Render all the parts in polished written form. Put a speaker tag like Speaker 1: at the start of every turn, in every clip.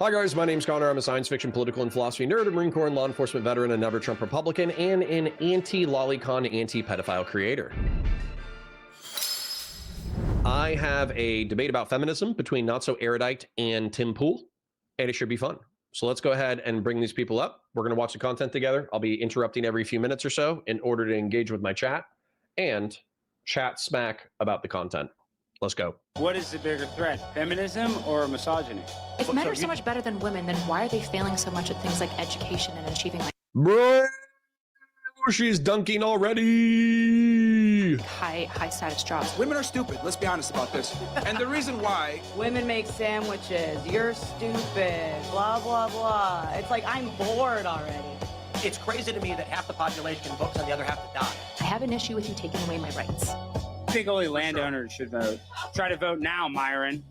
Speaker 1: Hi guys, my name's Connor. I'm a science fiction, political, and philosophy nerd, a Marine Corps and law enforcement veteran, a never Trump Republican, and an anti-lolicon, anti-pedophile creator. I have a debate about feminism between Not So Erudite and Tim Pool, and it should be fun. So let's go ahead and bring these people up. We're going to watch the content together. I'll be interrupting every few minutes or so in order to engage with my chat and chat smack about the content. Let's go.
Speaker 2: What is the bigger threat, feminism or misogyny?
Speaker 3: If men are so much better than women, then why are they failing so much at things like education and achieving like
Speaker 1: Bro, she's dunking already.
Speaker 3: high status jobs?
Speaker 4: Women are stupid, let's be honest about this. And the reason why...
Speaker 5: Women make sandwiches, you're stupid, blah, blah, blah. It's like, I'm bored already.
Speaker 6: It's crazy to me that half the population votes and the other half to die.
Speaker 3: I have an issue with you taking away my rights.
Speaker 2: I think only landowners should vote. Try to vote now, Myron.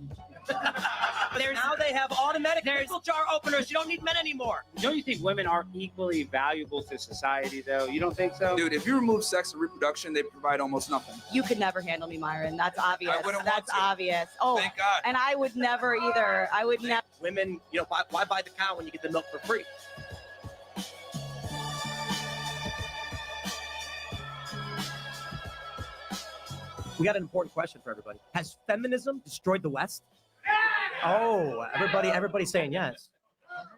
Speaker 6: Now they have automatic pickle jar openers. You don't need men anymore.
Speaker 2: Don't you think women are equally valuable to society, though? You don't think so?
Speaker 4: Dude, if you remove sex and reproduction, they provide almost nothing.
Speaker 5: You could never handle me, Myron. That's obvious.
Speaker 4: I wouldn't want
Speaker 5: That's
Speaker 4: to.
Speaker 5: obvious. Oh,
Speaker 4: Thank God.
Speaker 5: and I would never either. I would never.
Speaker 6: Women, why buy the cow when you get the milk for free? We got an important question for everybody. Has feminism destroyed the West? Oh, everybody's saying yes.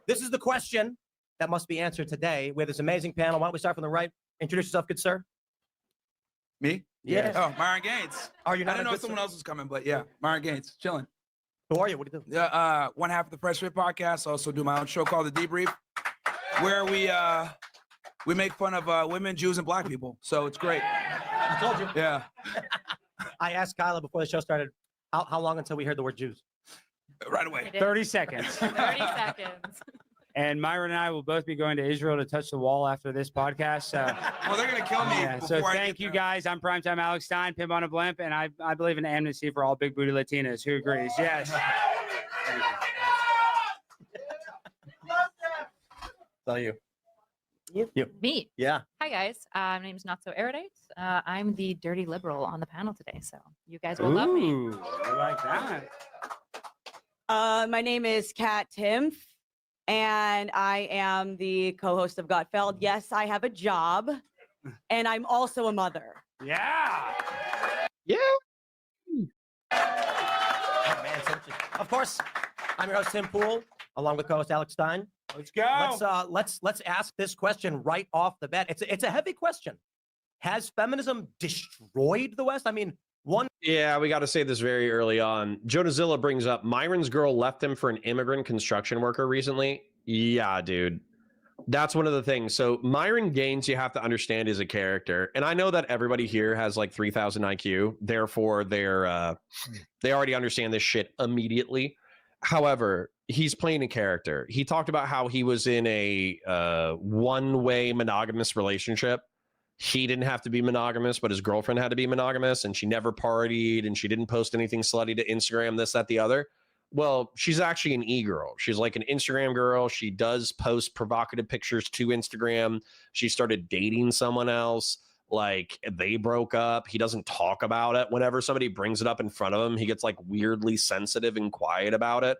Speaker 6: This is the question that must be answered today with this amazing panel. Why don't we start from the right? Introduce yourself, good sir.
Speaker 4: Me?
Speaker 6: Yes.
Speaker 4: Oh, Myron Gaines.
Speaker 6: Are you not
Speaker 4: I didn't know if someone else was coming, but yeah, Myron Gaines, chilling.
Speaker 6: Who are you? What do you do?
Speaker 4: Yeah, one half of the Fresh Fit podcast. Also do my own show called The Debrief, where we make fun of women, Jews, and black people. So it's great.
Speaker 6: I told you.
Speaker 4: Yeah.
Speaker 6: I asked Kyla before the show started, how long until we heard the word Jews?
Speaker 4: Right away.
Speaker 2: 30 seconds.
Speaker 3: 30 seconds.
Speaker 2: And Myron and I will both be going to Israel to touch the wall after this podcast. So,
Speaker 4: Well, they're going to kill me.
Speaker 2: yeah, so
Speaker 4: before I
Speaker 2: thank
Speaker 4: get
Speaker 2: you
Speaker 4: there.
Speaker 2: guys. I'm Primetime Alex Stein, Pimp on a Blimp, and I believe in amnesty for all big booty Latinas. Who agrees? Yes. Thank you.
Speaker 6: Tell you.
Speaker 3: Me.
Speaker 6: Yeah.
Speaker 3: Hi guys. My name's Not So Erudite. I'm the dirty liberal on the panel today, so you guys will love me.
Speaker 2: Ooh, I like that.
Speaker 5: My name is Kat Timpf, and I am the co-host of Gutfeld. Yes, I have a job, and I'm also a mother.
Speaker 2: Yeah.
Speaker 1: Yeah.
Speaker 6: Oh, man, of course, I'm your host, Tim Pool, along with co-host Alex Stein.
Speaker 2: Let's go.
Speaker 6: Let's ask this question right off the bat. It's a heavy question. Has feminism destroyed the West? I mean,
Speaker 1: Yeah, we got to say this very early on. Jonazilla brings up Myron's girl left him for an immigrant construction worker recently. Yeah, dude. That's one of the things. So Myron Gaines, you have to understand, is a character. And I know that everybody here has like 3,000 IQ. Therefore, they already understand this shit immediately. However, he's playing a character. He talked about how he was in a one-way monogamous relationship. He didn't have to be monogamous, but his girlfriend had to be monogamous, and she never partied, and she didn't post anything slutty to Instagram, this, that, the other. Well, she's actually an e-girl. She's like an Instagram girl. She does post provocative pictures to Instagram. She started dating someone else. Like, they broke up. He doesn't talk about it. Whenever somebody brings it up in front of him, he gets like weirdly sensitive and quiet about it,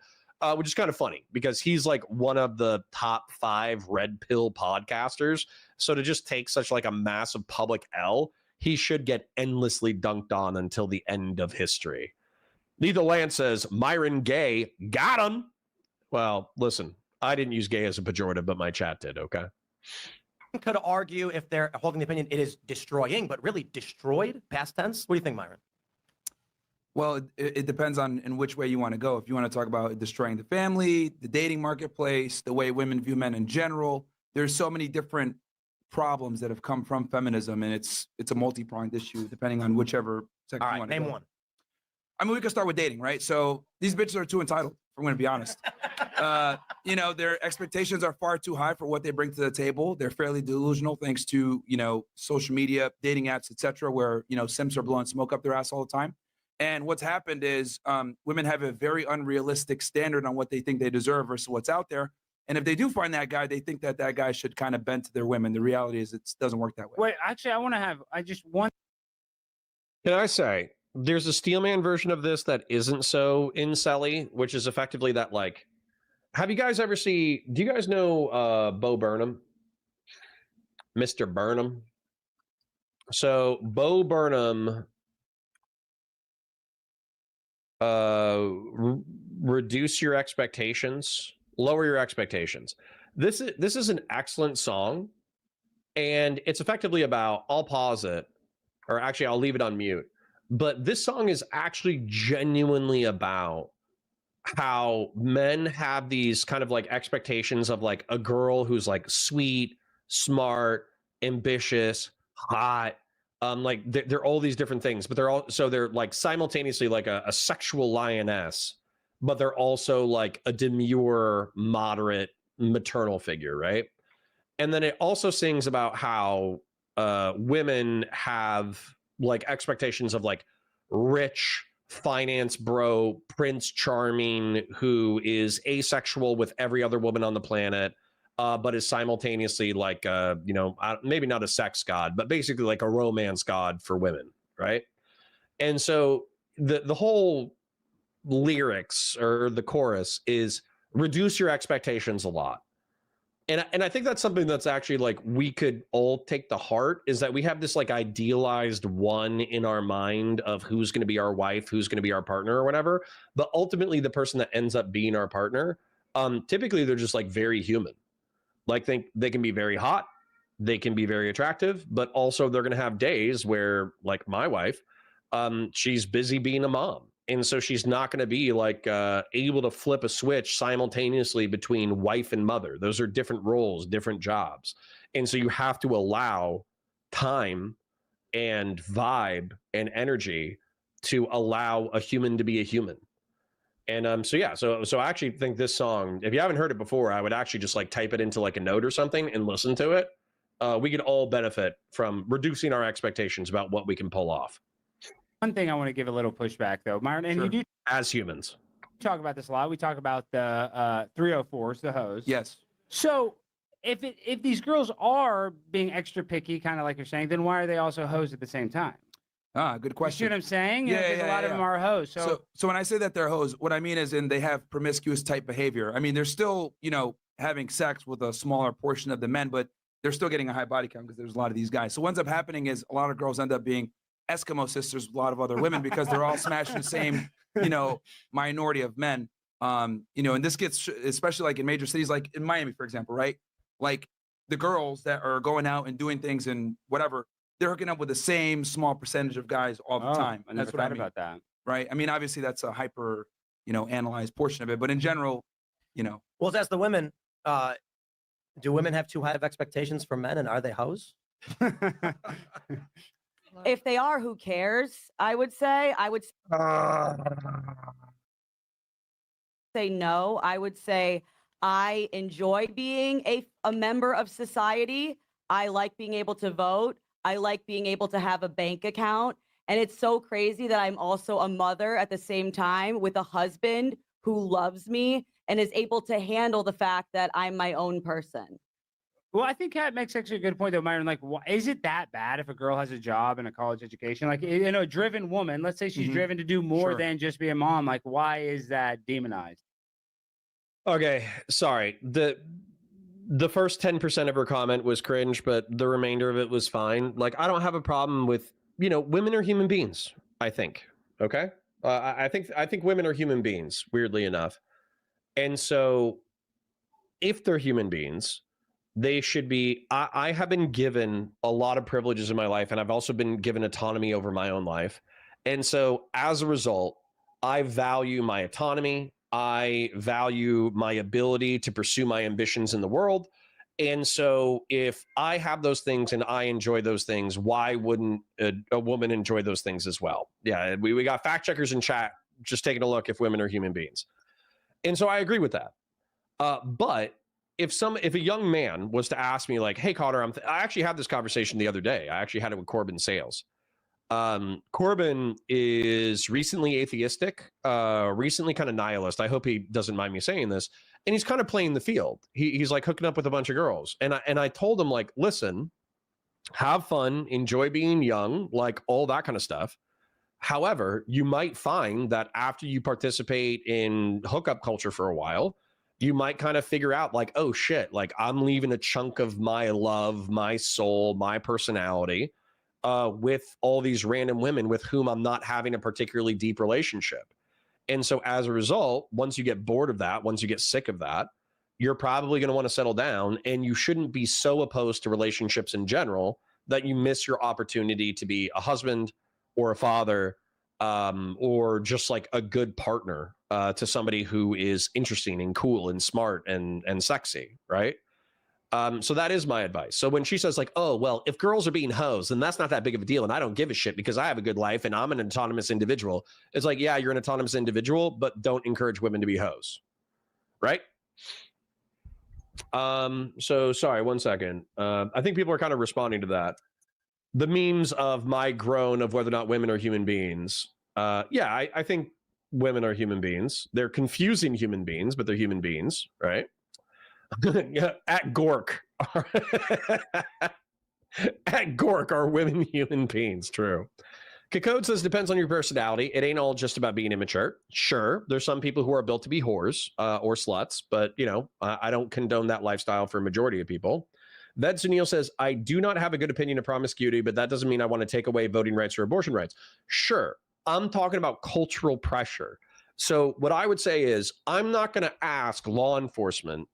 Speaker 1: which is kind of funny because he's like one of the top 5 red pill podcasters. So to just take such like a massive public L, he should get endlessly dunked on until the end of history. Neither Lance says, Myron gay, got him. Well, listen, I didn't use gay as a pejorative, but my chat did, okay?
Speaker 6: could argue if they're holding the opinion it is destroying, but really destroyed, past tense. What do you think, Myron?
Speaker 4: Well, it depends on in which way you want to go. If you want to talk about destroying the family, the dating marketplace, the way women view men in general, there's so many different problems that have come from feminism, and it's a multi-pronged issue depending on whichever section you want to go.
Speaker 6: Name one.
Speaker 4: I mean, we can start with dating, right? So these bitches are too entitled, if I'm going to be honest. You know, their expectations are far too high for what they bring to the table. They're fairly delusional thanks to, you know, social media, dating apps, etc., where, you know, simps are blowing smoke up their ass all the time. And what's happened is women have a very unrealistic standard on what they think they deserve versus what's out there. And if they do find that guy, they think that that guy should kind of bend to their women. The reality is it doesn't work that way.
Speaker 2: Wait, actually, I just want.
Speaker 1: Can I say, there's a Steelman version of this that isn't so incel-y, which is effectively that, like, have you guys ever do you guys know Bo Burnham? Mr. Burnham? So Bo Burnham reduce your expectations, lower your expectations. This is an excellent song, and it's effectively about, I'll pause it, or actually I'll leave it on mute, but this song is actually genuinely about how men have these kind of like expectations of like a girl who's like sweet, smart, ambitious, hot, like they're all these different things, but they're like simultaneously like a sexual lioness, but they're also like a demure, moderate, maternal figure, right? And then it also sings about how women have like expectations of like rich finance bro, Prince Charming, who is asexual with every other woman on the planet, but is simultaneously like, maybe not a sex god, but basically like a romance god for women, right? And so the whole lyrics or the chorus is reduce your expectations a lot. And I think that's something that's actually like we could all take to heart, is that we have this like idealized one in our mind of who's going to be our wife, who's going to be our partner or whatever. But ultimately the person that ends up being our partner, typically they're just like very human. Like they can be very hot, they can be very attractive, but also they're going to have days where, like my wife, she's busy being a mom. And so she's not going to be like able to flip a switch simultaneously between wife and mother. Those are different roles, different jobs. And so you have to allow time and vibe and energy to allow a human to be a human. And so I actually think this song, if you haven't heard it before, I would actually just like type it into like a note or something and listen to it. We could all benefit from reducing our expectations about what we can pull off.
Speaker 2: One thing I want to give a little pushback though, Myron, and
Speaker 1: Sure.
Speaker 2: you do
Speaker 1: As humans
Speaker 2: talk about this a lot. We talk about the 304s, the hoes.
Speaker 4: Yes.
Speaker 2: So if these girls are being extra picky, kind of like you're saying, then why are they also hoes at the same time?
Speaker 4: Ah, good
Speaker 2: You see
Speaker 4: question.
Speaker 2: what I'm saying?
Speaker 4: Yeah,
Speaker 2: Because a lot of them are hoes.
Speaker 4: So when I say that they're hoes, what I mean is they have promiscuous type behavior. I mean, they're still, having sex with a smaller portion of the men, but they're still getting a high body count because there's a lot of these guys. So what ends up happening is a lot of girls end up being Eskimo sisters with a lot of other women because they're all smashing the same, minority of men. And this gets, especially like in major cities, like in Miami, for example, right? Like the girls that are going out and doing things and whatever, they're hooking up with the same small percentage of guys all the time.
Speaker 2: I never
Speaker 4: That's what I
Speaker 2: thought
Speaker 4: mean,
Speaker 2: about that.
Speaker 4: right? I mean, obviously that's a hyper, analyzed portion of it, but in general,
Speaker 6: Well, let's ask the women. Do women have too high of expectations for men, and are they hoes?
Speaker 5: If they are, who cares? I would say no. I would say I enjoy being a member of society. I like being able to vote. I like being able to have a bank account. And it's so crazy that I'm also a mother at the same time with a husband who loves me and is able to handle the fact that I'm my own person.
Speaker 2: Well, I think Kat makes actually a good point though, Myron. Like, is it that bad if a girl has a job and a college education? Like, a driven woman, let's say she's driven to do more
Speaker 4: Sure.
Speaker 2: than just be a mom. Like, why is that demonized?
Speaker 1: Okay, sorry. The first 10% of her comment was cringe, but the remainder of it was fine. Like, I don't have a problem with, women are human beings, I think. Okay? I think women are human beings, weirdly enough. And so if they're human beings, they should be, I have been given a lot of privileges in my life, and I've also been given autonomy over my own life. And so as a result, I value my autonomy. I value my ability to pursue my ambitions in the world. And so if I have those things and I enjoy those things, why wouldn't a woman enjoy those things as well? Yeah, we got fact checkers in chat just taking a look if women are human beings. And so I agree with that. But if a young man was to ask me like, hey, Cotter, I actually had this conversation the other day. I actually had it with Corbin Sales. Corbin is recently atheistic, recently kind of nihilist. I hope he doesn't mind me saying this. And he's kind of playing the field. He's like hooking up with a bunch of girls. And I told him like, listen, have fun, enjoy being young, like all that kind of stuff. However, you might find that after you participate in hookup culture for a while, you might kind of figure out like, oh shit, like I'm leaving a chunk of my love, my soul, my personality with all these random women with whom I'm not having a particularly deep relationship. And so as a result, once you get bored of that, once you get sick of that, you're probably going to want to settle down, and you shouldn't be so opposed to relationships in general that you miss your opportunity to be a husband or a father, or just like a good partner to somebody who is interesting and cool and smart and sexy, right? So that is my advice. So when she says like, oh, well, if girls are being hoes, then that's not that big of a deal. And I don't give a shit because I have a good life and I'm an autonomous individual. It's like, yeah, you're an autonomous individual, but don't encourage women to be hoes. Right? So sorry, 1 second. I think people are kind of responding to that. The memes of my groan of whether or not women are human beings. Yeah, I think women are human beings. They're confusing human beings, but they're human beings, right? Yeah, at Gork. At Gork, are women human beings? True. Cacode says, depends on your personality. It ain't all just about being immature. Sure, there's some people who are built to be whores or sluts, but, you know, I don't condone that lifestyle for a majority of people. Ved Sunil says, I do not have a good opinion of promiscuity, but that doesn't mean I want to take away voting rights or abortion rights. Sure, I'm talking about cultural pressure. So what I would say is, I'm not going to ask law enforcement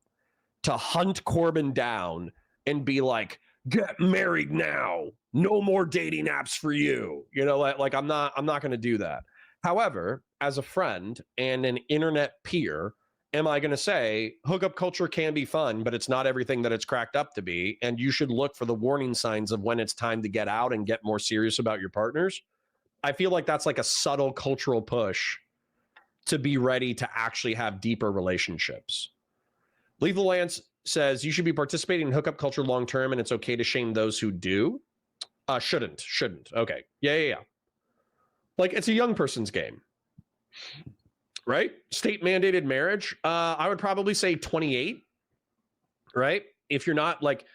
Speaker 1: to hunt Corbin down and be like, get married now, no more dating apps for you. You know, like I'm not going to do that. However, as a friend and an internet peer, am I going to say hookup culture can be fun, but it's not everything that it's cracked up to be, and you should look for the warning signs of when it's time to get out and get more serious about your partners? I feel like that's like a subtle cultural push to be ready to actually have deeper relationships. Lethal Lance says you should be participating in hookup culture long term, and it's okay to shame those who do. Shouldn't. Okay. Yeah. Like, it's a young person's game, right? State mandated marriage. I would probably say 28, right? If you're not like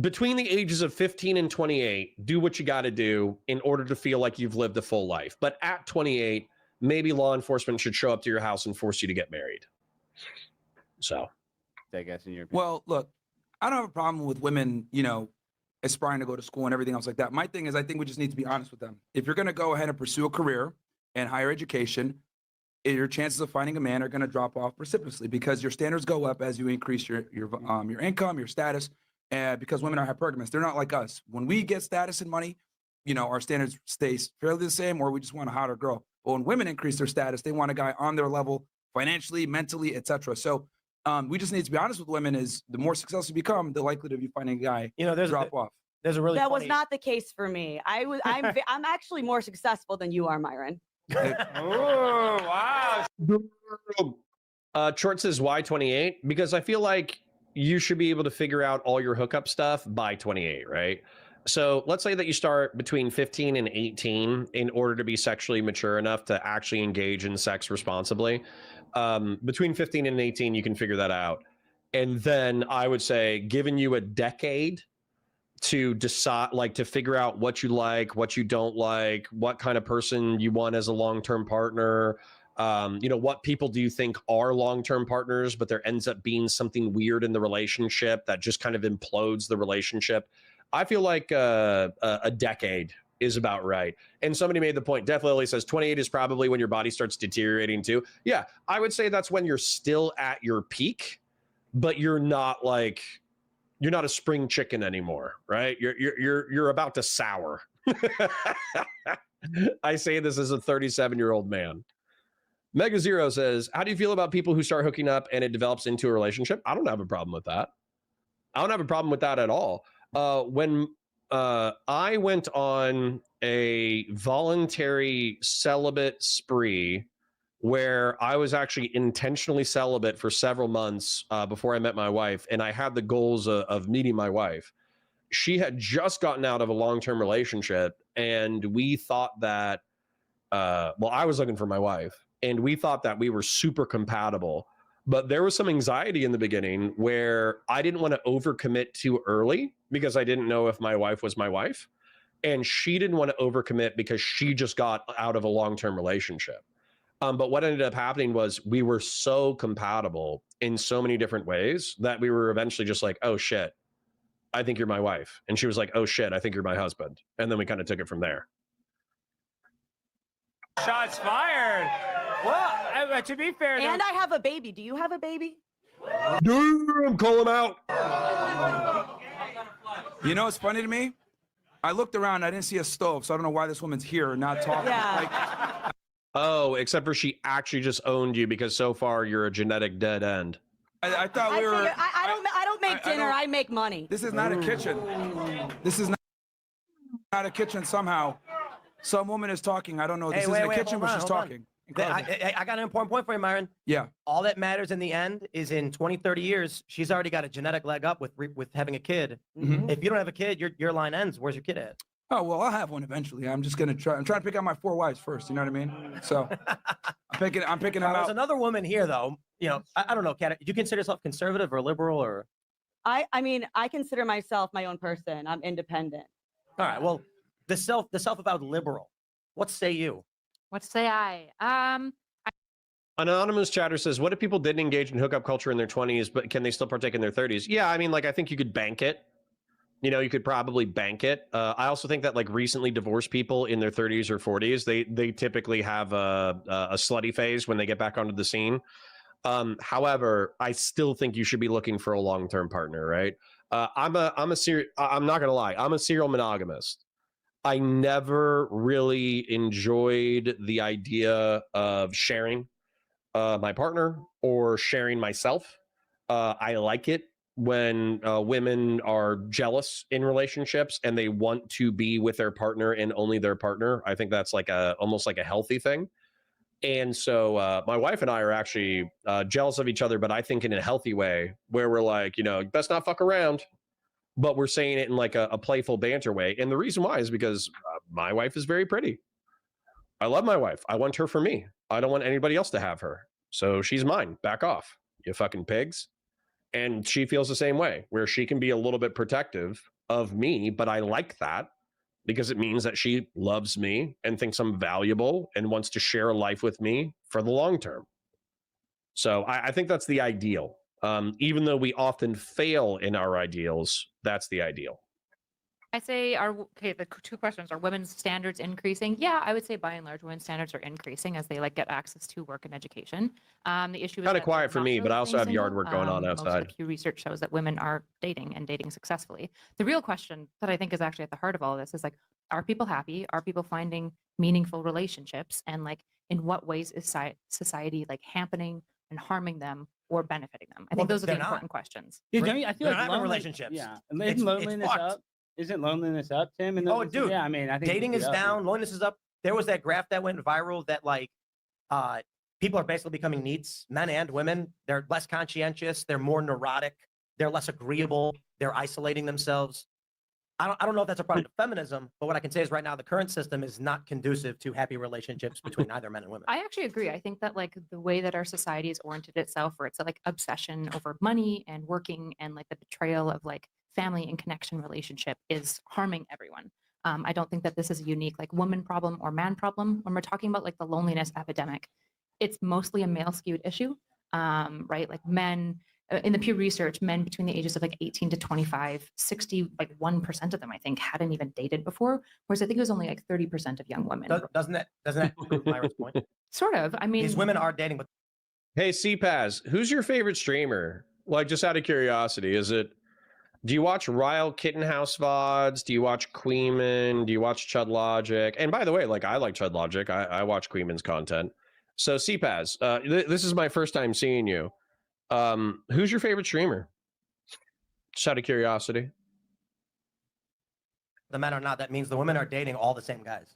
Speaker 1: between the ages of 15 and 28, do what you got to do in order to feel like you've lived a full life. But at 28, maybe law enforcement should show up to your house and force you to get married. So,
Speaker 2: I guess in your opinion.
Speaker 4: Well, look, I don't have a problem with women, you know, aspiring to go to school and everything else like that. My thing is, I think we just need to be honest with them. If you're going to go ahead and pursue a career and higher education, your chances of finding a man are going to drop off precipitously because your standards go up as you increase your income, your status, and because women are hypergamous. They're not like us. When we get status and money, you know, our standards stay fairly the same, or we just want a hotter girl. But when women increase their status, they want a guy on their level financially, mentally, etc. So we just need to be honest with women. Is the more successful you become, the likelihood of you finding a guy drop off.
Speaker 6: There's a really
Speaker 5: That
Speaker 6: funny...
Speaker 5: was not the case for me. I'm actually more successful than you are, Myron.
Speaker 2: Oh, wow.
Speaker 1: Chort says, why 28? Because I feel like you should be able to figure out all your hookup stuff by 28, right? So let's say that you start between 15 and 18 in order to be sexually mature enough to actually engage in sex responsibly. Between 15 and 18, you can figure that out. And then I would say, given you a decade to decide, like, to figure out what you like, what you don't like, what kind of person you want as a long-term partner, you know, what people do you think are long-term partners, but there ends up being something weird in the relationship that just kind of implodes the relationship. I feel like a decade is about right. And somebody made the point, Death Lily says 28 is probably when your body starts deteriorating too. Yeah, I would say that's when you're still at your peak, but you're not like, you're not a spring chicken anymore, right? You're about to sour. I say this as a 37-year-old man. Mega Zero says, how do you feel about people who start hooking up and it develops into a relationship? I don't have a problem with that. I don't have a problem with that at all. When I went on a voluntary celibate spree where I was actually intentionally celibate for several months before I met my wife, and I had the goals of meeting my wife. She had just gotten out of a long-term relationship, and we thought that, well, I was looking for my wife, and we thought that we were super compatible. But there was some anxiety in the beginning where I didn't want to overcommit too early because I didn't know if my wife was my wife. And she didn't want to overcommit because she just got out of a long-term relationship. But what ended up happening was we were so compatible in so many different ways that we were eventually just like, oh shit, I think you're my wife. And she was like, oh shit, I think you're my husband. And then we kind of took it from there.
Speaker 2: Shots fired. Well, to be fair,
Speaker 5: And I have a baby. Do you have a baby?
Speaker 1: Damn, call him out.
Speaker 4: You know what's funny to me? I looked around, I didn't see a stove, so I don't know why this woman's here and not talking.
Speaker 5: Yeah.
Speaker 4: Like,
Speaker 1: Oh, except for she actually just owned you because so far you're a genetic dead end.
Speaker 4: I thought
Speaker 5: I
Speaker 4: we were.
Speaker 5: figured, I don't make dinner. I make money.
Speaker 4: This is not a kitchen. This is not a kitchen somehow. Some woman is talking. I don't know. This isn't a kitchen, but she's talking.
Speaker 6: I got an important point for you, Myron.
Speaker 4: Yeah.
Speaker 6: All that matters in the end is in 20, 30 years, she's already got a genetic leg up with having a kid.
Speaker 4: Mhm.
Speaker 6: If you don't have a kid, your line ends. Where's your kid at?
Speaker 4: Oh, well, I'll have one eventually. I'm just going to try. I'm trying to pick out my 4 wives first. You know what I mean? So I'm picking them
Speaker 6: There's
Speaker 4: out.
Speaker 6: another woman here, though. You know, I don't know, Kat. Do you consider yourself conservative or liberal or?
Speaker 5: I mean, I consider myself my own person. I'm independent.
Speaker 6: All right. Well, the self-avowed liberal. What say you?
Speaker 3: What say I?
Speaker 1: Anonymous chatter says, what if people didn't engage in hookup culture in their 20s, but can they still partake in their 30s? Yeah, I mean, like, I think you could bank it. You know, you could probably bank it. I also think that like recently divorced people in their 30s or 40s, they typically have a slutty phase when they get back onto the scene. However, I still think you should be looking for a long-term partner, right? I'm not gonna lie, I'm a serial monogamist. I never really enjoyed the idea of sharing my partner or sharing myself. I like it when women are jealous in relationships and they want to be with their partner and only their partner. I think that's like almost like a healthy thing. And so my wife and I are actually jealous of each other, but I think in a healthy way where we're like, you know, best not fuck around, but we're saying it in like a playful banter way. And the reason why is because my wife is very pretty. I love my wife. I want her for me. I don't want anybody else to have her. So she's mine. Back off, you fucking pigs. And she feels the same way, where she can be a little bit protective of me, but I like that because it means that she loves me and thinks I'm valuable and wants to share a life with me for the long term. So I think that's the ideal. Even though we often fail in our ideals, that's the ideal.
Speaker 3: I say, the 2 questions, are women's standards increasing? Yeah, I would say by and large, women's standards are increasing as they like get access to work and education. The issue is
Speaker 1: Kind of
Speaker 3: that
Speaker 1: quiet
Speaker 3: they're
Speaker 1: for
Speaker 3: not
Speaker 1: me,
Speaker 3: really
Speaker 1: but I also
Speaker 3: staying
Speaker 1: have yard
Speaker 3: single.
Speaker 1: work going on
Speaker 3: Most of the
Speaker 1: outside.
Speaker 3: Pew research shows that women are dating and dating successfully. The real question that I think is actually at the heart of all of this is like, are people happy? Are people finding meaningful relationships? And like, in what ways is society like hampering and harming them or benefiting them? I think those are the
Speaker 6: they're not.
Speaker 3: important questions.
Speaker 2: Yeah, I mean, I feel
Speaker 6: They're
Speaker 2: like
Speaker 6: not in relationships.
Speaker 2: Yeah,
Speaker 6: It's
Speaker 2: isn't loneliness
Speaker 6: fucked.
Speaker 2: up? Isn't loneliness up, Tim? And
Speaker 6: Oh, dude,
Speaker 2: yeah. I mean, I think
Speaker 6: Dating is down. Loneliness is up. There was that graph that went viral that like people are basically becoming neats, men and women. They're less conscientious. They're more neurotic. They're less agreeable. They're isolating themselves. I don't know if that's a product of feminism, but what I can say is right now the current system is not conducive to happy relationships between either men and women.
Speaker 3: I actually agree. I think that like the way that our society has oriented itself, where it's like obsession over money and working and like the betrayal of like family and connection relationship is harming everyone. I don't think that this is a unique like woman problem or man problem. When we're talking about like the loneliness epidemic, it's mostly a male skewed issue, right? Like men in the Pew research, men between the ages of like 18 to 25, 1% of them, I think, hadn't even dated before. Whereas I think it was only like 30% of young women.
Speaker 6: Doesn't that prove Myron's point?
Speaker 3: Sort of. I mean,
Speaker 6: These women are dating, but
Speaker 1: Hey, CPAZ, who's your favorite streamer? Like, just out of curiosity, do you watch Ryle Kittenhouse VODs? Do you watch Queeman? Do you watch Chud Logic? And by the way, like, I like Chud Logic. I watch Queeman's content. So CPAZ, this is my first time seeing you. Who's your favorite streamer? Just out of curiosity.
Speaker 6: the men are not. That means the women are dating all the same guys.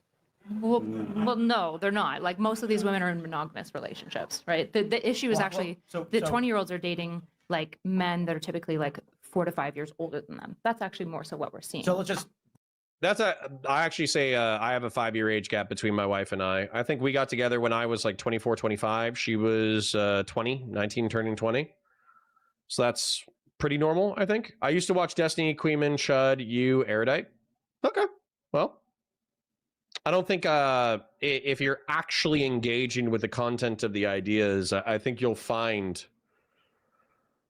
Speaker 3: well, no, they're not. Like most of these women are in monogamous relationships, right? The issue is actually
Speaker 6: so
Speaker 3: 20-year-olds are dating like men that are typically like 4 to 5 years older than them. That's actually more so what we're seeing.
Speaker 6: So let's just
Speaker 1: I actually say I have a 5-year age gap between my wife and I. I think we got together when I was like 24, 25. She was 19 turning 20. So that's pretty normal, I think. I used to watch Destiny, Queeman, Chud, you, Erudite. Okay, well, I don't think if you're actually engaging with the content of the ideas, I think you'll find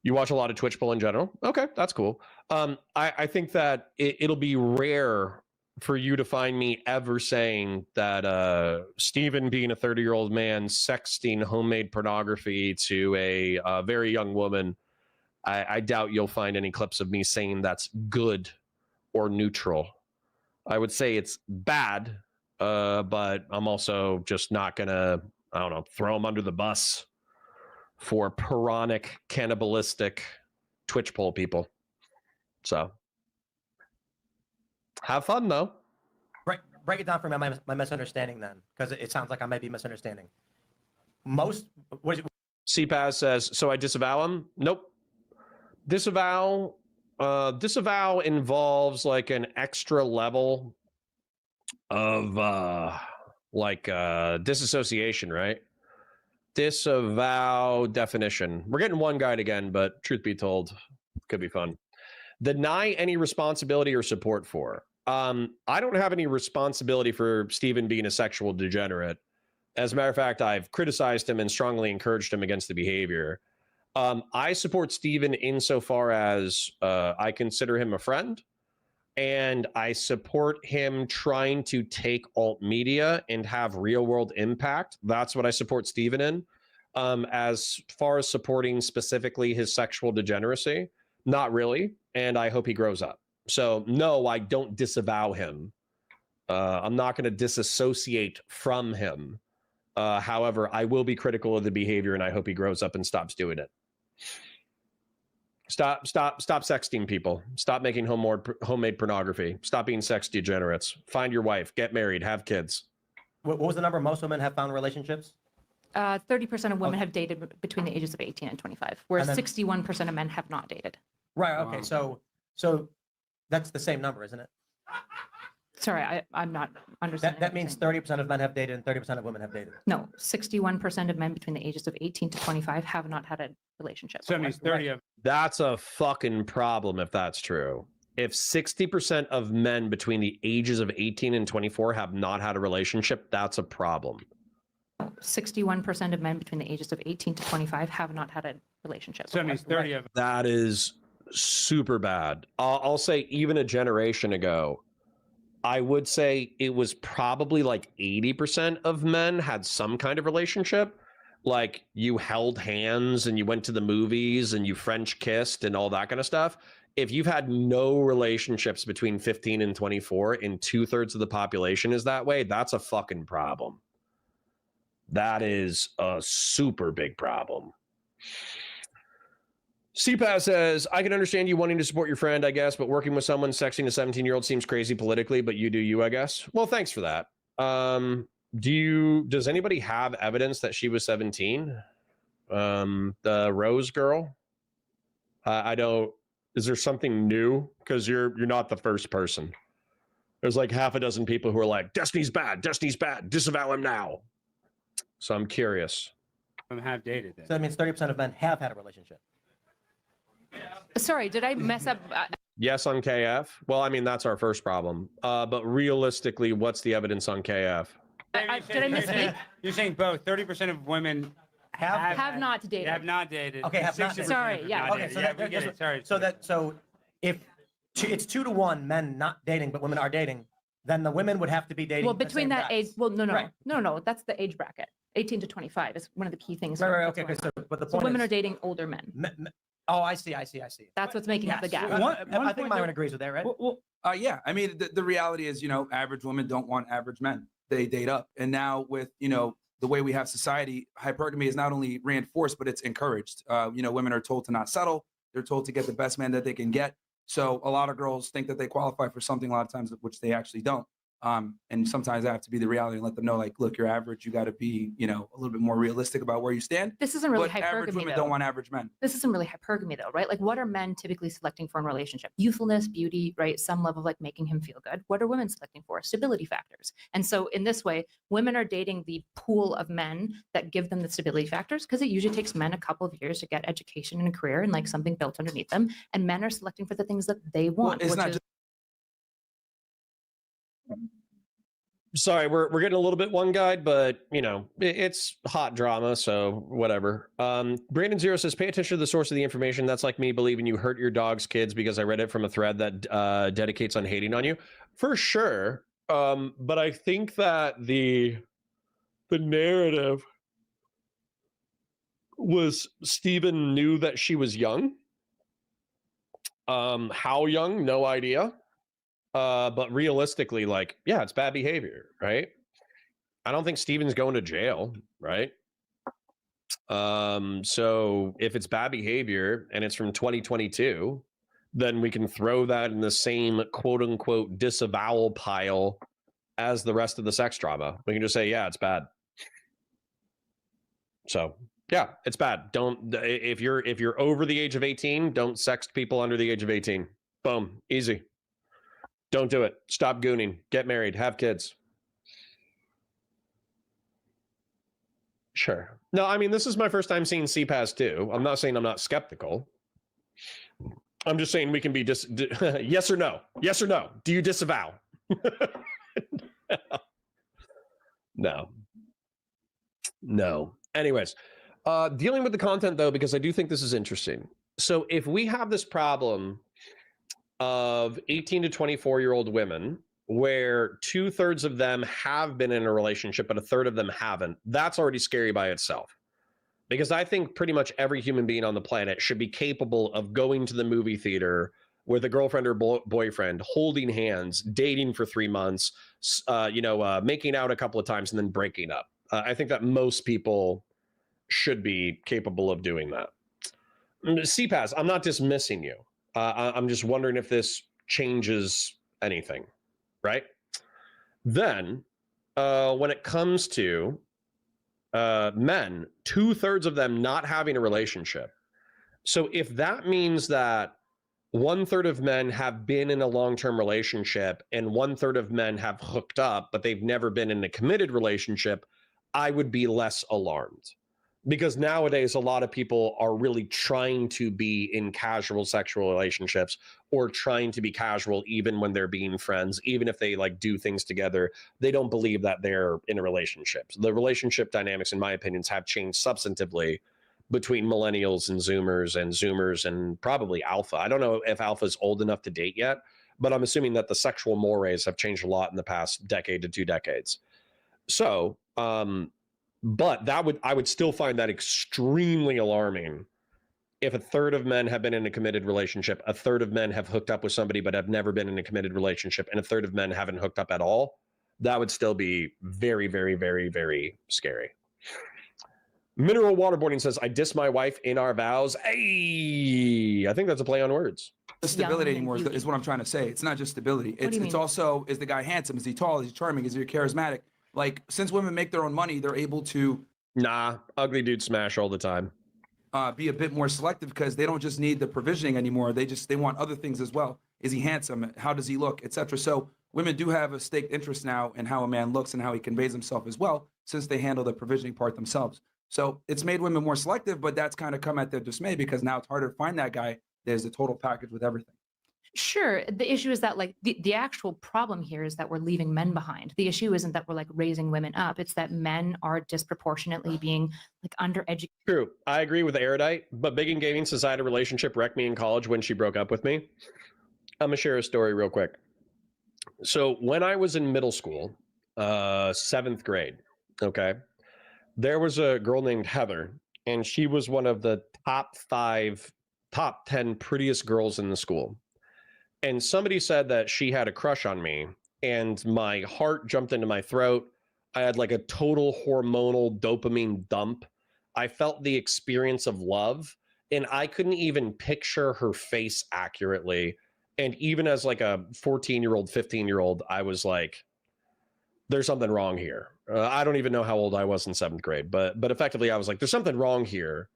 Speaker 1: You watch a lot of Twitch poll in general. Okay, that's cool. I think that it'll be rare for you to find me ever saying that Steven being a 30-year-old man sexting homemade pornography to a very young woman. I doubt you'll find any clips of me saying that's good or neutral. I would say it's bad, but I'm also just not gonna, I don't know, throw him under the bus for Puranic, cannibalistic Twitch poll people. So have fun though.
Speaker 6: Break it down for me, my misunderstanding then, because it sounds like I might be misunderstanding.
Speaker 1: CPAS says, so I disavow him? Nope. Disavow involves like an extra level of disassociation, right? Disavow definition. We're getting one guide again, but truth be told, could be fun. Deny any responsibility or support for. I don't have any responsibility for Steven being a sexual degenerate. As a matter of fact, I've criticized him and strongly encouraged him against the behavior. I support Steven insofar as I consider him a friend, and I support him trying to take alt media and have real world impact. That's what I support Steven in. As far as supporting specifically his sexual degeneracy, not really. And I hope he grows up. So no, I don't disavow him. I'm not going to disassociate from him. However, I will be critical of the behavior, and I hope he grows up and stops doing it. Stop sexting people. Stop making homemade pornography. Stop being sex degenerates. Find your wife, get married, have kids.
Speaker 6: What was the number most women have found relationships?
Speaker 3: 30% of women have dated between the ages of 18 and 25, whereas 61% of men have not dated.
Speaker 6: Right. Okay. So that's the same number, isn't it?
Speaker 3: Sorry, I'm not understanding.
Speaker 6: That means 30% of men have dated and 30% of women have dated.
Speaker 3: No, 61% of men between the ages of 18 to 25 have not had a relationship.
Speaker 2: So that means 30 of.
Speaker 1: That's a fucking problem if that's true. If 60% of men between the ages of 18 and 24 have not had a relationship, that's a problem.
Speaker 3: 61% of men between the ages of 18 to 25 have not had a relationship.
Speaker 2: So that means 30 of.
Speaker 1: That is super bad. I'll say even a generation ago, I would say it was probably like 80% of men had some kind of relationship. Like you held hands and you went to the movies and you French kissed and all that kind of stuff. If you've had no relationships between 15 and 24 and 2/3 of the population is that way, that's a fucking problem. That is a super big problem. CPAS says, I can understand you wanting to support your friend, I guess, but working with someone sexing a 17-year-old seems crazy politically, but you do you, I guess. Well, thanks for that. Does anybody have evidence that she was 17? The Rose girl? I don't, is there something new? Because you're not the first person. There's like half a dozen people who are like, Destiny's bad, disavow him now. So I'm curious.
Speaker 2: Have dated then.
Speaker 6: So that means 30% of men have had a relationship.
Speaker 3: Sorry, did I mess up?
Speaker 1: Yes on KF. Well, I mean, that's our first problem. But realistically, what's the evidence on KF?
Speaker 3: Did I misspeak?
Speaker 2: You're saying both. 30% of women
Speaker 3: Have not dated.
Speaker 2: Have not dated.
Speaker 6: Okay, have not
Speaker 2: 60%
Speaker 6: dated.
Speaker 3: Sorry,
Speaker 2: have
Speaker 3: yeah.
Speaker 2: not
Speaker 6: Okay,
Speaker 2: dated.
Speaker 6: so
Speaker 2: Yeah,
Speaker 6: that-
Speaker 2: we get it. Sorry.
Speaker 6: So if it's 2-to-1 men not dating, but women are dating, then the women would have to be dating.
Speaker 3: Well,
Speaker 6: the
Speaker 3: between
Speaker 6: same
Speaker 3: that
Speaker 6: guys.
Speaker 3: age, well,
Speaker 6: Right.
Speaker 3: no, that's the age bracket. 18 to 25 is one of the key things.
Speaker 6: Right,
Speaker 3: that's
Speaker 6: okay,
Speaker 3: going
Speaker 6: so,
Speaker 3: on.
Speaker 6: but the
Speaker 3: So
Speaker 6: point
Speaker 3: women
Speaker 6: is,
Speaker 3: are dating older men.
Speaker 6: oh, I see.
Speaker 3: That's what's making up the
Speaker 6: Yes.
Speaker 3: gap.
Speaker 6: I think Myron agrees with that, right?
Speaker 4: Yeah, I mean, the reality is, average women don't want average men. They date up. And now with, the way we have society, hypergamy is not only reinforced, but it's encouraged. Women are told to not settle. They're told to get the best man that they can get. So a lot of girls think that they qualify for something a lot of times, which they actually don't. And sometimes I have to be the reality and let them know, like, look, you're average. You got to be, a little bit more realistic about where you stand.
Speaker 3: This isn't really
Speaker 4: But average
Speaker 3: hypergamy,
Speaker 4: women
Speaker 3: though.
Speaker 4: don't want average men.
Speaker 3: This isn't really hypergamy, though, right? Like, what are men typically selecting for in a relationship? Youthfulness, beauty, right? Some level of like making him feel good. What are women selecting for? Stability factors. And so in this way, women are dating the pool of men that give them the stability factors, because it usually takes men a couple of years to get education and a career and like something built underneath them. And men are selecting for the things that they want.
Speaker 4: Well, it's
Speaker 3: which
Speaker 4: not
Speaker 3: is-
Speaker 4: just
Speaker 1: Sorry, we're getting a little bit one-guyed, but you know it's hot drama, so whatever. Brandon Zero says, "Pay attention to the source of the information." That's like me believing you hurt your dog's kids because I read it from a thread that dedicates on hating on you, for sure. But I think that the narrative was Stephen knew that she was young. How young? No idea. But realistically, like, yeah, it's bad behavior, right? I don't think Steven's going to jail, right? So if it's bad behavior and it's from 2022, then we can throw that in the same quote unquote disavowal pile as the rest of the sex drama. We can just say, yeah, it's bad. So yeah, it's bad. Don't, if you're over the age of 18, don't sext people under the age of 18. Boom, easy. Don't do it. Stop gooning. Get married. Have kids. Sure. No, I mean, this is my first time seeing CPAS too. I'm not saying I'm not skeptical. I'm just saying we can be yes or no. Yes or no. Do you disavow? No. No. Anyways, dealing with the content though, because I do think this is interesting. So if we have this problem of 18 to 24-year-old women where 2/3 of them have been in a relationship, but 1/3 of them haven't, that's already scary by itself. Because I think pretty much every human being on the planet should be capable of going to the movie theater with a girlfriend or boyfriend, holding hands, dating for 3 months, making out a couple of times and then breaking up. I think that most people should be capable of doing that. CPAS, I'm not dismissing you. I'm just wondering if this changes anything, right? Then, when it comes to men, 2/3 of them not having a relationship. So if that means that 1/3 of men have been in a long-term relationship and 1/3 of men have hooked up, but they've never been in a committed relationship, I would be less alarmed. Because nowadays, a lot of people are really trying to be in casual sexual relationships or trying to be casual even when they're being friends, even if they like do things together. They don't believe that they're in a relationship. The relationship dynamics, in my opinions, have changed substantively between millennials and Zoomers and probably Alpha. I don't know if Alpha is old enough to date yet, but I'm assuming that the sexual mores have changed a lot in the past decade to 2 decades. So, but I would still find that extremely alarming if 1/3 of men have been in a committed relationship, 1/3 of men have hooked up with somebody but have never been in a committed relationship, and 1/3 of men haven't hooked up at all. That would still be very, very, very, very scary. Mineral Waterboarding says, I diss my wife in our vows. Hey, I think that's a play on words.
Speaker 4: The stability
Speaker 3: Young and
Speaker 4: anymore is
Speaker 3: beauty.
Speaker 4: what I'm trying to say. It's not just stability.
Speaker 3: do you
Speaker 4: It's
Speaker 3: mean?
Speaker 4: also, is the guy handsome? Is he tall? Is he charming? Is he charismatic? Like, since women make their own money, they're able to
Speaker 1: Nah, ugly dudes smash all the time.
Speaker 4: be a bit more selective because they don't just need the provisioning anymore. They want other things as well. Is he handsome? How does he look, etc. So women do have a staked interest now in how a man looks and how he conveys himself as well, since they handle the provisioning part themselves. So it's made women more selective, but that's kind of come at their dismay because now it's harder to find that guy. There's a total package with everything.
Speaker 3: Sure. The issue is that like the actual problem here is that we're leaving men behind. The issue isn't that we're like raising women up. It's that men are disproportionately being like undereducated.
Speaker 1: True. I agree with Erudite, but Big and Gaming says I had a relationship wreck me in college when she broke up with me. I'm going to share a story real quick. So when I was in middle school, 7th grade, okay, there was a girl named Heather, and she was one of the top 10 prettiest girls in the school. And somebody said that she had a crush on me, and my heart jumped into my throat. I had like a total hormonal dopamine dump. I felt the experience of love, and I couldn't even picture her face accurately. And even as like a 14-year-old, 15-year-old, I was like, there's something wrong here. I don't even know how old I was in 7th grade, but effectively I was like, there's something wrong here,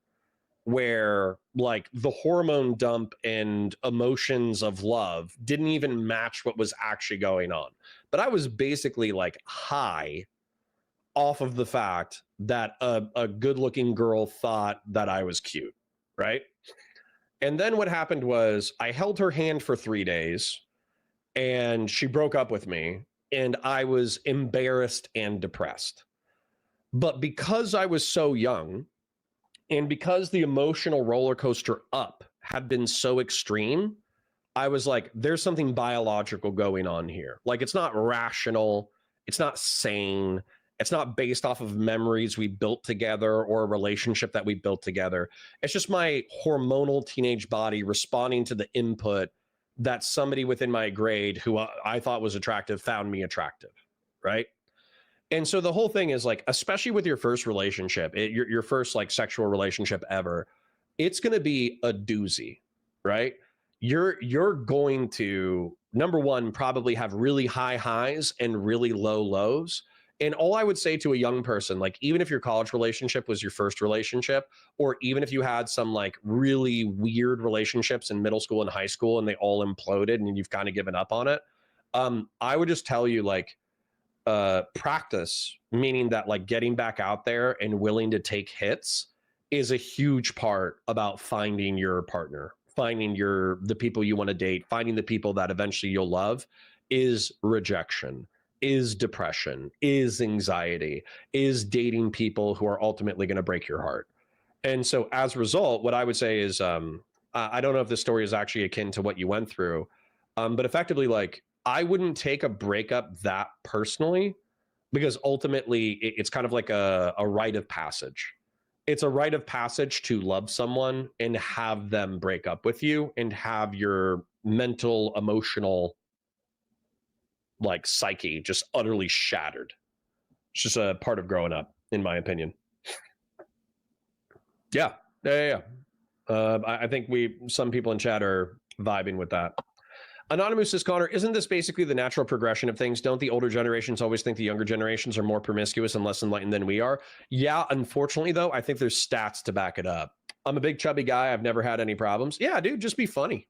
Speaker 1: where like the hormone dump and emotions of love didn't even match what was actually going on. But I was basically like high off of the fact that a good looking girl thought that I was cute, right? And then what happened was I held her hand for 3 days and she broke up with me. and I was embarrassed and depressed. But because I was so young, and because the emotional roller coaster up had been so extreme, I was like, there's something biological going on here. Like, it's not rational, it's not sane, it's not based off of memories we built together or a relationship that we built together. It's just my hormonal teenage body responding to the input that somebody within my grade who I thought was attractive found me attractive, right? And so the whole thing is like, especially with your first relationship, your first like sexual relationship ever, it's going to be a doozy, right? You're going to, number one, probably have really high highs and really low lows. And all I would say to a young person, like, even if your college relationship was your first relationship, or even if you had some like really weird relationships in middle school and high school and they all imploded and you've kind of given up on it, I would just tell you, like, practice, meaning that like getting back out there and willing to take hits is a huge part about finding your partner, finding the people you want to date, finding the people that eventually you'll love. Is rejection, is depression, is anxiety, is dating people who are ultimately going to break your heart. And so as a result, what I would say is, I don't know if this story is actually akin to what you went through, but effectively, like, I wouldn't take a breakup that personally, because ultimately it's kind of like a rite of passage. It's a rite of passage to love someone and have them break up with you and have your mental, emotional, like, psyche just utterly shattered. It's just a part of growing up, in my opinion. Yeah. I think some people in chat are vibing with that. Anonymous says, Connor, isn't this basically the natural progression of things? Don't the older generations always think the younger generations are more promiscuous and less enlightened than we are? Yeah, unfortunately, though, I think there's stats to back it up. I'm a big chubby guy. I've never had any problems. Yeah, dude, just be funny.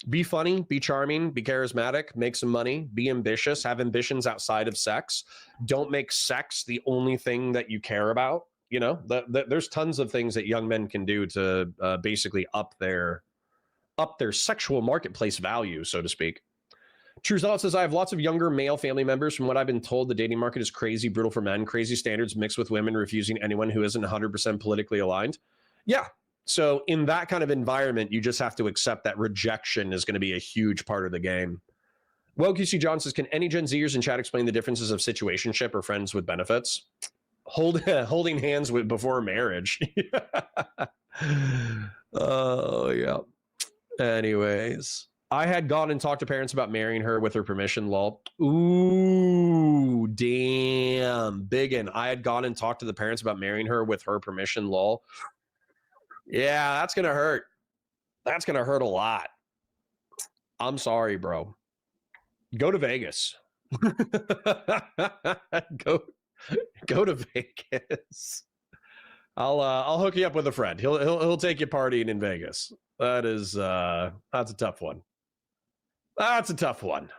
Speaker 1: Be funny, be charming, be charismatic, make some money, be ambitious, have ambitions outside of sex. Don't make sex the only thing that you care about. You know, there's tons of things that young men can do to basically up their sexual marketplace value, so to speak. True Zealot says, I have lots of younger male family members. From what I've been told, the dating market is crazy, brutal for men, crazy standards mixed with women refusing anyone who isn't 100% politically aligned. Yeah. So in that kind of environment, you just have to accept that rejection is going to be a huge part of the game. Well, QC John says, can any Gen Zers in chat explain the differences of situationship or friends with benefits? Holding hands before marriage. Oh, yeah. Anyways, I had gone and talked to parents about marrying her with her permission, lol. Ooh, damn. Biggin. I had gone and talked to the parents about marrying her with her permission, lol. Yeah, that's going to hurt. That's going to hurt a lot. I'm sorry, bro. Go to Vegas. Go to Vegas. I'll hook you up with a friend. He'll take you partying in Vegas. That's a tough one. That's a tough one.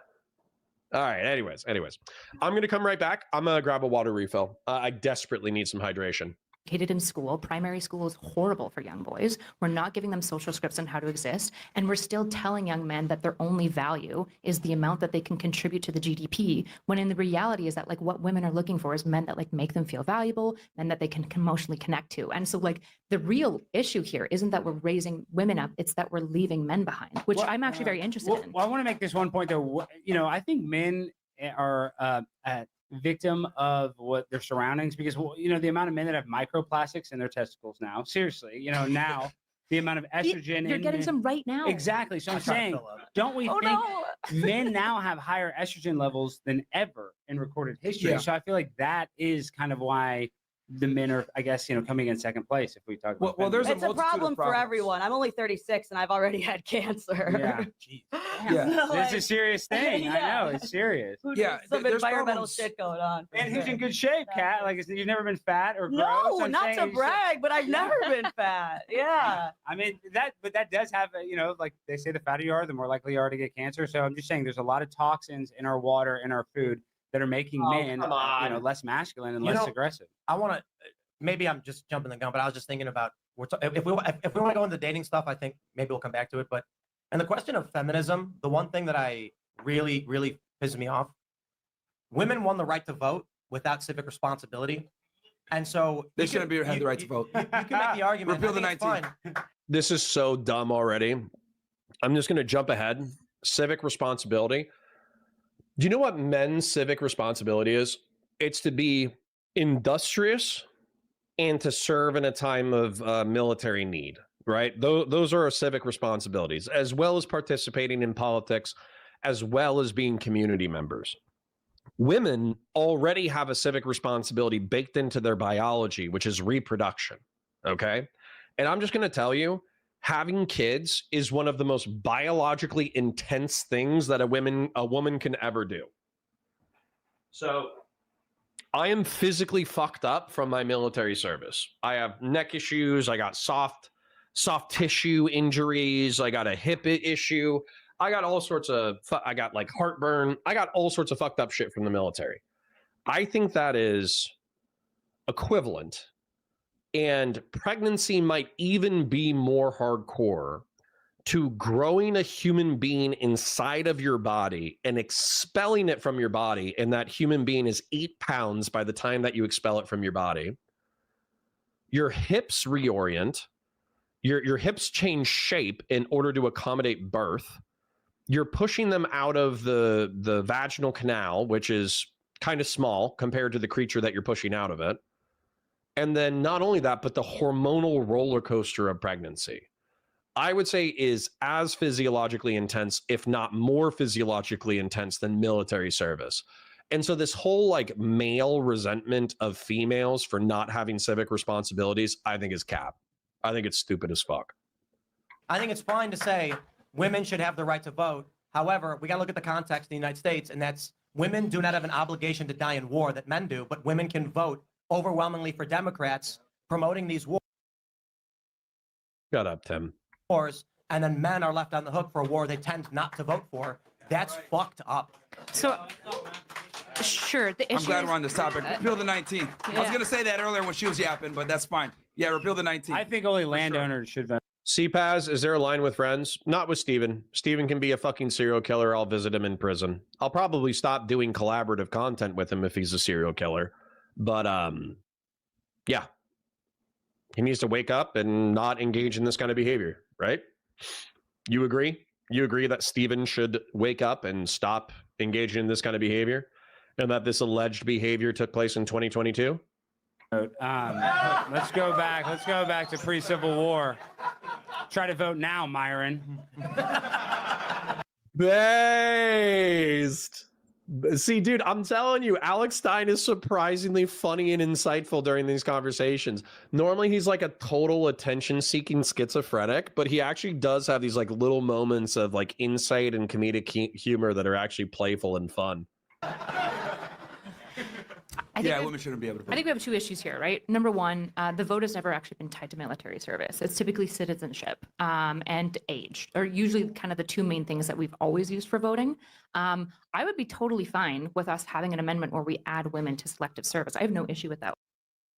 Speaker 1: All right. Anyways, I'm going to come right back. I'm going to grab a water refill. I desperately need some hydration.
Speaker 3: Educated in school. Primary school is horrible for young boys. We're not giving them social scripts on how to exist. And we're still telling young men that their only value is the amount that they can contribute to the GDP, when in the reality is that, like, what women are looking for is men that, like, make them feel valuable and that they can emotionally connect to. And so, like, the real issue here isn't that we're raising women up, it's that we're leaving men behind, which I'm actually very interested in.
Speaker 2: Well, I want to make this one point though. You know, I think men are victim of what their surroundings, because, you know, the amount of men that have microplastics in their testicles now, seriously, you know, now the amount of estrogen
Speaker 3: you're getting some right now.
Speaker 2: Exactly. So I'm saying, don't we think men now have higher estrogen levels than ever in recorded history?
Speaker 4: Yeah.
Speaker 2: So I feel like that is kind of why the men are, I guess, you know, coming in second place if we talk about
Speaker 4: Well, there's
Speaker 5: It's a problem for
Speaker 4: problems.
Speaker 5: everyone. I'm only 36 and I've already had cancer.
Speaker 2: Yeah.
Speaker 6: Jeez.
Speaker 4: Yeah.
Speaker 5: So,
Speaker 2: This is a
Speaker 5: like,
Speaker 2: serious thing. I
Speaker 5: yeah.
Speaker 2: know, it's serious.
Speaker 4: Yeah,
Speaker 5: Some
Speaker 4: there's
Speaker 5: environmental
Speaker 4: problems.
Speaker 5: shit going on.
Speaker 2: And who's in good shape, Kat? Like, you've never been fat or gross?
Speaker 5: No,
Speaker 2: I'm
Speaker 5: not
Speaker 2: saying
Speaker 5: to
Speaker 2: you
Speaker 5: brag, but I've never been fat. Yeah.
Speaker 2: I mean, but that does have, you know, like they say, the fatter you are, the more likely you are to get cancer. So I'm just saying there's a lot of toxins in our water, in our food, that are making men,
Speaker 1: come on.
Speaker 2: you know, less masculine and
Speaker 6: You
Speaker 2: less
Speaker 6: know,
Speaker 2: aggressive.
Speaker 6: I want to. Maybe I'm just jumping the gun, but I was just thinking about if we want to go into dating stuff, I think maybe we'll come back to it. But and the question of feminism, the one thing that I really pisses me off women won the right to vote without civic responsibility. And so
Speaker 4: They shouldn't have the right to vote.
Speaker 6: You can make the argument.
Speaker 4: Repeal the
Speaker 6: I think it's
Speaker 4: 19.
Speaker 6: fine.
Speaker 1: This is so dumb already. I'm just going to jump ahead. Civic responsibility. Do you know what men's civic responsibility is? It's to be industrious and to serve in a time of military need, right? Those are our civic responsibilities, as well as participating in politics, as well as being community members. Women already have a civic responsibility baked into their biology, which is reproduction, okay? And I'm just going to tell you, having kids is one of the most biologically intense things that a woman can ever do. So I am physically fucked up from my military service. I have neck issues. I got soft tissue injuries. I got a hip issue. I got all sorts of, I got like heartburn. I got all sorts of fucked up shit from the military. I think that is equivalent. And pregnancy might even be more hardcore to growing a human being inside of your body and expelling it from your body. And that human being is 8 pounds by the time that you expel it from your body. Your hips reorient. Your hips change shape in order to accommodate birth. You're pushing them out of the vaginal canal, which is kind of small compared to the creature that you're pushing out of it. And then not only that, but the hormonal roller coaster of pregnancy, I would say, is as physiologically intense, if not more physiologically intense than military service. And so this whole like male resentment of females for not having civic responsibilities, I think is cap. I think it's stupid as fuck.
Speaker 6: I think it's fine to say women should have the right to vote. However, we got to look at the context in the United States, and that's women do not have an obligation to die in war that men do, but women can vote overwhelmingly for Democrats promoting these
Speaker 1: Shut up, Tim.
Speaker 6: wars, and then men are left on the hook for a war they tend not to vote for. That's fucked up.
Speaker 3: So, sure. The
Speaker 4: I'm
Speaker 3: issue
Speaker 4: glad
Speaker 3: is-
Speaker 4: we're on this topic. Repeal the 19. I was
Speaker 3: Yeah.
Speaker 4: going to say that earlier when she was yapping, but that's fine. Yeah, repeal the 19.
Speaker 2: I think only landowners should vote.
Speaker 1: CPAS, is there a line with friends? Not with Steven. Steven can be a fucking serial killer. I'll visit him in prison. I'll probably stop doing collaborative content with him if he's a serial killer. But yeah. He needs to wake up and not engage in this kind of behavior, right? You agree? You agree that Steven should wake up and stop engaging in this kind of behavior? And that this alleged behavior took place in 2022?
Speaker 2: Let's go back. Let's go back to pre-Civil War. Try to vote now, Myron.
Speaker 1: Based. See, dude, I'm telling you, Alex Stein is surprisingly funny and insightful during these conversations. Normally, he's like a total attention-seeking schizophrenic, but he actually does have these like little moments of like insight and comedic humor that are actually playful and fun.
Speaker 4: Yeah, women shouldn't be able to vote.
Speaker 3: I think we have two issues here, right? Number one, the vote has never actually been tied to military service. It's typically citizenship and age are usually kind of the two main things that we've always used for voting. I would be totally fine with us having an amendment where we add women to selective service. I have no issue with that.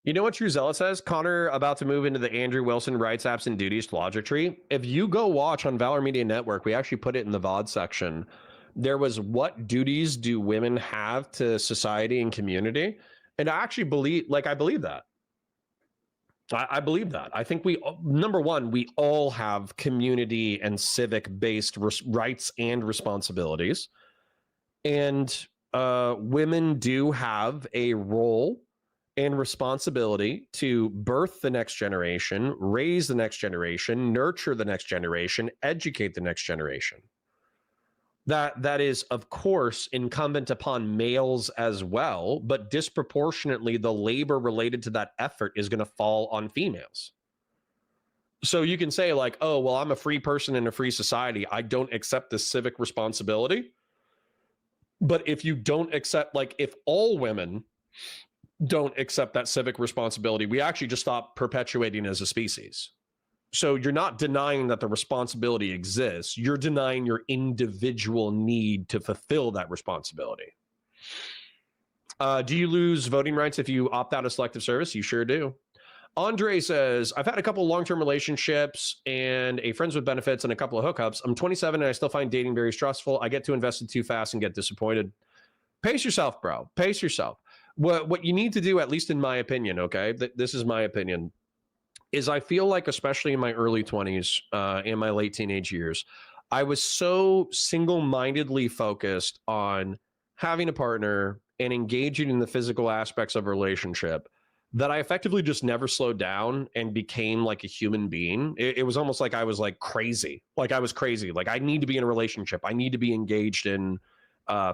Speaker 1: You know what True Zealot says? Connor about to move into the Andrew Wilson rights, apps, and duties logic tree. If you go watch on Valor Media Network, we actually put it in the VOD section. There was what duties do women have to society and community? And I actually believe, I believe that. I believe that. I think number one, we all have community and civic-based rights and responsibilities. And women do have a role and responsibility to birth the next generation, raise the next generation, nurture the next generation, educate the next generation. That is, of course, incumbent upon males as well, but disproportionately, the labor related to that effort is going to fall on females. So you can say like, oh, well, I'm a free person in a free society. I don't accept this civic responsibility. But if you don't accept, like if all women don't accept that civic responsibility, we actually just stop perpetuating as a species. So you're not denying that the responsibility exists. You're denying your individual need to fulfill that responsibility. Do you lose voting rights if you opt out of selective service? You sure do. Andre says, I've had a couple of long-term relationships and a friends with benefits and a couple of hookups. I'm 27 and I still find dating very stressful. I get too invested too fast and get disappointed. Pace yourself, bro. Pace yourself. What you need to do, at least in my opinion, okay, this is my opinion, is I feel like, especially in my early 20s, in my late teenage years, I was so single-mindedly focused on having a partner and engaging in the physical aspects of a relationship that I effectively just never slowed down and became like a human being. It was almost like I was like crazy. Like I was crazy. Like I need to be in a relationship. I need to be engaged in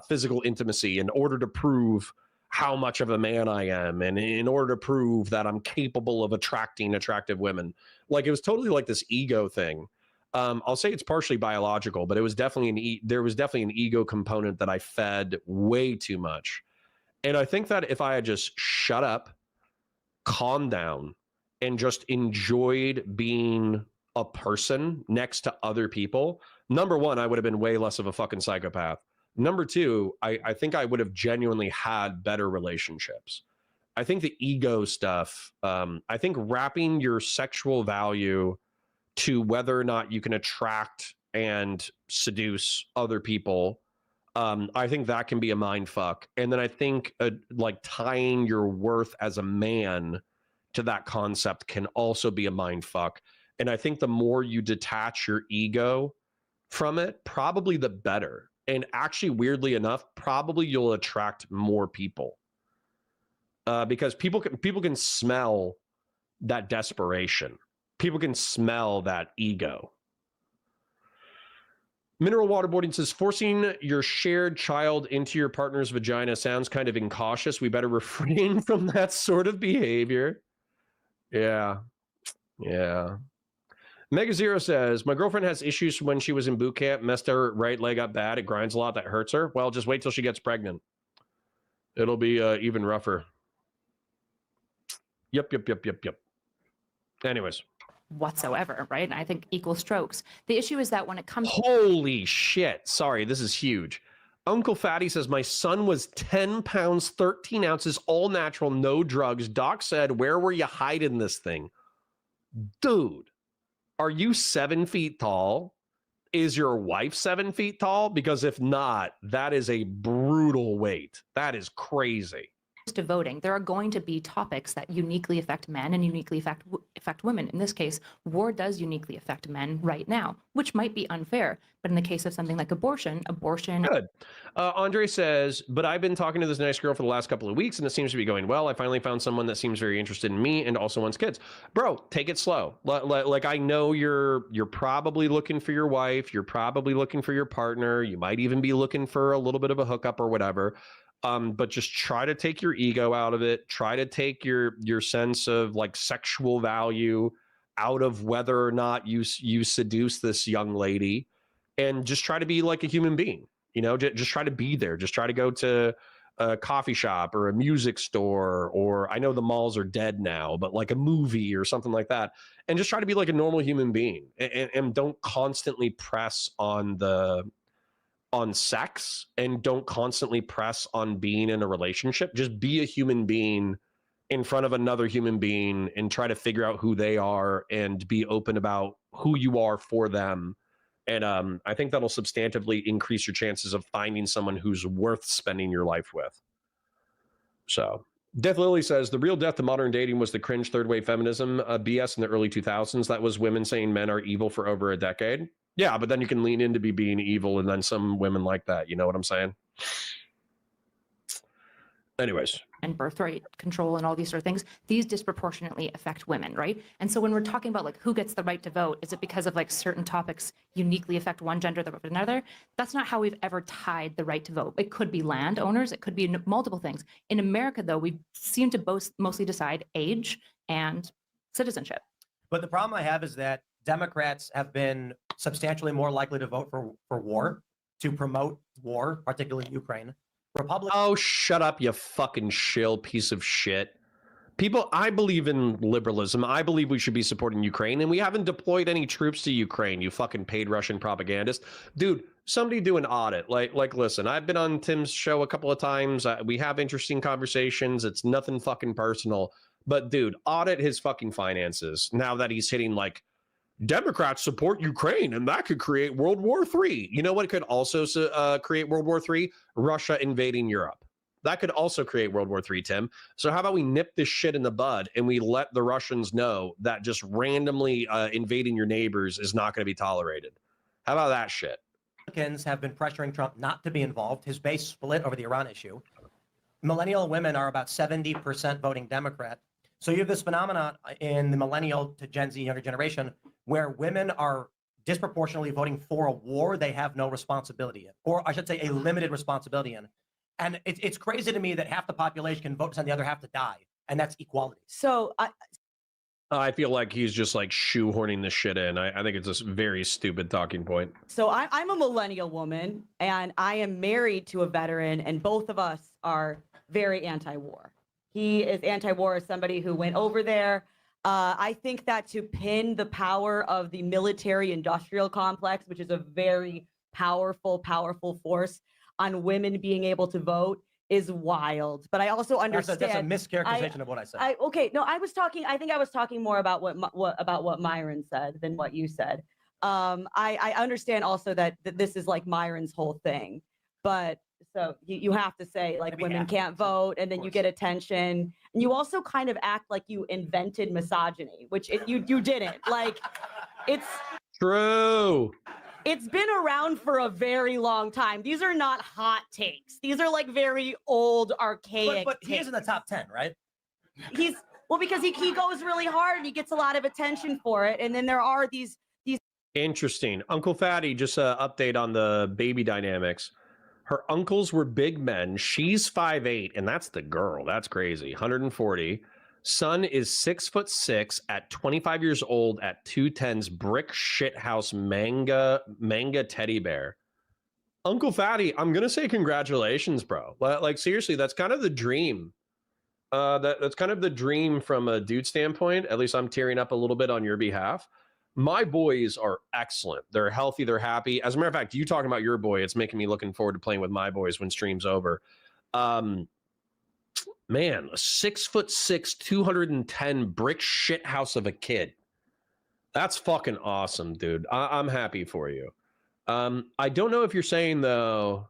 Speaker 1: physical intimacy in order to prove how much of a man I am, and in order to prove that I'm capable of attracting attractive women. Like it was totally like this ego thing. I'll say it's partially biological, but it was definitely there was definitely an ego component that I fed way too much. And I think that if I had just shut up, calmed down, and just enjoyed being a person next to other people, number one, I would have been way less of a fucking psychopath. Number two, I think I would have genuinely had better relationships. I think the ego stuff, I think wrapping your sexual value to whether or not you can attract and seduce other people, I think that can be a mind fuck. And then I think like tying your worth as a man to that concept can also be a mind fuck. And I think the more you detach your ego from it, probably the better. And actually, weirdly enough, probably you'll attract more people because people can smell that desperation. People can smell that ego. Mineral Waterboarding says, forcing your shared child into your partner's vagina sounds kind of incautious. We better refrain from that sort of behavior. Yeah. Mega Zero says, my girlfriend has issues when she was in boot camp, messed her right leg up bad. It grinds a lot. That hurts her. Well, just wait till she gets pregnant. It'll be even rougher. Yep. Anyways.
Speaker 3: Whatsoever, right? And I think equal strokes. The issue is that when it comes
Speaker 1: Holy shit. Sorry, this is huge. Uncle Fatty says, my son was 10 pounds, 13 ounces, all natural, no drugs. Doc said, where were you hiding this thing? Dude, are you 7 feet tall? Is your wife 7 feet tall? Because if not, that is a brutal weight. That is crazy.
Speaker 3: to voting, there are going to be topics that uniquely affect men and uniquely affect women. In this case, war does uniquely affect men right now, which might be unfair. But in the case of something like abortion.
Speaker 1: Good. Andre says, but I've been talking to this nice girl for the last couple of weeks and it seems to be going well. I finally found someone that seems very interested in me and also wants kids. Bro, take it slow. Like I know you're probably looking for your wife. You're probably looking for your partner. You might even be looking for a little bit of a hookup or whatever. But just try to take your ego out of it. Try to take your sense of like sexual value out of whether or not you seduce this young lady, and just try to be like a human being. You know, just try to be there. Just try to go to a coffee shop or a music store, or I know the malls are dead now, but like a movie or something like that, and just try to be like a normal human being, and don't constantly press on sex, and don't constantly press on being in a relationship. Just be a human being in front of another human being and try to figure out who they are and be open about who you are for them. And I think that'll substantively increase your chances of finding someone who's worth spending your life with. So Death Lily says, the real death to modern dating was the cringe third wave feminism BS in the early 2000s. That was women saying men are evil for over a decade. Yeah, but then you can lean into being evil, and then some women like that. You know what I'm saying? Anyways.
Speaker 3: And birthright control and all these sort of things, these disproportionately affect women, right? And so when we're talking about like who gets the right to vote, is it because of like certain topics uniquely affect one gender over another? That's not how we've ever tied the right to vote. It could be landowners, it could be multiple things. In America, though, we seem to mostly decide age and citizenship.
Speaker 6: But the problem I have is that Democrats have been substantially more likely to vote for war, to promote war, particularly Ukraine. Republicans.
Speaker 1: Oh, shut up, you fucking shill piece of shit. People, I believe in liberalism. I believe we should be supporting Ukraine, and we haven't deployed any troops to Ukraine, you fucking paid Russian propagandist. Dude, somebody do an audit. Like, listen, I've been on Tim's show a couple of times. We have interesting conversations. It's nothing fucking personal. But dude, audit his fucking finances now that he's hitting like Democrats support Ukraine, and that could create World War III. You know what could also create World War III? Russia invading Europe. That could also create World War III, Tim. So how about we nip this shit in the bud and we let the Russians know that just randomly invading your neighbors is not going to be tolerated? How about that shit?
Speaker 6: Republicans have been pressuring Trump not to be involved. His base split over the Iran issue. Millennial women are about 70% voting Democrat. So you have this phenomenon in the millennial to Gen Z younger generation where women are disproportionately voting for a war they have no responsibility in, or I should say a limited responsibility in. And it's crazy to me that half the population can vote and the other half to die, and that's equality.
Speaker 5: So
Speaker 1: I feel like he's just like shoehorning this shit in. I think it's a very stupid talking point.
Speaker 5: So I'm a millennial woman, and I am married to a veteran, and both of us are very anti-war. He is anti-war as somebody who went over there. I think that to pin the power of the military-industrial complex, which is a very powerful force, on women being able to vote is wild. But I also understand
Speaker 6: that's a mischaracterization of what I said.
Speaker 5: I think I was talking more about what Myron said than what you said. I understand also that this is like Myron's whole thing, but so you have to say like women can't vote, and then you get attention, and you also kind of act like you invented misogyny, which you didn't. Like, it's
Speaker 1: true.
Speaker 5: It's been around for a very long time. These are not hot takes. These are like very old, archaic.
Speaker 6: But he is in the top 10, right?
Speaker 5: Because he goes really hard and he gets a lot of attention for it. And then there are these.
Speaker 1: Interesting. Uncle Fatty, just an update on the baby dynamics. Her uncles were big men. She's 5'8", and that's the girl. That's crazy. 140. Son is 6'6" at 25 years old at 210's brick shithouse manga teddy bear. Uncle Fatty, I'm gonna say congratulations, bro. Like seriously, that's kind of the dream. That's kind of the dream from a dude standpoint. At least I'm tearing up a little bit on your behalf. My boys are excellent. They're healthy. They're happy. As a matter of fact, you talking about your boy, it's making me looking forward to playing with my boys when stream's over. Man, a 6'6", 210 brick shit house of a kid. That's fucking awesome, dude. I'm happy for you. I don't know if you're saying though,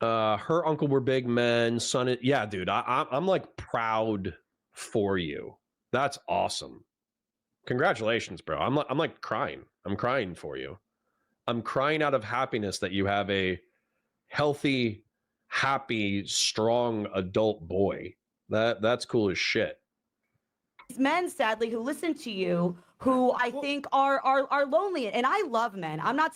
Speaker 1: her uncle were big men, son. Yeah, dude, I'm like proud for you. That's awesome. Congratulations, bro. I'm like crying. I'm crying for you. I'm crying out of happiness that you have a healthy, happy, strong adult boy. That's cool as shit.
Speaker 5: These men, sadly, who listen to you, who I think are lonely. And I love men. I'm not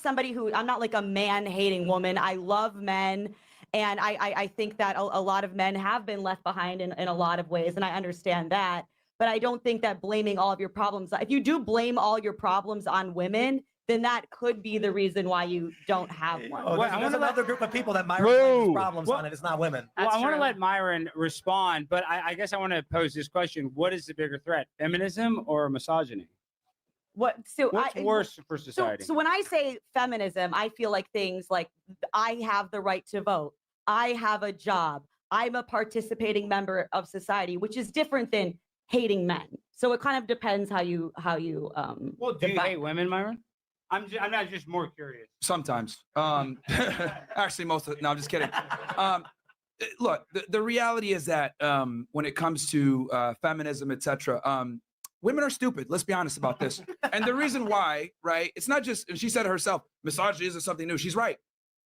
Speaker 5: like a man-hating woman. I love men. And I think that a lot of men have been left behind in a lot of ways. And I understand that. But I don't think that blaming all of your problems, if you do blame all your problems on women, then that could be the reason why you don't have one.
Speaker 6: Oh, there's another group of people that Myron blames problems on, and it's not women.
Speaker 2: Well, I want to let Myron respond, but I guess I want to pose this question. What is the bigger threat, feminism or misogyny? What's worse for society?
Speaker 5: So when I say feminism, I feel like things like I have the right to vote. I have a job. I'm a participating member of society, which is different than hating men. So it kind of depends how you
Speaker 2: well, do you hate women, Myron? I'm not just more curious.
Speaker 4: Sometimes. Actually, most of it. No, I'm just kidding. Look, the reality is that when it comes to feminism, etc., women are stupid. Let's be honest about this. And the reason why, right? It's not just, and she said it herself, misogyny isn't something new. She's right.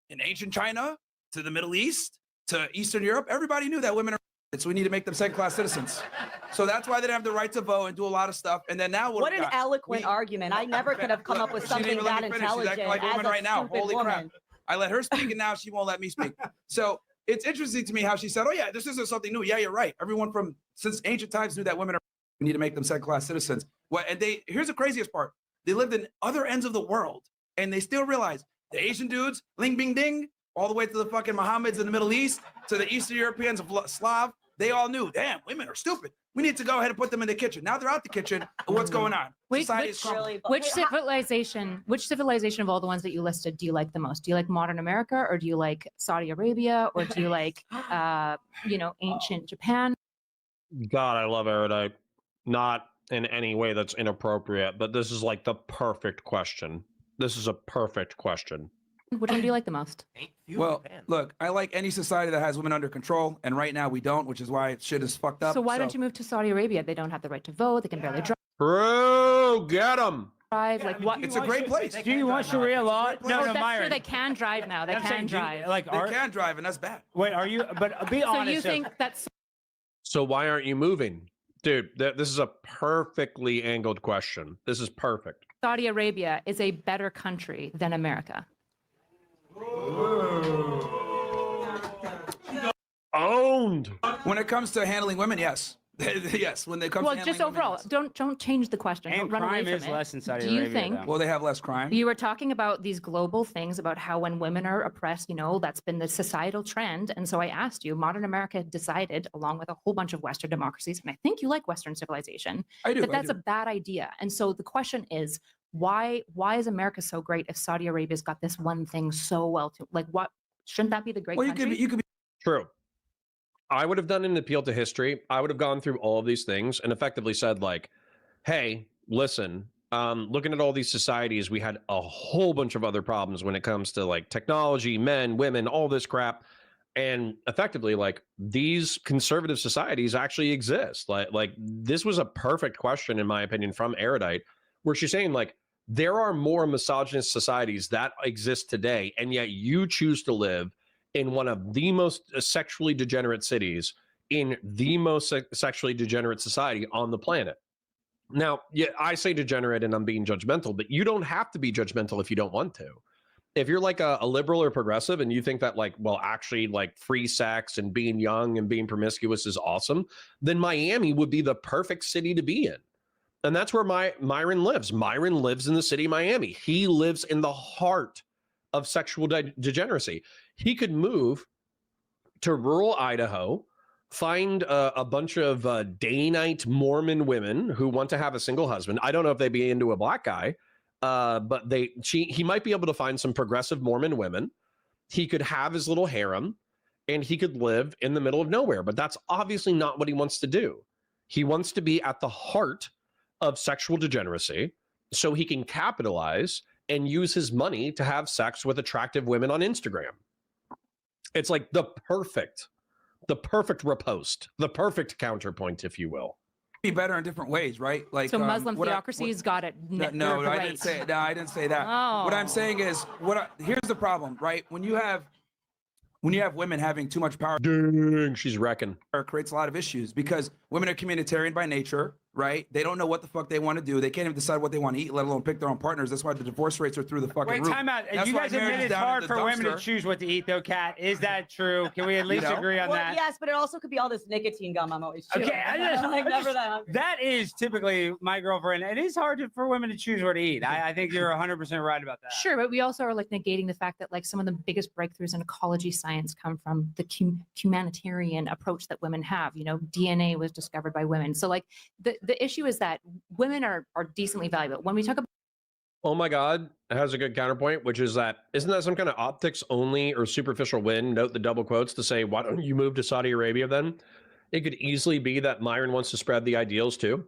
Speaker 4: In ancient China, to the Middle East, to Eastern Europe, everybody knew that women are. So we need to make them second-class citizens. So that's why they don't have the right to vote and do a lot of stuff. And then now
Speaker 5: what an eloquent argument. I never could have come up with something that intelligent.
Speaker 4: She's acting like a woman right now. Holy crap. I let her speak and now she won't let me speak. So it's interesting to me how she said, oh yeah, this isn't something new. Yeah, you're right. Everyone since ancient times knew that women we need to make them second-class citizens. Here's the craziest part. They lived in other ends of the world and they still realize the Asian dudes, ling bing ding, all the way to the fucking Mohammeds in the Middle East, to the Eastern Europeans of Slav, they all knew, damn, women are stupid. We need to go ahead and put them in the kitchen. Now they're out the kitchen. What's going on?
Speaker 3: Which civilization of all the ones that you listed do you like the most? Do you like modern America, or do you like Saudi Arabia, or do you like, ancient Japan?
Speaker 1: God, I love Erudite. Not in any way that's inappropriate, but this is like the perfect question. This is a perfect question.
Speaker 3: Which one do you like the most?
Speaker 4: Well, look, I like any society that has women under control, and right now we don't, which is why shit is fucked up.
Speaker 3: So why don't you move to Saudi Arabia? They don't have the right to vote. They can barely
Speaker 1: Bro, get them.
Speaker 3: drive. Like what?
Speaker 4: It's a great place.
Speaker 2: Do you want Sharia law? No,
Speaker 3: Oh,
Speaker 2: no,
Speaker 3: that's
Speaker 2: Myron.
Speaker 3: true. They can drive now. They
Speaker 2: I'm saying,
Speaker 3: can
Speaker 2: do you-
Speaker 3: drive.
Speaker 2: Like,
Speaker 4: They can drive, and that's bad.
Speaker 2: wait, are you? But be
Speaker 3: So
Speaker 2: honest.
Speaker 3: you think that's
Speaker 1: So why aren't you moving? Dude, this is a perfectly angled question. This is perfect.
Speaker 3: Saudi Arabia is a better country than America?
Speaker 1: Owned.
Speaker 4: When it comes to handling women, yes. Yes, when it comes
Speaker 3: Well,
Speaker 4: to
Speaker 3: just
Speaker 4: handling women,
Speaker 3: overall,
Speaker 4: yes.
Speaker 3: don't change the question.
Speaker 2: And
Speaker 3: Don't run away
Speaker 2: crime
Speaker 3: from
Speaker 2: is
Speaker 3: it.
Speaker 2: less in Saudi
Speaker 3: Do you
Speaker 2: Arabia,
Speaker 3: think
Speaker 2: though.
Speaker 4: Well, they have less crime.
Speaker 3: you were talking about these global things about how when women are oppressed, that's been the societal trend. And so I asked you, modern America decided, along with a whole bunch of Western democracies, and I think you like Western civilization,
Speaker 4: I do.
Speaker 3: that
Speaker 4: I
Speaker 3: that's
Speaker 4: do.
Speaker 3: a bad idea. And so the question is, why is America so great if Saudi Arabia's got this one thing so well to like what shouldn't that be the great
Speaker 4: Well,
Speaker 3: country?
Speaker 4: you could be
Speaker 1: True. I would have done an appeal to history. I would have gone through all of these things and effectively said, like, hey, listen, looking at all these societies, we had a whole bunch of other problems when it comes to like technology, men, women, all this crap. And effectively, like, these conservative societies actually exist. Like this was a perfect question, in my opinion, from Erudite, where she's saying, like, there are more misogynist societies that exist today, and yet you choose to live in one of the most sexually degenerate cities in the most sexually degenerate society on the planet. Now, yeah, I say degenerate and I'm being judgmental, but you don't have to be judgmental if you don't want to. If you're like a liberal or progressive and you think that, like, well, actually, like, free sex and being young and being promiscuous is awesome, then Miami would be the perfect city to be in. And that's where Myron lives. Myron lives in the city of Miami. He lives in the heart of sexual degeneracy. He could move to rural Idaho, find a bunch of Danite Mormon women who want to have a single husband. I don't know if they'd be into a black guy, but he might be able to find some progressive Mormon women. He could have his little harem, and he could live in the middle of nowhere. But that's obviously not what he wants to do. He wants to be at the heart of sexual degeneracy so he can capitalize and use his money to have sex with attractive women on Instagram. It's like the perfect riposte, the perfect counterpoint, if you will.
Speaker 4: be better in different ways, right? Like
Speaker 3: So Muslim
Speaker 4: what I-
Speaker 3: theocracies got it.
Speaker 4: No, I didn't say it. No, I didn't say that. What I'm
Speaker 3: Oh.
Speaker 4: saying is, here's the problem, right? When you have women having too much power,
Speaker 1: Dang, she's wrecking.
Speaker 4: it creates a lot of issues because women are communitarian by nature, right? They don't know what the fuck they want to do. They can't even decide what they want to eat, let alone pick their own partners. That's why the divorce rates are through the fucking
Speaker 2: Wait,
Speaker 4: roof.
Speaker 2: time out.
Speaker 4: That's
Speaker 2: You
Speaker 4: why
Speaker 2: guys
Speaker 4: marriage
Speaker 2: admit
Speaker 4: is
Speaker 2: it's
Speaker 4: down in
Speaker 2: hard
Speaker 4: the
Speaker 2: for women to
Speaker 4: dumpster.
Speaker 2: choose what to eat, though, Kat. Is that true? Can we at least
Speaker 4: know?
Speaker 2: agree on
Speaker 5: Well,
Speaker 2: that?
Speaker 5: yes, but it also could be all this nicotine gum I'm always chewing.
Speaker 2: Okay,
Speaker 5: I'm like never that hungry.
Speaker 2: that is typically my girlfriend. It is hard for women to choose where to eat. I think you're 100% right about that.
Speaker 3: Sure, but we also are like negating the fact that like some of the biggest breakthroughs in ecology science come from the humanitarian approach that women have. DNA was discovered by women. So like the issue is that women are decently valuable. When we talk about
Speaker 1: Oh my God, it has a good counterpoint, which is that, isn't that some kind of optics only or superficial win? Note the double quotes to say, why don't you move to Saudi Arabia then? It could easily be that Myron wants to spread the ideals too.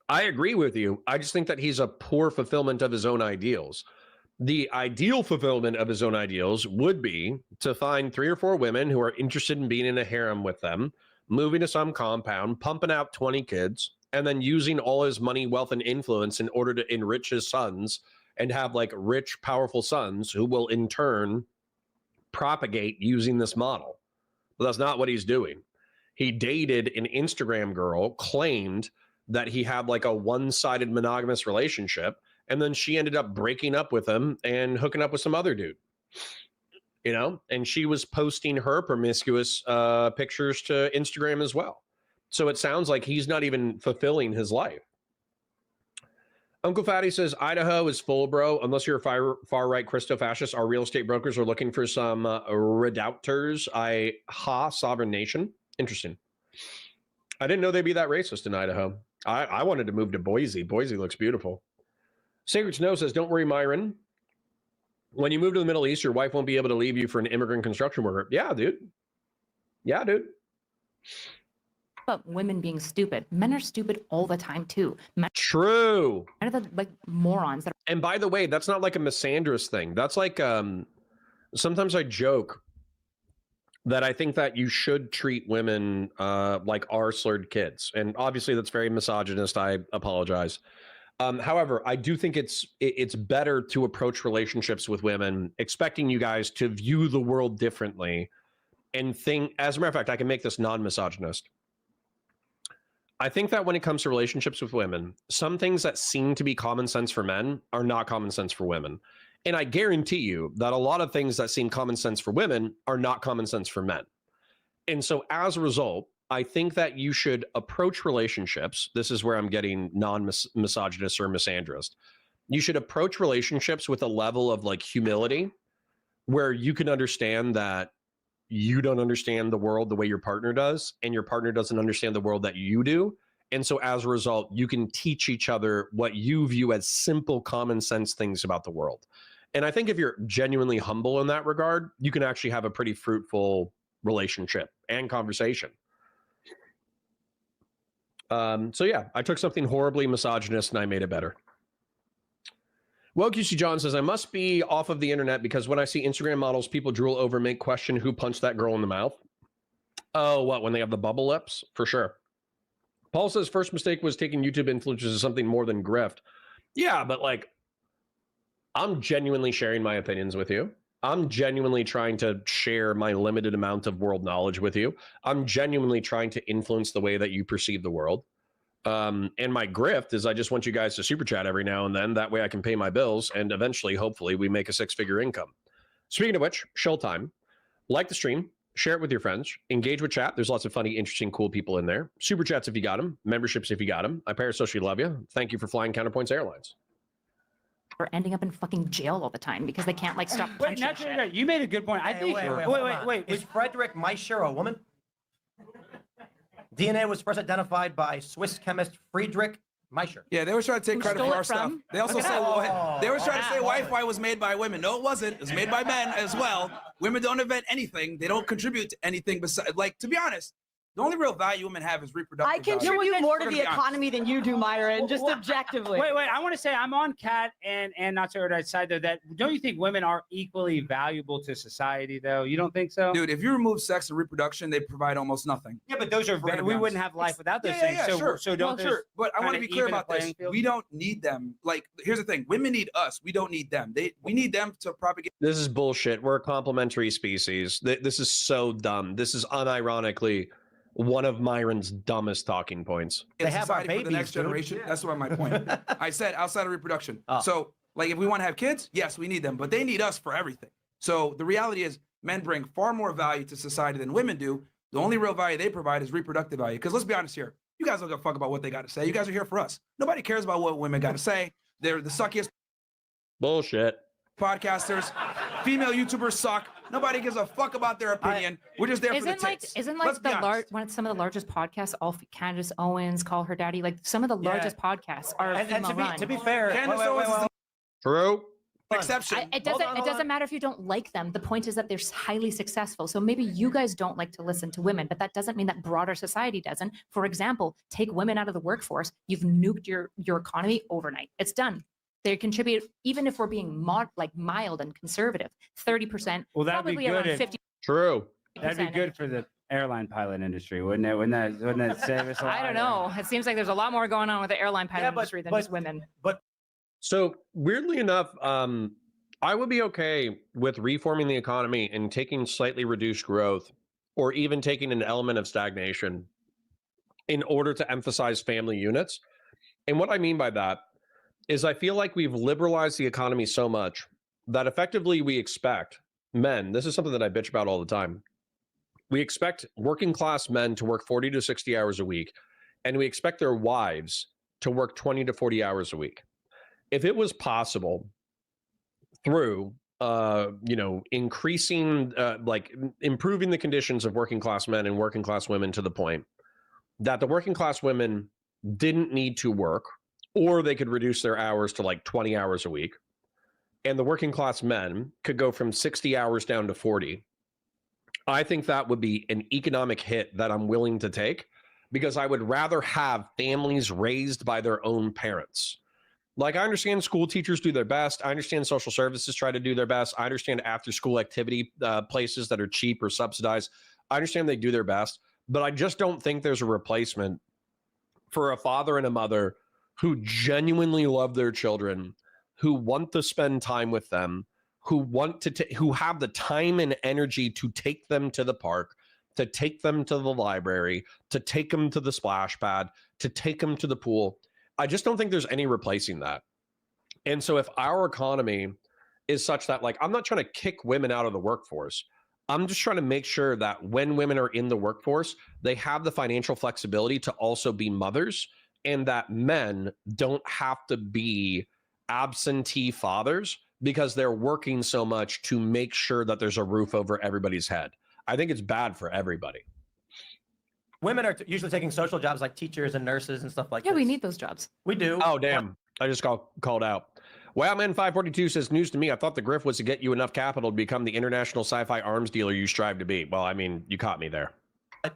Speaker 1: I agree with you. I just think that he's a poor fulfillment of his own ideals. The ideal fulfillment of his own ideals would be to find 3 or 4 women who are interested in being in a harem with them, moving to some compound, pumping out 20 kids, and then using all his money, wealth, and influence in order to enrich his sons and have like rich, powerful sons who will in turn propagate using this model. But that's not what he's doing. He dated an Instagram girl, claimed that he had like a one-sided monogamous relationship, and then she ended up breaking up with him and hooking up with some other dude. And she was posting her promiscuous pictures to Instagram as well. So it sounds like he's not even fulfilling his life. Uncle Fatty says, Idaho is full, bro. Unless you're a far-right Christo-fascist, our real estate brokers are looking for some redoubters. Sovereign nation. Interesting. I didn't know they'd be that racist in Idaho. I wanted to move to Boise. Boise looks beautiful. Sacred Snow says, don't worry, Myron. When you move to the Middle East, your wife won't be able to leave you for an immigrant construction worker. Yeah, dude.
Speaker 3: about women being stupid. Men are stupid all the time too. Men
Speaker 1: True.
Speaker 3: are the like morons that
Speaker 1: And by the way, that's not like a misandrous thing. That's like sometimes I joke that I think that you should treat women like R-slurred kids. And obviously that's very misogynist. I apologize. However, I do think it's better to approach relationships with women expecting you guys to view the world differently and think, as a matter of fact, I can make this non-misogynist. I think that when it comes to relationships with women, some things that seem to be common sense for men are not common sense for women. And I guarantee you that a lot of things that seem common sense for women are not common sense for men. And so as a result, I think that you should approach relationships. This is where I'm getting non-misogynist or misandrist. You should approach relationships with a level of like humility where you can understand that you don't understand the world the way your partner does, and your partner doesn't understand the world that you do. And so as a result, you can teach each other what you view as simple common sense things about the world. And I think if you're genuinely humble in that regard, you can actually have a pretty fruitful relationship and conversation. So yeah, I took something horribly misogynist and I made it better. Well, QC John says, I must be off of the internet because when I see Instagram models, people drool over, make question who punched that girl in the mouth. Oh, what, when they have the bubble lips? For sure. Paul says, first mistake was taking YouTube influencers as something more than grift. Yeah, but like, I'm genuinely sharing my opinions with you. I'm genuinely trying to share my limited amount of world knowledge with you. I'm genuinely trying to influence the way that you perceive the world. And my grift is I just want you guys to super chat every now and then. That way I can pay my bills and eventually, hopefully, we make a six-figure income. Speaking of which, show time. Like the stream, share it with your friends, engage with chat. There's lots of funny, interesting, cool people in there. Super chats if you got them, memberships if you got them. I parasocially love you. Thank you for flying Counterpoints Airlines.
Speaker 3: are ending up in fucking jail all the time because they can't like stop
Speaker 2: Wait,
Speaker 3: punching shit.
Speaker 2: you made a good point. I think. Wait.
Speaker 6: Is Frederick Meischer a woman? DNA was first identified by Swiss chemist Friedrich Meischer.
Speaker 4: Yeah, they were trying to take
Speaker 3: Who
Speaker 4: credit
Speaker 3: stole
Speaker 4: for
Speaker 3: it
Speaker 4: our stuff.
Speaker 3: from?
Speaker 4: They also said they were trying to say Wi-Fi was made by women. No, it wasn't. It was made by men as well. Women don't invent anything. They don't contribute to anything besides, like, to be honest, the only real value women have is reproductive
Speaker 5: I
Speaker 4: value.
Speaker 5: contribute more to
Speaker 4: We're
Speaker 5: the
Speaker 4: gonna be honest.
Speaker 5: economy than you do, Myron, just objectively.
Speaker 2: Wait. I want to say I'm on Cat and not so Erudite side though. That don't you think women are equally valuable to society though? You don't think so?
Speaker 4: Dude, if you remove sex and reproduction, they provide almost nothing.
Speaker 2: Yeah, but those are
Speaker 4: We're gonna be
Speaker 2: we
Speaker 4: honest.
Speaker 2: wouldn't have life without those
Speaker 4: Yeah,
Speaker 2: things.
Speaker 4: yeah,
Speaker 2: so
Speaker 4: sure.
Speaker 2: so don't
Speaker 4: Well, sure. But I want to
Speaker 2: kinda
Speaker 4: be clear
Speaker 2: even the
Speaker 4: about this.
Speaker 2: playing field?
Speaker 4: We don't need them. Like, here's the thing: women need us. We don't need them. We need them to propagate.
Speaker 1: This is bullshit. We're a complementary species. This is so dumb. This is unironically one of Myron's dumbest talking points.
Speaker 6: They have our
Speaker 4: society for the
Speaker 6: babies,
Speaker 4: next
Speaker 6: dude.
Speaker 4: generation. That's what my point. I said outside of reproduction.
Speaker 6: Oh.
Speaker 4: So, like, if we want to have kids, yes, we need them, but they need us for everything. So the reality is, men bring far more value to society than women do. The only real value they provide is reproductive value. Because let's be honest here, you guys don't give a fuck about what they got to say. You guys are here for us. Nobody cares about what women got to say. They're the suckiest
Speaker 1: Bullshit.
Speaker 4: podcasters. Female YouTubers suck. Nobody gives a fuck about their opinion. We're just there for the tits.
Speaker 3: Isn't
Speaker 4: Let's
Speaker 3: like
Speaker 4: be
Speaker 3: the
Speaker 4: honest.
Speaker 3: one of some of the largest podcasts, all Candace Owens, Call Her Daddy, like some of the
Speaker 6: Yeah.
Speaker 3: largest podcasts are
Speaker 6: And
Speaker 3: female run.
Speaker 6: to be fair,
Speaker 4: Candace
Speaker 6: wait,
Speaker 4: Owens is
Speaker 6: wait.
Speaker 1: True.
Speaker 4: an exception.
Speaker 3: It
Speaker 6: Hold
Speaker 3: doesn't.
Speaker 6: on,
Speaker 3: It
Speaker 6: hold
Speaker 3: doesn't
Speaker 6: on.
Speaker 3: matter if you don't like them. The point is that they're highly successful. So maybe you guys don't like to listen to women, but that doesn't mean that broader society doesn't. For example, take women out of the workforce. You've nuked your economy overnight. It's done. They contribute, even if we're being mild and conservative, 30%.
Speaker 2: Well, that'd be
Speaker 3: probably
Speaker 2: good
Speaker 3: around
Speaker 2: if-
Speaker 3: 50%.
Speaker 1: True.
Speaker 2: That'd be good for the airline pilot industry, wouldn't it? Wouldn't that save us a lot?
Speaker 3: I don't know. It seems like there's a lot more going on with the airline pilot
Speaker 6: Yeah, but-
Speaker 3: industry than
Speaker 6: but-
Speaker 3: just women.
Speaker 1: So weirdly enough, I would be okay with reforming the economy and taking slightly reduced growth, or even taking an element of stagnation in order to emphasize family units. And what I mean by that is I feel like we've liberalized the economy so much that effectively we expect men, this is something that I bitch about all the time. We expect working class men to work 40 to 60 hours a week, and we expect their wives to work 20 to 40 hours a week. If it was possible through increasing improving the conditions of working class men and working class women to the point that the working class women didn't need to work, or they could reduce their hours to like 20 hours a week, and the working class men could go from 60 hours down to 40, I think that would be an economic hit that I'm willing to take, because I would rather have families raised by their own parents. Like, I understand school teachers do their best. I understand social services try to do their best. I understand after school activity places that are cheap or subsidized. I understand they do their best, but I just don't think there's a replacement for a father and a mother who genuinely love their children, who want to spend time with them, who want to who have the time and energy to take them to the park, to take them to the library, to take them to the splash pad, to take them to the pool. I just don't think there's any replacing that. And so if our economy is such that, like, I'm not trying to kick women out of the workforce. I'm just trying to make sure that when women are in the workforce, they have the financial flexibility to also be mothers, and that men don't have to be absentee fathers because they're working so much to make sure that there's a roof over everybody's head. I think it's bad for everybody.
Speaker 6: Women are usually taking social jobs like teachers and nurses and stuff like that.
Speaker 3: Yeah, we need those jobs.
Speaker 6: We do.
Speaker 1: Oh, damn. I just got called out. Wowman542 says, news to me. I thought the grift was to get you enough capital to become the international sci-fi arms dealer you strive to be. Well, I mean, you caught me there.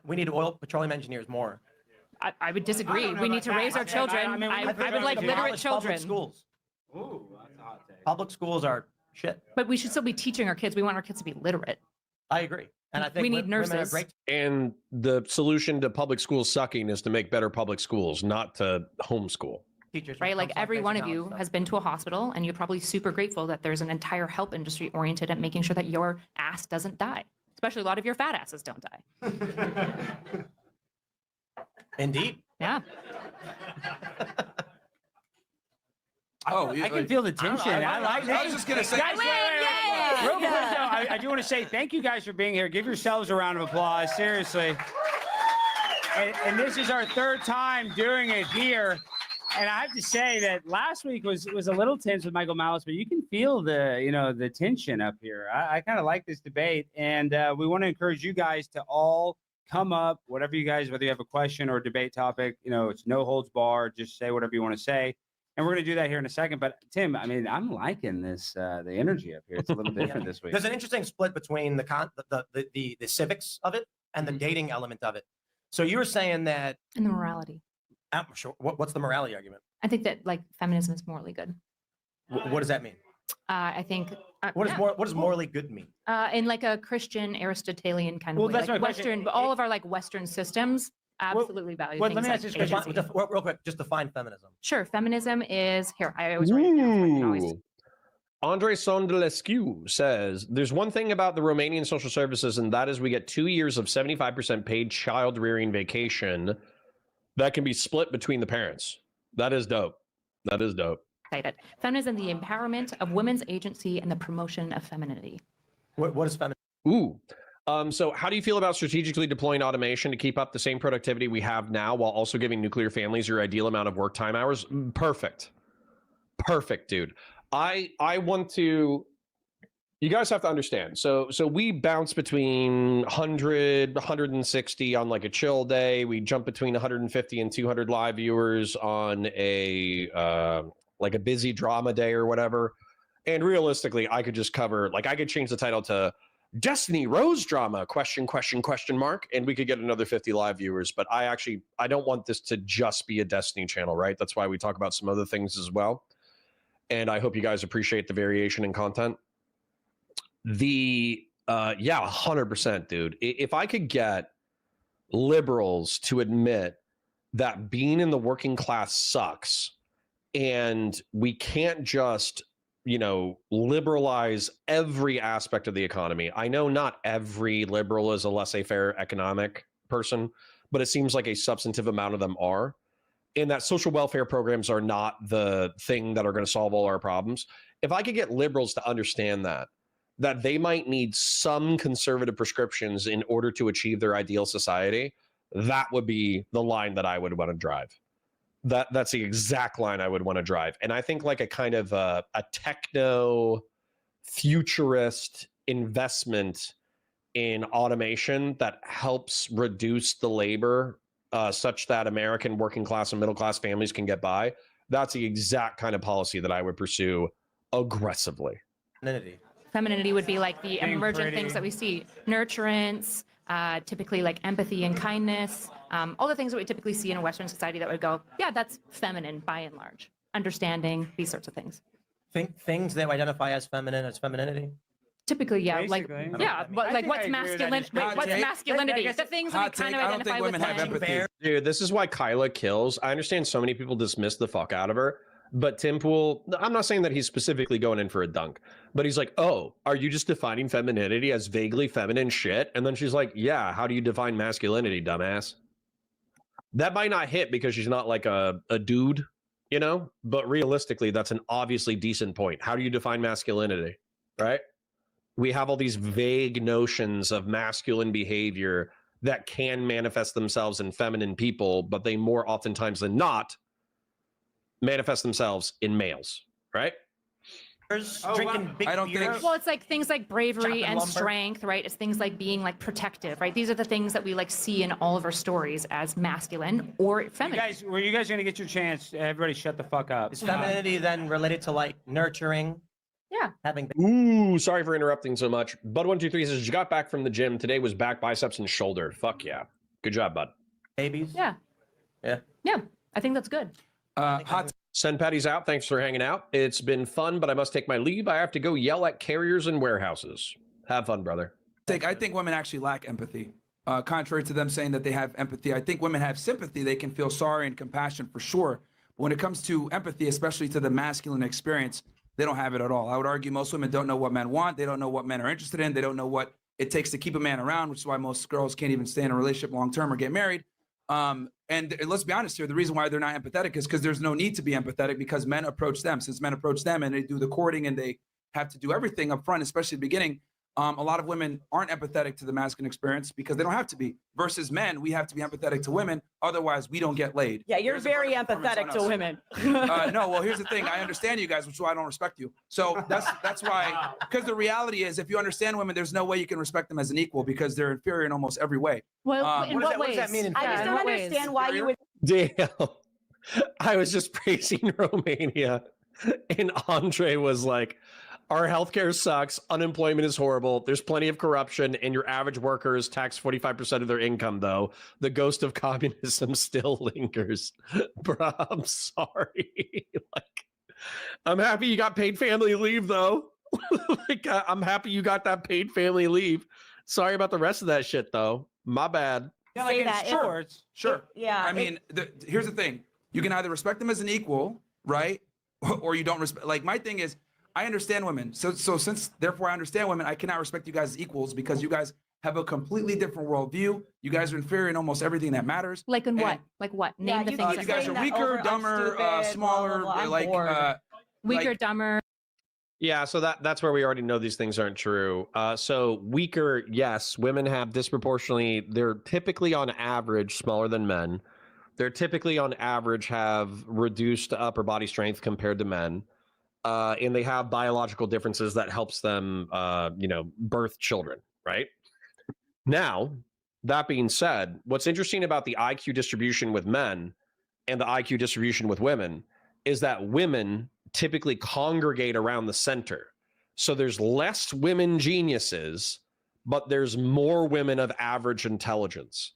Speaker 6: We need petroleum engineers more.
Speaker 3: I would disagree. We need to raise our children. I would like literate children.
Speaker 6: Public schools.
Speaker 2: Ooh, that's a hot take.
Speaker 6: Public schools are shit.
Speaker 3: But we should still be teaching our kids. We want our kids to be literate.
Speaker 6: I agree. And I think
Speaker 3: We need
Speaker 6: women are
Speaker 3: nurses.
Speaker 6: great.
Speaker 1: And the solution to public schools sucking is to make better public schools, not to homeschool.
Speaker 6: Teachers,
Speaker 3: Right? Like every one of you has been to a hospital and you're probably super grateful that there's an entire health industry oriented at making sure that your ass doesn't die. Especially a lot of your fat asses don't die.
Speaker 6: Indeed.
Speaker 3: Yeah.
Speaker 4: Oh,
Speaker 2: I can feel the tension. I like
Speaker 4: I was just gonna say.
Speaker 2: Guys,
Speaker 5: Yeah.
Speaker 2: real quick, though, I do want to say thank you guys for being here. Give yourselves a round of applause, seriously. And this is our third time doing it here. And I have to say that last week was a little tense with Michael Malice, but you can feel the tension up here. I kind of like this debate, and we want to encourage you guys to all come up, whatever you guys, whether you have a question or a debate topic, it's no holds barred. Just say whatever you want to say. And we're going to do that here in a second. But Tim, I mean, I'm liking this, the energy up here. It's a little different this week.
Speaker 6: There's an interesting split between the civics of it and the dating element of it. So you were saying that,
Speaker 3: And the morality.
Speaker 6: I'm sure, what's the morality argument?
Speaker 3: I think that like feminism is morally good.
Speaker 6: What does that mean?
Speaker 3: I think.
Speaker 6: What
Speaker 3: yeah.
Speaker 6: does morally good mean?
Speaker 3: In like a Christian Aristotelian kind of
Speaker 2: Well,
Speaker 3: way,
Speaker 2: that's
Speaker 3: like
Speaker 2: my question.
Speaker 3: Western, all of our like Western systems absolutely value
Speaker 2: well,
Speaker 3: things
Speaker 2: let me
Speaker 3: like
Speaker 2: ask this question.
Speaker 3: agency.
Speaker 6: Real quick, just define feminism.
Speaker 3: Sure, feminism is here. I always write it down. So I can always,
Speaker 1: Ooh. Andre Sondelescu says, there's one thing about the Romanian social services, and that is we get 2 years of 75% paid child rearing vacation that can be split between the parents. That is dope. That is dope.
Speaker 3: excited. Feminism, the empowerment of women's agency and the promotion of femininity.
Speaker 6: What is feminism?
Speaker 1: Ooh. So how do you feel about strategically deploying automation to keep up the same productivity we have now while also giving nuclear families your ideal amount of work time hours? Perfect. Perfect, dude. I want to, you guys have to understand. So we bounce between 100, 160 on like a chill day. We jump between 150 and 200 live viewers on a like a busy drama day or whatever. And realistically, I could just cover, like I could change the title to Destiny Rose drama, question mark, and we could get another 50 live viewers. But I don't want this to just be a Destiny channel, right? That's why we talk about some other things as well. And I hope you guys appreciate the variation in content. Yeah, 100%, dude. If I could get liberals to admit that being in the working class sucks, and we can't just, liberalize every aspect of the economy. I know not every liberal is a laissez-faire economic person, but it seems like a substantive amount of them are. And that social welfare programs are not the thing that are going to solve all our problems. If I could get liberals to understand that they might need some conservative prescriptions in order to achieve their ideal society, that would be the line that I would want to drive. That's the exact line I would want to drive. And I think like a kind of a techno futurist investment in automation that helps reduce the labor such that American working class and middle class families can get by. That's the exact kind of policy that I would pursue aggressively.
Speaker 3: Femininity would be like the
Speaker 2: Being
Speaker 3: emergent
Speaker 2: pretty.
Speaker 3: things that we see. Nurturance, typically like empathy and kindness, all the things that we typically see in a Western society that would go, yeah, that's feminine by and large. Understanding, these sorts of things.
Speaker 6: Things that identify as feminine, as femininity.
Speaker 3: Typically, yeah,
Speaker 2: Basically.
Speaker 3: yeah, but
Speaker 2: I
Speaker 3: like
Speaker 2: think I
Speaker 3: what's
Speaker 2: agree with that.
Speaker 3: masculine?
Speaker 2: Just
Speaker 3: Wait,
Speaker 4: hot
Speaker 3: what's
Speaker 4: take.
Speaker 3: masculinity?
Speaker 2: I guess
Speaker 3: The things that we
Speaker 4: Hot
Speaker 3: kind
Speaker 4: take,
Speaker 3: of
Speaker 4: I don't
Speaker 3: identify
Speaker 4: think
Speaker 3: with
Speaker 4: women have
Speaker 3: men.
Speaker 4: empathy.
Speaker 1: Dude, this is why Kyla kills. I understand so many people dismiss the fuck out of her, but Tim Pool, I'm not saying that he's specifically going in for a dunk, but he's like, oh, are you just defining femininity as vaguely feminine shit? And then she's like, yeah, how do you define masculinity, dumbass? That might not hit because she's not like a dude, you know, but realistically, that's an obviously decent point. How do you define masculinity, right? We have all these vague notions of masculine behavior that can manifest themselves in feminine people, but they more oftentimes than not manifest themselves in males, right?
Speaker 6: Drinking big
Speaker 4: I don't
Speaker 6: beers.
Speaker 4: think-
Speaker 3: Well, it's like things like bravery
Speaker 6: Chopping
Speaker 3: and
Speaker 6: lumber.
Speaker 3: strength, right? It's things like being like protective, right? These are the things that we like see in all of our stories as masculine or feminine.
Speaker 2: Were you guys gonna get your chance? Everybody, shut the fuck up.
Speaker 6: Is femininity then related to like nurturing,
Speaker 3: Yeah.
Speaker 6: having
Speaker 1: Ooh, sorry for interrupting so much. Bud123 says, you got back from the gym. Today was back, biceps, and shoulder. Fuck yeah. Good job, bud.
Speaker 6: babies?
Speaker 3: Yeah.
Speaker 6: Yeah.
Speaker 3: Yeah. I think that's good.
Speaker 4: Hot
Speaker 1: Send Patty's out. Thanks for hanging out. It's been fun, but I must take my leave. I have to go yell at carriers and warehouses. Have fun, brother.
Speaker 4: take. I think women actually lack empathy. Contrary to them saying that they have empathy, I think women have sympathy. They can feel sorry and compassion for sure. But when it comes to empathy, especially to the masculine experience, they don't have it at all. I would argue most women don't know what men want. They don't know what men are interested in. They don't know what it takes to keep a man around, which is why most girls can't even stay in a relationship long term or get married. And let's be honest here, the reason why they're not empathetic is because there's no need to be empathetic because men approach them. Since men approach them and they do the courting and they have to do everything up front, especially at the beginning, a lot of women aren't empathetic to the masculine experience because they don't have to be. Versus men, we have to be empathetic to women. Otherwise, we don't get laid.
Speaker 5: Yeah, you're
Speaker 4: There's a
Speaker 5: very
Speaker 4: burden of performance
Speaker 5: empathetic to
Speaker 4: on us.
Speaker 5: women.
Speaker 4: No, well, here's the thing. I understand you guys, which is why I don't respect you. So that's why, because the reality is, if you understand women, there's no way you can respect them as an equal because they're inferior in almost every way.
Speaker 3: Well, in
Speaker 6: what
Speaker 3: what
Speaker 6: does
Speaker 3: ways?
Speaker 6: that mean in
Speaker 5: I
Speaker 3: Yeah,
Speaker 5: just
Speaker 3: in
Speaker 5: don't
Speaker 3: what ways?
Speaker 5: understand why you would.
Speaker 1: Damn. I was just praising Romania, and Andre was like, our healthcare sucks, unemployment is horrible, there's plenty of corruption, and your average worker is taxed 45% of their income, though. The ghost of communism still lingers. Bruh, I'm sorry. Like, I'm happy you got paid family leave, though. Like, I'm happy you got that paid family leave. Sorry about the rest of that shit, though. My bad.
Speaker 2: Yeah, like
Speaker 5: Say
Speaker 2: in
Speaker 5: that, it-
Speaker 2: shorts.
Speaker 4: Sure.
Speaker 5: Yeah.
Speaker 4: I mean, here's the thing. You can either respect them as an equal, right? Or you don't respect. Like, my thing is, I understand women. So since, therefore, I understand women, I cannot respect you guys as equals because you guys have a completely different worldview. You guys are inferior in almost everything that matters.
Speaker 3: Like in what?
Speaker 4: And-
Speaker 3: Like what?
Speaker 5: Yeah,
Speaker 3: Name the
Speaker 5: you
Speaker 3: things.
Speaker 5: keep
Speaker 3: that
Speaker 4: You guys
Speaker 5: saying
Speaker 4: are
Speaker 5: that
Speaker 4: weaker,
Speaker 5: over, I'm
Speaker 4: dumber,
Speaker 5: stupid, blah,
Speaker 4: smaller,
Speaker 5: blah, blah. I'm
Speaker 4: like,
Speaker 5: bored.
Speaker 3: Weaker,
Speaker 4: like-
Speaker 3: dumber.
Speaker 1: Yeah, so that's where we already know these things aren't true. So weaker, yes, women have disproportionately, they're typically on average smaller than men. They're typically on average have reduced upper body strength compared to men. And they have biological differences that helps them, birth children, right? Now, that being said, what's interesting about the IQ distribution with men and the IQ distribution with women is that women typically congregate around the center. So there's less women geniuses, but there's more women of average intelligence.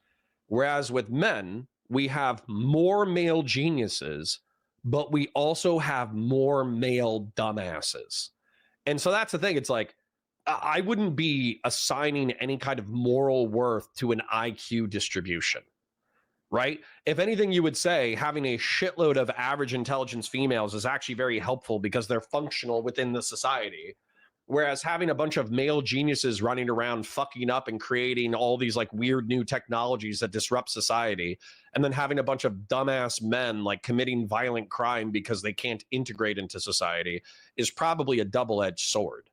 Speaker 1: Whereas with men, we have more male geniuses, but we also have more male dumbasses. And so that's the thing. It's like, I wouldn't be assigning any kind of moral worth to an IQ distribution, right? If anything, you would say having a shitload of average intelligence females is actually very helpful because they're functional within the society. Whereas having a bunch of male geniuses running around fucking up and creating all these like weird new technologies that disrupt society, and then having a bunch of dumbass men like committing violent crime because they can't integrate into society is probably a double-edged sword.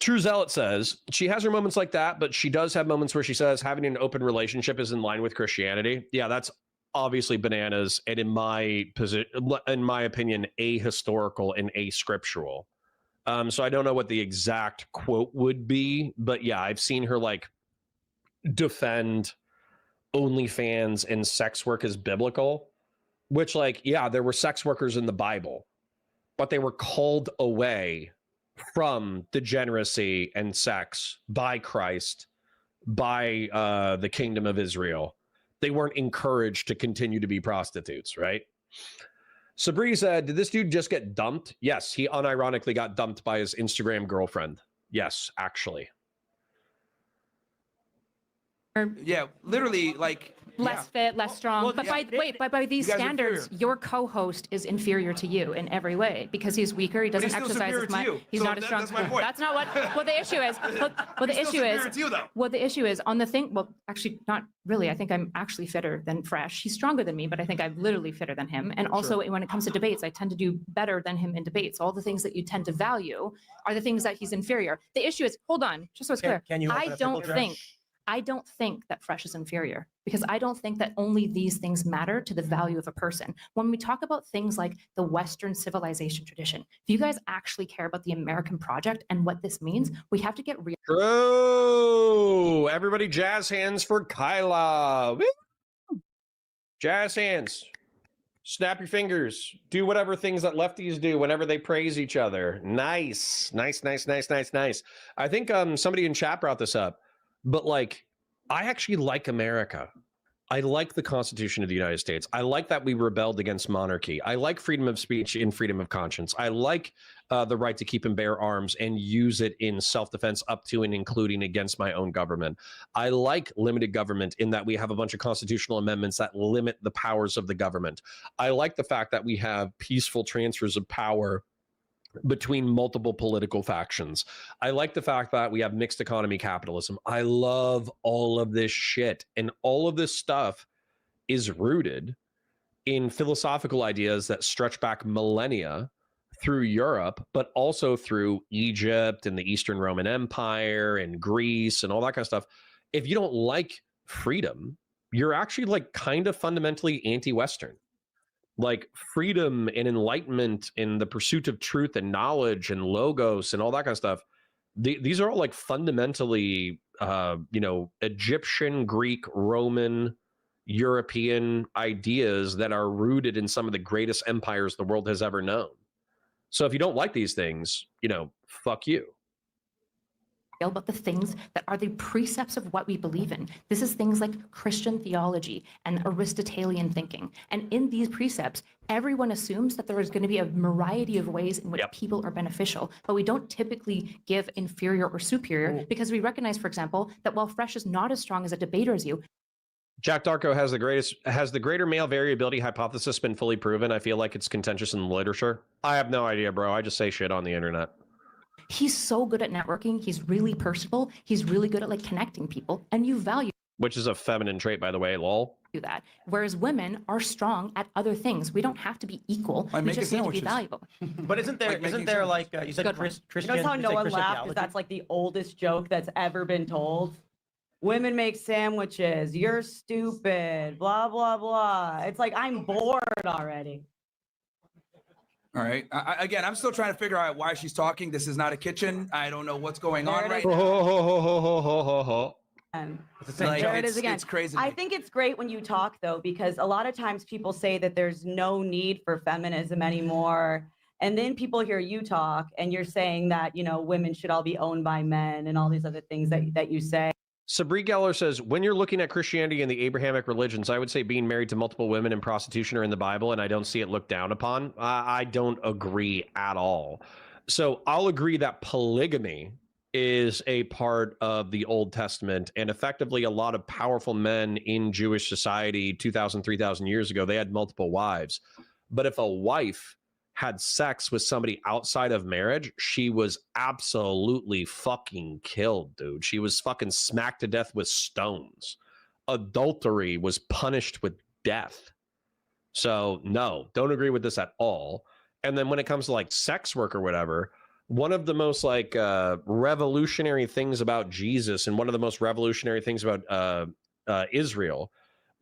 Speaker 1: True Zealot says she has her moments like that, but she does have moments where she says having an open relationship is in line with Christianity. Yeah, that's obviously bananas, and in my opinion, ahistorical and ascriptural. So I don't know what the exact quote would be, but yeah, I've seen her like defend OnlyFans and sex work as biblical, which like, yeah, there were sex workers in the Bible, but they were called away from degeneracy and sex by Christ, by the kingdom of Israel. They weren't encouraged to continue to be prostitutes, right? Sabri said, did this dude just get dumped? Yes, he unironically got dumped by his Instagram girlfriend. Yes, actually.
Speaker 4: Yeah, literally, like
Speaker 3: Less fit, less strong.
Speaker 6: Well,
Speaker 3: but
Speaker 6: yeah,
Speaker 3: by these
Speaker 4: You guys are
Speaker 3: standards,
Speaker 4: inferior.
Speaker 3: your co-host is inferior to you in every way because he's weaker. He
Speaker 4: But
Speaker 3: doesn't
Speaker 4: he's still
Speaker 3: exercise
Speaker 4: superior
Speaker 3: as
Speaker 4: to
Speaker 3: much.
Speaker 4: you.
Speaker 3: He's
Speaker 4: So
Speaker 3: not as strong.
Speaker 4: that's my point.
Speaker 3: That's not what. Well, the issue is. Well, the
Speaker 4: He's still
Speaker 3: issue is.
Speaker 4: superior to you, though.
Speaker 3: Well, the issue is on the thing. Well, actually, not really. I think I'm actually fitter than Fresh. He's stronger than me, but I think I'm literally fitter than him. And also, when it comes to debates, I tend to do better than him in debates. All the things that you tend to value are the things that he's inferior. The issue is. Hold on, just so it's clear.
Speaker 6: Can you open
Speaker 3: I don't think that Fresh is inferior because I don't think that only these things matter to the value of a person. When we talk about things like the Western civilization tradition, if you guys actually care about the American project and what this means, we have to get real.
Speaker 1: True. Everybody jazz hands for Kyla. Woo! Jazz hands. Snap your fingers. Do whatever things that lefties do whenever they praise each other. Nice. Nice, nice, nice, nice, nice. I think somebody in chat brought this up. But like, I actually like America. I like the Constitution of the United States. I like that we rebelled against monarchy. I like freedom of speech and freedom of conscience. I like the right to keep and bear arms and use it in self-defense up to and including against my own government. I like limited government in that we have a bunch of constitutional amendments that limit the powers of the government. I like the fact that we have peaceful transfers of power between multiple political factions. I like the fact that we have mixed economy capitalism. I love all of this shit. And all of this stuff is rooted in philosophical ideas that stretch back millennia through Europe, but also through Egypt and the Eastern Roman Empire and Greece and all that kind of stuff. If you don't like freedom, you're actually like kind of fundamentally anti-Western. Like freedom and enlightenment in the pursuit of truth and knowledge and logos and all that kind of stuff. These are all like fundamentally, Egyptian, Greek, Roman, European ideas that are rooted in some of the greatest empires the world has ever known. So if you don't like these things, fuck you.
Speaker 3: About the things that are the precepts of what we believe in. This is things like Christian theology and Aristotelian thinking. And in these precepts, everyone assumes that there is going to be a variety of ways in which people are beneficial, but we don't typically give inferior or superior because we recognize, for example, that while Fresh is not as strong as a debater as you,
Speaker 1: Jack Darko has the greater male variability hypothesis been fully proven? I feel like it's contentious in the literature. I have no idea, bro. I just say shit on the internet.
Speaker 3: he's so good at networking. He's really personable. He's really good at like connecting people, and you value
Speaker 1: Which is a feminine trait, by the way, lol.
Speaker 3: that. Whereas women are strong at other things. We don't have to be equal.
Speaker 4: Like
Speaker 3: We
Speaker 4: making
Speaker 3: just need to be
Speaker 4: sandwiches.
Speaker 3: valuable.
Speaker 6: But isn't there
Speaker 4: Like making
Speaker 6: you said
Speaker 3: Good one.
Speaker 6: Christian?
Speaker 5: You notice how
Speaker 6: you
Speaker 5: no
Speaker 6: said
Speaker 5: one
Speaker 6: Christian
Speaker 5: laughed because
Speaker 6: theology?
Speaker 5: that's like the oldest joke that's ever been told. Women make sandwiches. You're stupid. Blah blah blah. It's like I'm bored already.
Speaker 4: All right. Again, I'm still trying to figure out why she's talking. This is not a kitchen. I don't know what's going
Speaker 5: There
Speaker 4: on
Speaker 5: it
Speaker 4: right
Speaker 5: is.
Speaker 4: now.
Speaker 5: And
Speaker 6: It's the same
Speaker 4: Like,
Speaker 5: there
Speaker 6: joke.
Speaker 5: it is again.
Speaker 4: It's crazy. to
Speaker 5: I
Speaker 4: me.
Speaker 5: think it's great when you talk though, because a lot of times people say that there's no need for feminism anymore. And then people hear you talk and you're saying that, you know, women should all be owned by men and all these other things that you say.
Speaker 1: Sabri Geller says, when you're looking at Christianity and the Abrahamic religions, I would say being married to multiple women and prostitution are in the Bible, and I don't see it looked down upon. I don't agree at all. So I'll agree that polygamy is a part of the Old Testament, and effectively a lot of powerful men in Jewish society 2,000, 3,000 years ago, they had multiple wives. But if a wife had sex with somebody outside of marriage, she was absolutely fucking killed, dude. She was fucking smacked to death with stones. Adultery was punished with death. So no, don't agree with this at all. And then when it comes to like sex work or whatever, one of the most like revolutionary things about Jesus and one of the most revolutionary things about Israel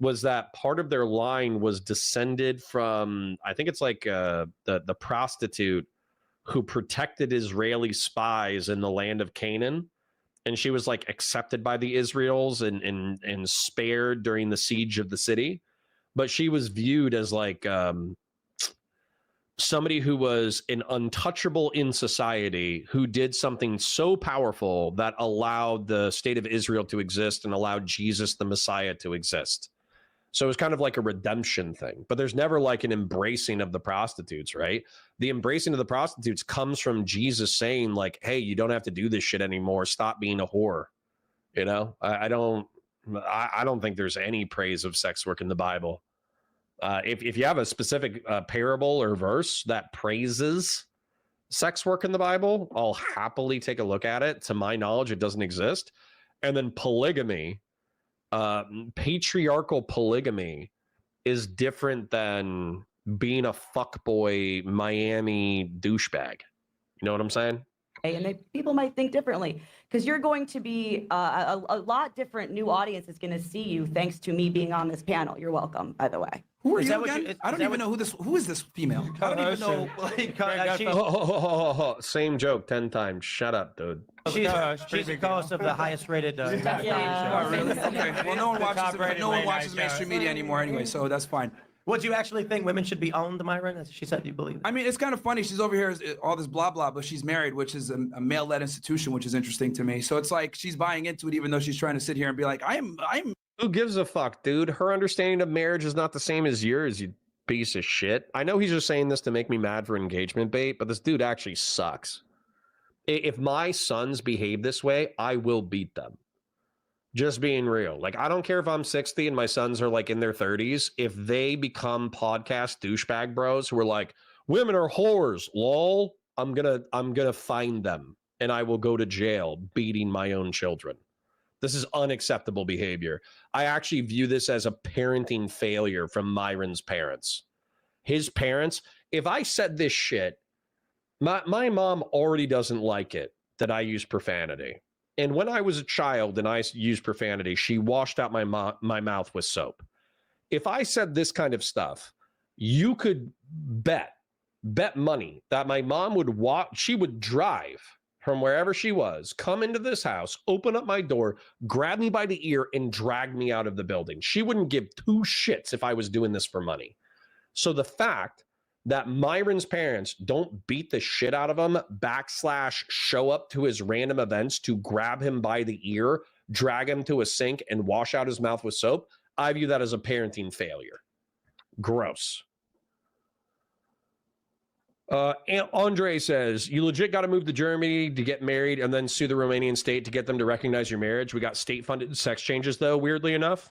Speaker 1: was that part of their line was descended from, I think it's like the prostitute who protected Israeli spies in the land of Canaan. And she was like accepted by the Israels and spared during the siege of the city. But she was viewed as like somebody who was an untouchable in society who did something so powerful that allowed the state of Israel to exist and allowed Jesus, the Messiah, to exist. So it's kind of like a redemption thing, but there's never like an embracing of the prostitutes, right? The embracing of the prostitutes comes from Jesus saying like, hey, you don't have to do this shit anymore. Stop being a whore. You know, I don't think there's any praise of sex work in the Bible. If you have a specific parable or verse that praises sex work in the Bible, I'll happily take a look at it. To my knowledge, it doesn't exist. And then polygamy, patriarchal polygamy is different than being a fuckboy Miami douchebag. You know what I'm saying?
Speaker 5: And people might think differently because you're going to be a lot different new audience is going to see you thanks to me being on this panel. You're welcome, by the way.
Speaker 4: Who are
Speaker 6: Is
Speaker 4: you
Speaker 6: that what
Speaker 4: again?
Speaker 6: you- is
Speaker 4: I don't
Speaker 6: that
Speaker 4: even know who is this female? I don't even know.
Speaker 6: Like,
Speaker 1: Same joke 10 times. Shut up, dude.
Speaker 6: she's the co-host of the highest rated
Speaker 5: Yeah.
Speaker 4: Oh, really? Okay. Well, no one watches.
Speaker 2: top-rated
Speaker 4: No one
Speaker 2: late
Speaker 4: watches
Speaker 2: night
Speaker 4: mainstream
Speaker 2: shows.
Speaker 4: media anymore anyway, so that's fine.
Speaker 6: Would you actually think women should be owned, Myron? As she said, you believe?
Speaker 4: I mean, it's kind of funny. She's over here, all this blah blah, but she's married, which is a male-led institution, which is interesting to me. So it's like she's buying into it, even though she's trying to sit here and be like, I'm.
Speaker 1: Who gives a fuck, dude? Her understanding of marriage is not the same as yours, you piece of shit. I know he's just saying this to make me mad for engagement bait, but this dude actually sucks. If my sons behave this way, I will beat them. Just being real. Like, I don't care if I'm 60 and my sons are like in their 30s. If they become podcast douchebag bros who are like, women are whores, lol, I'm gonna find them and I will go to jail beating my own children. This is unacceptable behavior. I actually view this as a parenting failure from Myron's parents. His parents, if I said this shit, my mom already doesn't like it that I use profanity. And when I was a child and I used profanity, she washed out my mouth with soap. If I said this kind of stuff, you could bet money that my mom would she would drive from wherever she was, come into this house, open up my door, grab me by the ear, and drag me out of the building. She wouldn't give two shits if I was doing this for money. So the fact that Myron's parents don't beat the shit out of him, / show up to his random events to grab him by the ear, drag him to a sink, and wash out his mouth with soap, I view that as a parenting failure. Gross. And Andre says, you legit got to move to Germany to get married and then sue the Romanian state to get them to recognize your marriage. We got state-funded sex changes, though, weirdly enough.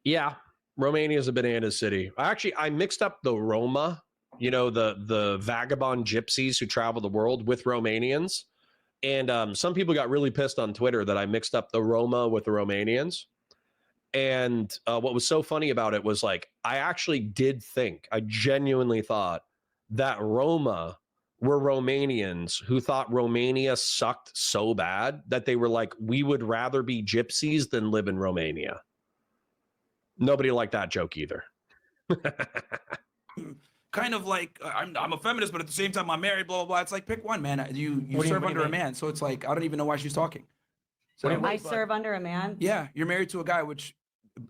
Speaker 1: Yeah, Romania is a banana city. I mixed up the Roma, you know, the vagabond gypsies who travel the world, with Romanians. And some people got really pissed on Twitter that I mixed up the Roma with the Romanians. And what was so funny about it was, like, I genuinely thought that Roma were Romanians who thought Romania sucked so bad that they were like, we would rather be gypsies than live in Romania. Nobody liked that joke either.
Speaker 4: Kind of like I'm a feminist, but at the same time I'm married. Blah blah blah. It's like, pick one, man. You serve under a man, so it's like I don't even know why she's talking. So
Speaker 5: I serve under a man.
Speaker 4: yeah, you're married to a guy, which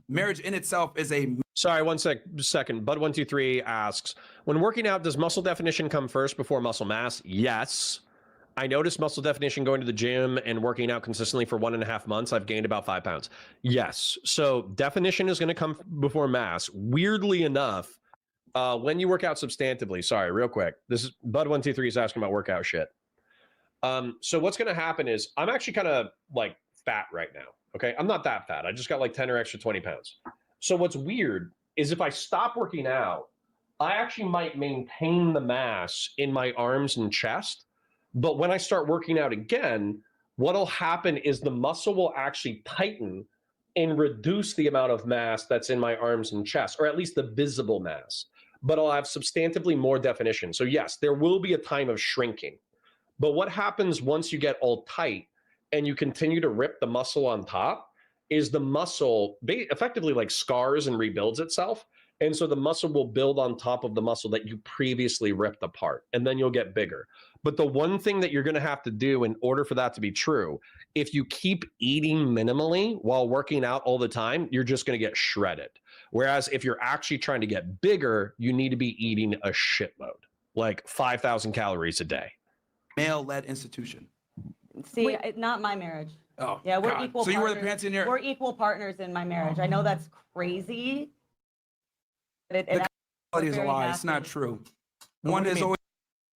Speaker 4: marriage in itself is a.
Speaker 1: Sorry, one second. Bud123 asks, when working out, does muscle definition come first before muscle mass? Yes. I noticed muscle definition going to the gym and working out consistently for 1.5 months. I've gained about 5 pounds. Yes. So definition is going to come before mass. Weirdly enough, when you work out substantively, sorry, real quick. This is Bud123 is asking about workout shit. So what's going to happen is I'm actually kind of like fat right now. Okay. I'm not that fat. I just got like 10 or extra 20 pounds. So what's weird is if I stop working out, I actually might maintain the mass in my arms and chest. But when I start working out again, what'll happen is the muscle will actually tighten and reduce the amount of mass that's in my arms and chest, or at least the visible mass. But I'll have substantively more definition. So yes, there will be a time of shrinking. But what happens once you get all tight and you continue to rip the muscle on top is the muscle effectively like scars and rebuilds itself. And so the muscle will build on top of the muscle that you previously ripped apart, and then you'll get bigger. But the one thing that you're going to have to do in order for that to be true, if you keep eating minimally while working out all the time, you're just going to get shredded. Whereas if you're actually trying to get bigger, you need to be eating a shitload, like 5,000 calories a day.
Speaker 4: Male-led institution.
Speaker 5: See,
Speaker 3: Wait.
Speaker 5: not my marriage.
Speaker 4: Oh,
Speaker 5: Yeah, we're
Speaker 4: God.
Speaker 5: equal.
Speaker 4: So you wear the
Speaker 5: partners.
Speaker 4: pants in your.
Speaker 5: We're equal partners in my marriage. I know that's crazy. But
Speaker 4: The reality is a
Speaker 5: very
Speaker 4: lie. It's not
Speaker 5: happy.
Speaker 4: true.
Speaker 6: But what
Speaker 4: One
Speaker 6: do you
Speaker 4: is
Speaker 6: mean?
Speaker 4: always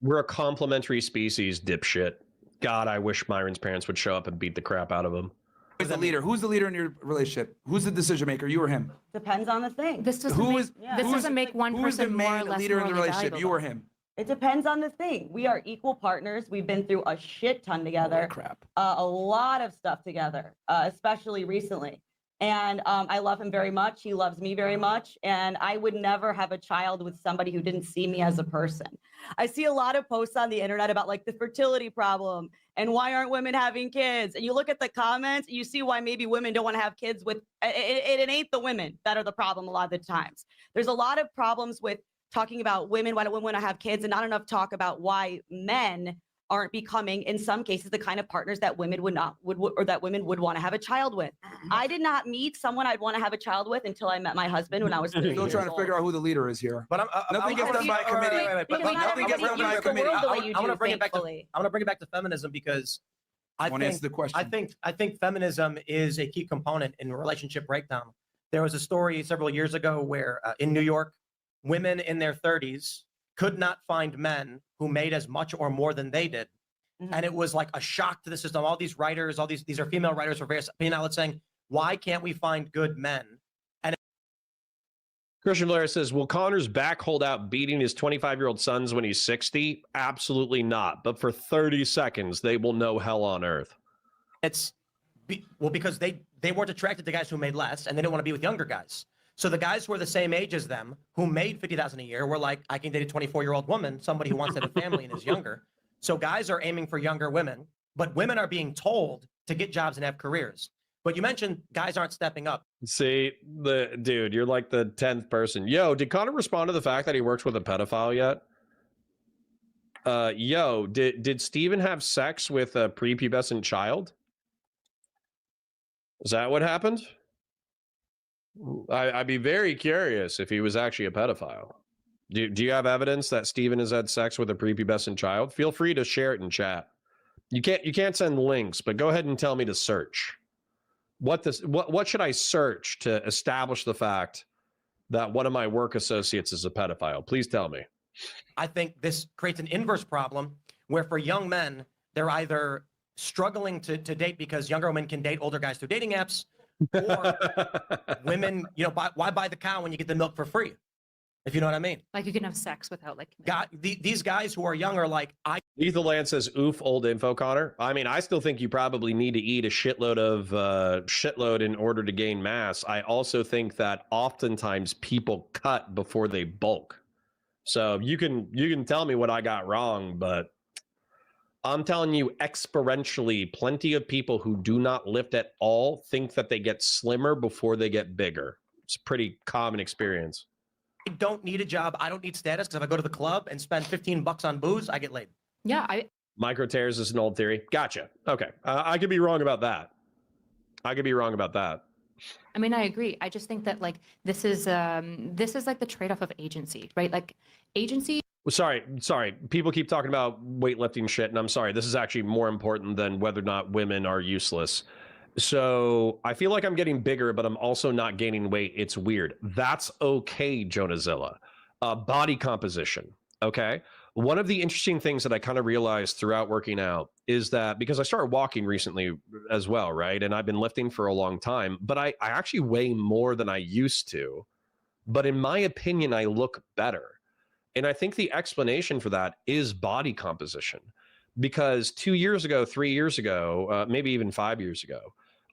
Speaker 1: We're a complementary species, dipshit. God, I wish Myron's parents would show up and beat the crap out of him.
Speaker 4: the leader. Who's the leader in your relationship? Who's the decision maker? You or him?
Speaker 5: Depends on the thing.
Speaker 3: This doesn't
Speaker 4: Who
Speaker 3: make,
Speaker 4: is-
Speaker 5: Yeah.
Speaker 3: this
Speaker 5: who is-
Speaker 3: doesn't make one
Speaker 4: Who is the
Speaker 3: person more or
Speaker 4: main
Speaker 3: less
Speaker 4: leader in the
Speaker 3: morally
Speaker 4: relationship?
Speaker 3: valuable,
Speaker 4: You or
Speaker 3: though.
Speaker 4: him?
Speaker 5: It depends on the thing. We are equal partners. We've been through a shit ton together.
Speaker 4: Crap.
Speaker 5: A lot of stuff together, especially recently. And I love him very much. He loves me very much. And I would never have a child with somebody who didn't see me as a person. I see a lot of posts on the internet about like the fertility problem and why aren't women having kids? And you look at the comments, you see why maybe women don't want to have kids with, it ain't the women that are the problem a lot of the times. There's a lot of problems with talking about women, why don't women want to have kids, and not enough talk about why men aren't becoming, in some cases, the kind of partners that women would want to have a child with. I did not meet someone I'd want to have a child with until I met my husband when I was 30
Speaker 4: Still
Speaker 5: years
Speaker 4: trying to figure
Speaker 5: old.
Speaker 4: out who the leader is here.
Speaker 6: But
Speaker 4: Nothing gets done by a committee.
Speaker 5: Because
Speaker 6: But
Speaker 5: not
Speaker 4: nothing gets
Speaker 5: everybody
Speaker 4: done by a
Speaker 5: views the
Speaker 4: committee.
Speaker 5: world the way you
Speaker 6: I want
Speaker 5: do,
Speaker 6: to bring it back to.
Speaker 5: thankfully.
Speaker 6: I want to bring it back to feminism because I
Speaker 4: Want to answer
Speaker 6: think
Speaker 4: the question?
Speaker 6: I think feminism is a key component in relationship breakdown. There was a story several years ago where in New York, women in their 30s could not find men who made as much or more than they did. And it was like a shock to the system. All these writers, these are female writers for various opinion outlets saying, why can't we find good men?
Speaker 1: Christian Blair says, will Connor's back hold out beating his 25-year-old sons when he's 60? Absolutely not. But for 30 seconds, they will know hell on earth.
Speaker 6: Because they weren't attracted to guys who made less and they didn't want to be with younger guys. So the guys who are the same age as them, who made $50,000 a year, were like, I can date a 24-year-old woman, somebody who wants to have a family and is younger. So guys are aiming for younger women, but women are being told to get jobs and have careers. But you mentioned guys aren't stepping up.
Speaker 1: See, dude, you're like the 10th person. Yo, did Connor respond to the fact that he works with a pedophile yet? Yo, did Steven have sex with a prepubescent child? Is that what happened? I'd be very curious if he was actually a pedophile. Do you have evidence that Steven has had sex with a prepubescent child? Feel free to share it in chat. You can't send links, but go ahead and tell me to search. What should I search to establish the fact that one of my work associates is a pedophile? Please tell me.
Speaker 6: I think this creates an inverse problem where for young men, they're either struggling to date because younger women can date older guys through dating apps, or women, why buy the cow when you get the milk for free? If you know what I mean.
Speaker 3: Like you can have sex without like. commitment.
Speaker 6: These guys who are young are like,
Speaker 1: Lethal Land says, oof, old info, Connor. I mean, I still think you probably need to eat a shitload in order to gain mass. I also think that oftentimes people cut before they bulk. So you can tell me what I got wrong, but I'm telling you exponentially, plenty of people who do not lift at all think that they get slimmer before they get bigger. It's a pretty common experience.
Speaker 6: I don't need a job. I don't need status because if I go to the club and spend $15 on booze, I get laid.
Speaker 3: Yeah,
Speaker 1: Micro tears is an old theory. Gotcha. Okay. I could be wrong about that. I
Speaker 3: mean, I agree. I just think that like this is like the trade-off of agency, right? Like agency.
Speaker 1: Sorry. People keep talking about weightlifting shit, and I'm sorry. This is actually more important than whether or not women are useless. So I feel like I'm getting bigger, but I'm also not gaining weight. It's weird. That's okay, Jonahzilla. Body composition. Okay. One of the interesting things that I kind of realized throughout working out is that because I started walking recently as well, right? And I've been lifting for a long time, but I actually weigh more than I used to. But in my opinion, I look better. And I think the explanation for that is body composition. Because 2 years ago, 3 years ago, maybe even 5 years ago,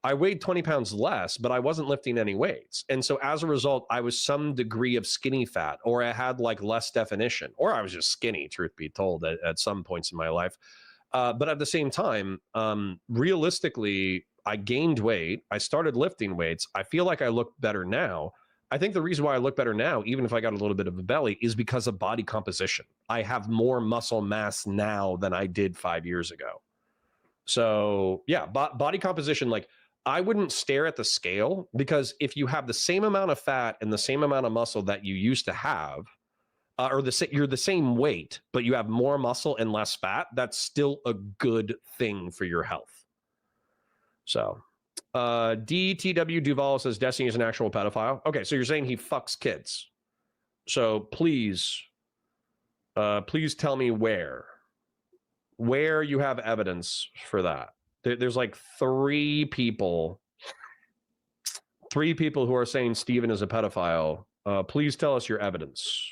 Speaker 1: I weighed 20 pounds less, but I wasn't lifting any weights. And so as a result, I was some degree of skinny fat, or I had like less definition, or I was just skinny, truth be told, at some points in my life. But at the same time, realistically, I gained weight. I started lifting weights. I feel like I look better now. I think the reason why I look better now, even if I got a little bit of a belly, is because of body composition. I have more muscle mass now than I did 5 years ago. So yeah, body composition, like I wouldn't stare at the scale, because if you have the same amount of fat and the same amount of muscle that you used to have, or you're the same weight, but you have more muscle and less fat, that's still a good thing for your health. So, DTW Duval says Destiny is an actual pedophile. Okay, so you're saying he fucks kids. So please tell me where you have evidence for that. There's like three people who are saying Steven is a pedophile. Please tell us your evidence.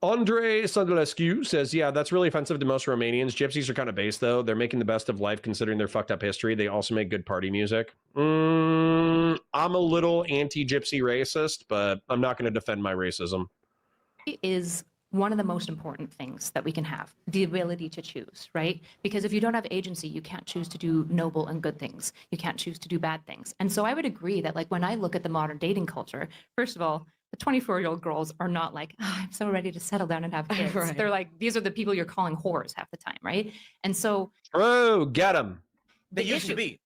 Speaker 1: Andre Sandulescu says, yeah, that's really offensive to most Romanians. Gypsies are kind of base, though. They're making the best of life considering their fucked up history. They also make good party music. I'm a little anti-gypsy racist, but I'm not going to defend my racism.
Speaker 3: It is one of the most important things that we can have, the ability to choose, right? Because if you don't have agency, you can't choose to do noble and good things. You can't choose to do bad things. And so I would agree that, like, when I look at the modern dating culture, first of all, the 24-year-old girls are not like, oh, I'm so ready to settle down and have kids.
Speaker 5: Right.
Speaker 3: They're like, these are the people you're calling whores half the time, right? And so,
Speaker 1: Oh, get them.
Speaker 6: They
Speaker 3: The
Speaker 6: used to
Speaker 3: issue-
Speaker 6: be.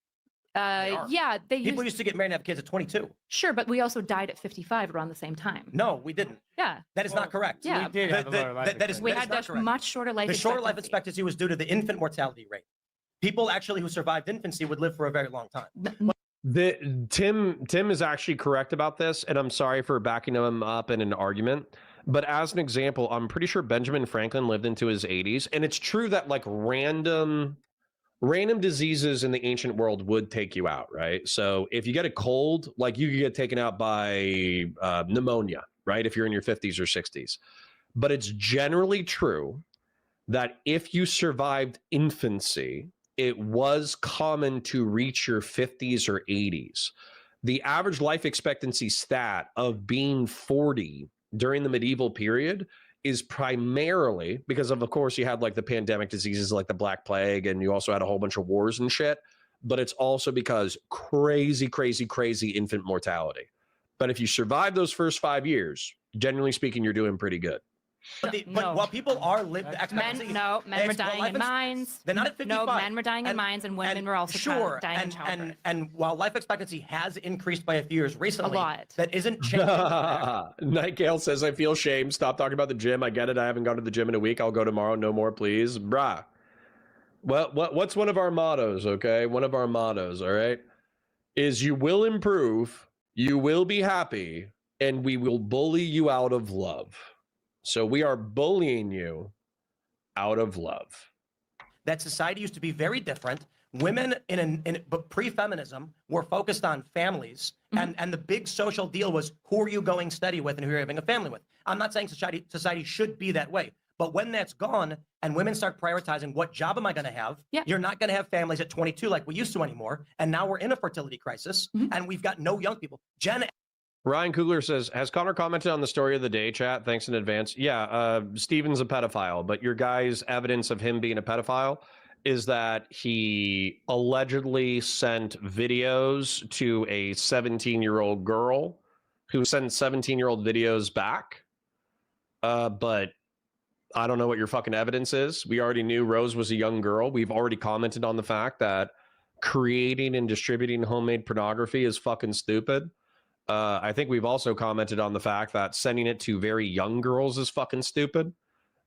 Speaker 3: yeah,
Speaker 6: People used to get married and have kids at 22.
Speaker 3: sure, but we also died at 55 around the same time.
Speaker 6: No, we didn't.
Speaker 3: Yeah,
Speaker 6: That is not correct.
Speaker 3: Yeah.
Speaker 2: We did have a lower life
Speaker 6: that is,
Speaker 3: we
Speaker 6: that is
Speaker 3: had
Speaker 6: not
Speaker 3: a
Speaker 6: correct.
Speaker 3: much shorter life
Speaker 6: The shorter life
Speaker 3: expectancy.
Speaker 6: expectancy was due to the infant mortality rate. People actually who survived infancy would live for a very long time.
Speaker 1: Tim is actually correct about this, and I'm sorry for backing him up in an argument. But as an example, I'm pretty sure Benjamin Franklin lived into his 80s, and it's true that like random diseases in the ancient world would take you out, right? So if you get a cold, like you could get taken out by pneumonia, right? If you're in your 50s or 60s. But it's generally true that if you survived infancy, it was common to reach your 50s or 80s. The average life expectancy stat of being 40 during the medieval period is primarily because of course, you had like the pandemic diseases like the Black Plague, and you also had a whole bunch of wars and shit. But it's also because crazy infant mortality. But if you survive those first 5 years, generally speaking, you're doing pretty good.
Speaker 6: But
Speaker 3: No.
Speaker 6: while people are lived expectancy,
Speaker 3: Men were
Speaker 6: well,
Speaker 3: dying
Speaker 6: life
Speaker 3: in
Speaker 6: ex-
Speaker 3: mines.
Speaker 6: they're not at 55.
Speaker 3: No, men were dying in mines, and women were also
Speaker 6: sure,
Speaker 3: dying in
Speaker 6: and,
Speaker 3: childbirth.
Speaker 6: and while life expectancy has increased by a few years recently,
Speaker 3: lot.
Speaker 6: that isn't changing.
Speaker 1: Night Gale says, I feel shame. Stop talking about the gym. I get it. I haven't gone to the gym in a week. I'll go tomorrow. No more, please. Bruh. Well, what's one of our mottos, okay? One of our mottos, all right? Is you will improve, you will be happy, and we will bully you out of love. So we are bullying you out of love.
Speaker 6: That society used to be very different. Women but pre-feminism were focused on families, and the big social deal was who are you going steady with and who you're having a family with. I'm not saying society should be that way, but when that's gone and women start prioritizing what job am I going to have, you're not going to have families at 22 like we used to anymore. And now we're in a fertility crisis, and we've got no young people.
Speaker 1: Ryan Kugler says, has Connor commented on the story of the day, chat? Thanks in advance. Yeah, Steven's a pedophile, but your guy's evidence of him being a pedophile is that he allegedly sent videos to a 17-year-old girl who sent 17-year-old videos back. But I don't know what your fucking evidence is. We already knew Rose was a young girl. We've already commented on the fact that creating and distributing homemade pornography is fucking stupid. I think we've also commented on the fact that sending it to very young girls is fucking stupid.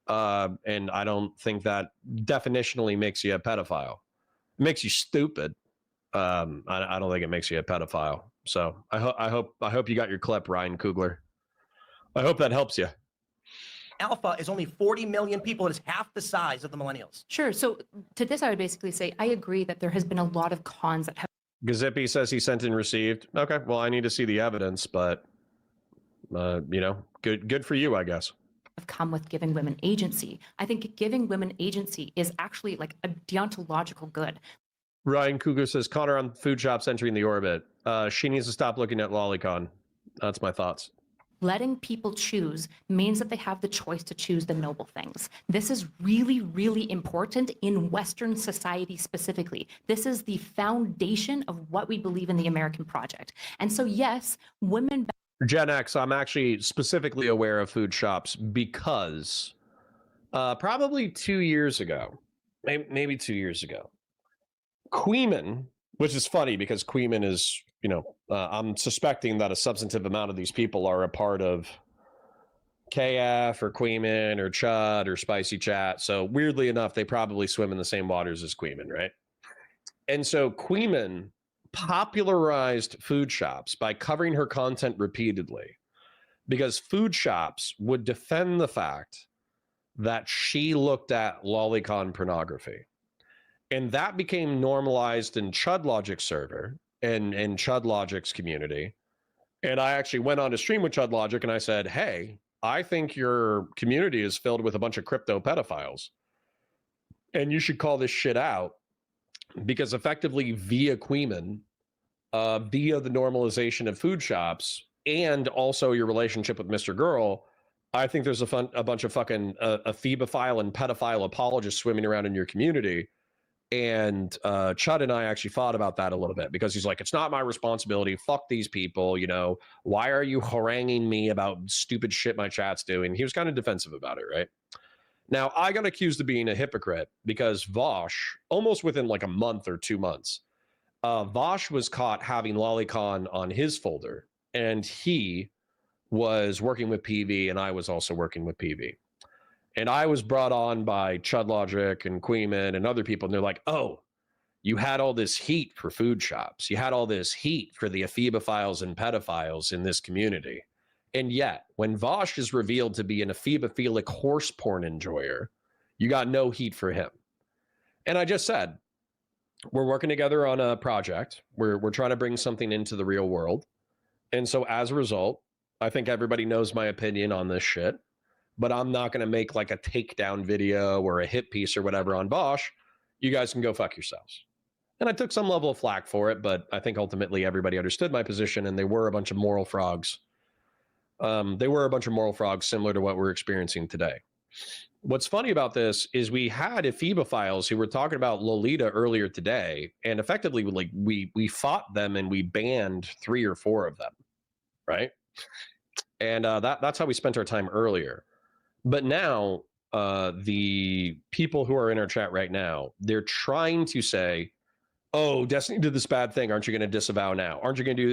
Speaker 1: And I don't think that definitionally makes you a pedophile. It makes you stupid. I don't think it makes you a pedophile. So I hope you got your clip, Ryan Kugler. I hope that helps you.
Speaker 6: Alpha is only 40 million people. It is half the size of the millennials.
Speaker 3: Sure. So to this, I would basically say I agree that there has been a lot of cons that have
Speaker 1: Gazippy says he sent and received. Okay, well, I need to see the evidence, but good for you, I guess.
Speaker 3: come with giving women agency. I think giving women agency is actually like a deontological good.
Speaker 1: Ryan Cougar says, Connor on food shops entering the orbit. She needs to stop looking at Lolicon. That's my thoughts.
Speaker 3: Letting people choose means that they have the choice to choose the noble things. This is really, really important in Western society specifically. This is the foundation of what we believe in the American project. And so, yes, women...
Speaker 1: Gen X, I'm actually specifically aware of food shops because probably 2 years ago, maybe 2 years ago, Queeman, which is funny because Queeman is, I'm suspecting that a substantive amount of these people are a part of KF or Queeman or Chud or Spicy Chat. So weirdly enough, they probably swim in the same waters as Queeman, right? And so Queeman popularized food shops by covering her content repeatedly because food shops would defend the fact that she looked at lolicon pornography. And that became normalized in Chud Logic's server and in Chud Logic's community. And I actually went on to stream with Chud Logic and I said, hey, I think your community is filled with a bunch of crypto pedophiles. And you should call this shit out because effectively via Queeman, via the normalization of food shops and also your relationship with Mr. Girl, I think there's a bunch of fucking ephebophile and pedophile apologists swimming around in your community. And Chud and I actually fought about that a little bit because he's like, it's not my responsibility. Fuck these people. You know, why are you haranguing me about stupid shit my chat's doing? He was kind of defensive about it, right? Now, I got accused of being a hypocrite because Vosh, almost within like a month or 2 months, Vosh was caught having lolicon on his folder. And he was working with PV and I was also working with PV. And I was brought on by Chud Logic and Queeman and other people. And they're like, oh, you had all this heat for food shops. You had all this heat for the ephebophiles and pedophiles in this community. And yet, when Vosh is revealed to be an ephebophilic horse porn enjoyer, you got no heat for him. And I just said, we're working together on a project. We're trying to bring something into the real world. And so as a result, I think everybody knows my opinion on this shit. But I'm not going to make like a takedown video or a hit piece or whatever on Bosch. You guys can go fuck yourselves. And I took some level of flack for it, but I think ultimately everybody understood my position and they were a bunch of moral frogs. They were a bunch of moral frogs similar to what we're experiencing today. What's funny about this is we had ephebophiles who were talking about Lolita earlier today, and effectively like we fought them and we banned 3 or 4 of them, right? And that's how we spent our time earlier. But now, the people who are in our chat right now, they're trying to say, "Oh, Destiny did this bad thing. Aren't you going to disavow now? Aren't you going to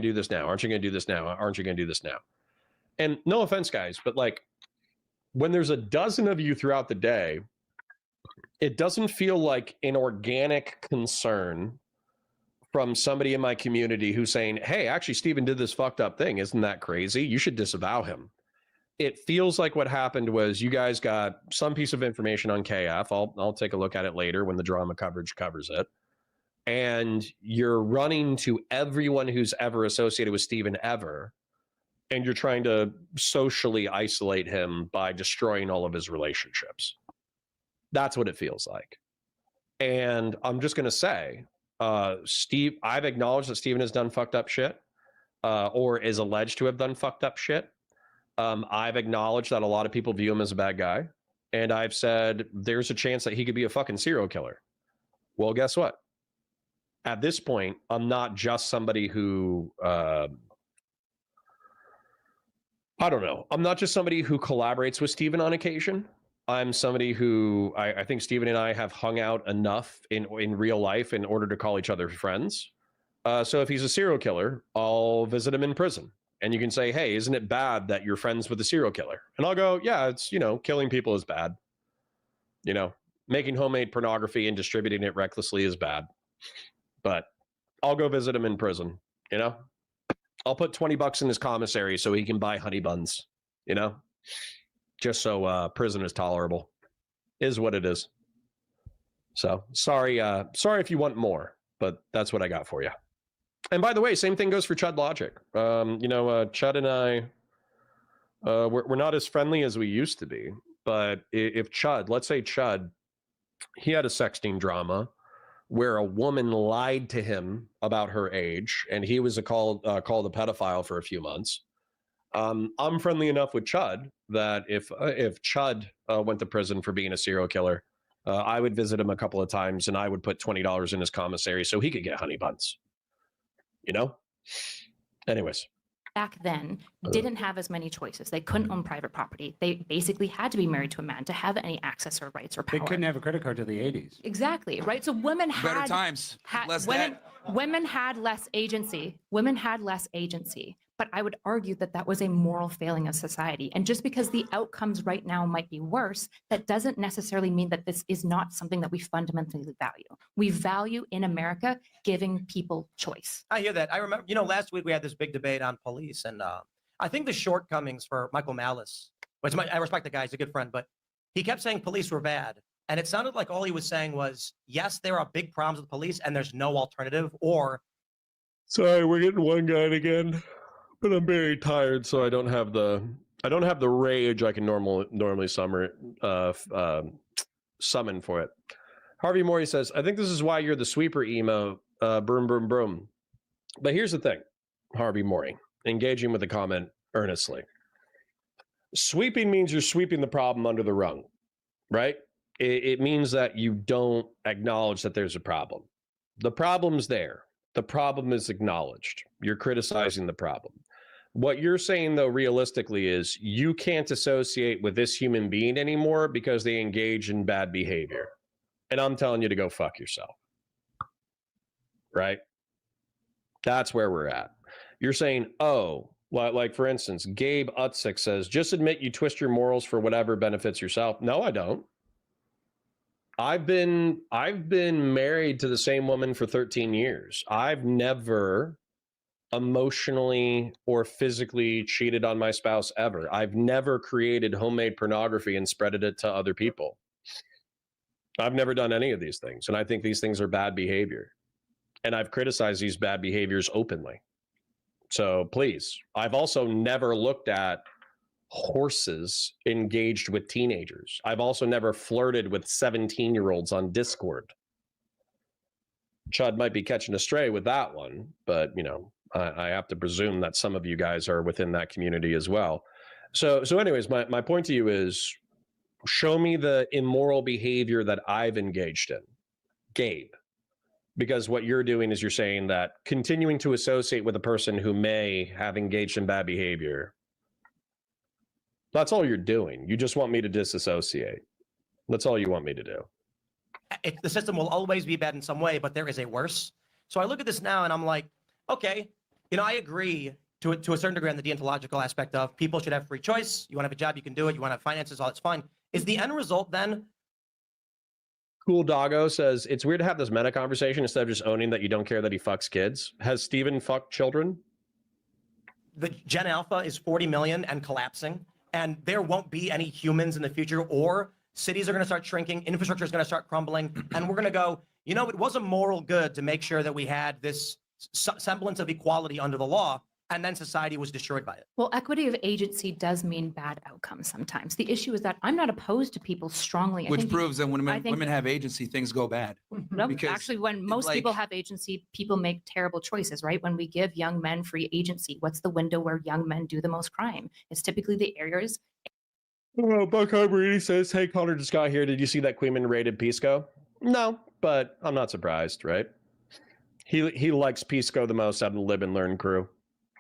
Speaker 1: do this now? Aren't you going to do this now? Aren't you going to do this now?" And no offense, guys, but like when there's a dozen of you throughout the day, it doesn't feel like an organic concern from somebody in my community who's saying, "Hey, actually, Steven did this fucked up thing. Isn't that crazy? You should disavow him." It feels like what happened was you guys got some piece of information on KF. I'll take a look at it later when the drama coverage covers it. And you're running to everyone who's ever associated with Steven ever. And you're trying to socially isolate him by destroying all of his relationships. That's what it feels like. And I'm just going to say, Steve, I've acknowledged that Steven has done fucked up shit or is alleged to have done fucked up shit. I've acknowledged that a lot of people view him as a bad guy. And I've said there's a chance that he could be a fucking serial killer. Well, guess what? At this point, I'm not just somebody who, I don't know. I'm not just somebody who collaborates with Steven on occasion. I'm somebody who I think Steven and I have hung out enough in real life in order to call each other friends. So if he's a serial killer, I'll visit him in prison. And you can say, "Hey, isn't it bad that you're friends with a serial killer?" And I'll go, "Yeah, it's, killing people is bad. Making homemade pornography and distributing it recklessly is bad. But I'll go visit him in prison, I'll put $20 in his commissary so he can buy honey buns, just so prison is tolerable. Is what it is. So sorry if you want more, but that's what I got for you. And by the way, same thing goes for Chud Logic. Chud and I, we're not as friendly as we used to be. But if Chud, let's say Chud, he had a sexting drama where a woman lied to him about her age, and he was called a pedophile for a few months. I'm friendly enough with Chud that if Chud went to prison for being a serial killer, I would visit him a couple of times, and I would put $20 in his commissary so he could get honey buns. Anyways.
Speaker 3: Back then, didn't have as many choices. They couldn't own private property. They basically had to be married to a man to have any access or rights or power.
Speaker 2: They couldn't have a credit card till the 80s.
Speaker 3: Exactly, right? So women had
Speaker 4: better times, less
Speaker 3: women,
Speaker 4: debt.
Speaker 3: women had less agency. Women had less agency. But I would argue that that was a moral failing of society. And just because the outcomes right now might be worse, that doesn't necessarily mean that this is not something that we fundamentally value. We value in America giving people choice.
Speaker 6: I hear that. I remember, you know, last week we had this big debate on police, and I think the shortcomings for Michael Malice, which I respect the guy, he's a good friend, but he kept saying police were bad. And it sounded like all he was saying was, yes, there are big problems with police and there's no alternative, or...
Speaker 1: Sorry, we're getting one guy again, but I'm very tired, so I don't have the rage I can normally summon for it. Harvey Morey says, I think this is why you're the sweeper emo, broom, broom, broom. But here's the thing, Harvey Morey, engaging with the comment earnestly. Sweeping means you're sweeping the problem under the rug, right? It means that you don't acknowledge that there's a problem. The problem's there. The problem is acknowledged. You're criticizing the problem. What you're saying, though, realistically, is you can't associate with this human being anymore because they engage in bad behavior. And I'm telling you to go fuck yourself. Right? That's where we're at. You're saying, oh, like for instance, Gabe Utzik says, just admit you twist your morals for whatever benefits yourself. No, I don't. I've been married to the same woman for 13 years. I've never emotionally or physically cheated on my spouse ever. I've never created homemade pornography and spreaded it to other people. I've never done any of these things. And I think these things are bad behavior. And I've criticized these bad behaviors openly. So please, I've also never looked at horses engaged with teenagers. I've also never flirted with 17-year-olds on Discord. Chud might be catching a stray with that one, but you know, I have to presume that some of you guys are within that community as well. So anyways, my point to you is, show me the immoral behavior that I've engaged in, Gabe. Because what you're doing is you're saying that continuing to associate with a person who may have engaged in bad behavior, that's all you're doing. You just want me to disassociate. That's all you want me to do.
Speaker 6: The system will always be bad in some way, but there is a worse. So I look at this now and I'm like, okay, you know, I agree to a certain degree on the deontological aspect of people should have free choice. You want to have a job, you can do it. You want to have finances, all that's fine. Is the end result then?
Speaker 1: Cool Doggo says, it's weird to have this meta conversation instead of just owning that you don't care that he fucks kids. Has Steven fucked children?
Speaker 6: The Gen Alpha is 40 million and collapsing, and there won't be any humans in the future, or cities are going to start shrinking, infrastructure is going to start crumbling, and we're going to go, you know, it was a moral good to make sure that we had this semblance of equality under the law, and then society was destroyed by it.
Speaker 3: Well, equity of agency does mean bad outcomes sometimes. The issue is that I'm not opposed to people strongly.
Speaker 4: Which proves that when women have agency, things go bad.
Speaker 3: No,
Speaker 4: Because
Speaker 3: actually, when most people have agency, people make terrible choices, right? When we give young men free agency, what's the window where young men do the most crime? It's typically the areas.
Speaker 1: Oh, Buck Harborini says, hey, Connor just got here. Did you see that Queeman raided Pisco? No, but I'm not surprised, right? He likes Pisco the most out of the Live and Learn crew.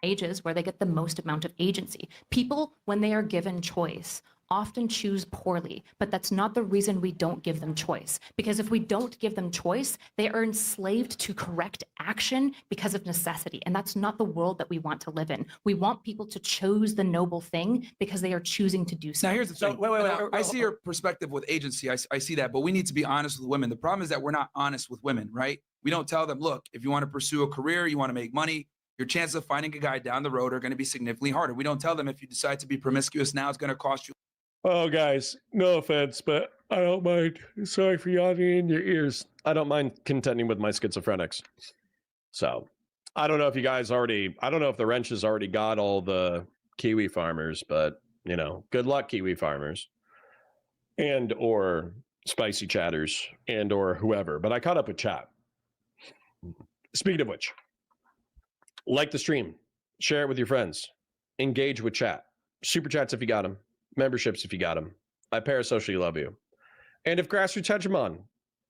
Speaker 3: Ages where they get the most amount of agency. People, when they are given choice, often choose poorly, but that's not the reason we don't give them choice. Because if we don't give them choice, they are enslaved to correct action because of necessity. And that's not the world that we want to live in. We want people to choose the noble thing because they are choosing to do so.
Speaker 4: Now, here's the thing.
Speaker 6: Wait,
Speaker 4: I see your perspective with agency. I see that, but we need to be honest with women. The problem is that we're not honest with women, right? We don't tell them, look, if you want to pursue a career, you want to make money, your chances of finding a guy down the road are going to be significantly harder. We don't tell them if you decide to be promiscuous now, it's going to cost you.
Speaker 1: Oh, guys, no offense, but I don't mind. Sorry for yawning in your ears. I don't mind contending with my schizophrenics. So I don't know if you guys already, I don't know if the wrench has already got all the Kiwi farmers, but, you know, good luck, Kiwi farmers. And or spicy chatters and or whoever. But I caught up with chat. Speaking of which, like the stream, share it with your friends, engage with chat, super chats if you got them, memberships if you got them. I parasocially love you. And if Grassroots Hegemon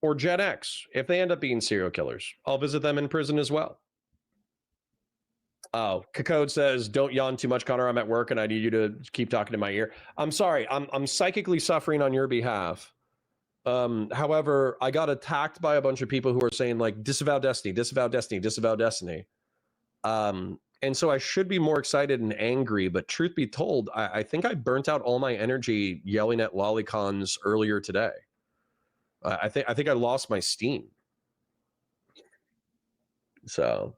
Speaker 1: or Gen X, if they end up being serial killers, I'll visit them in prison as well. Oh, Cacode says, don't yawn too much, Connor. I'm at work and I need you to keep talking in my ear. I'm sorry. I'm psychically suffering on your behalf. However, I got attacked by a bunch of people who are saying like disavow destiny, disavow destiny, disavow destiny. And so I should be more excited and angry, but truth be told, I think I burnt out all my energy yelling at lolicons earlier today. I think I lost my steam. So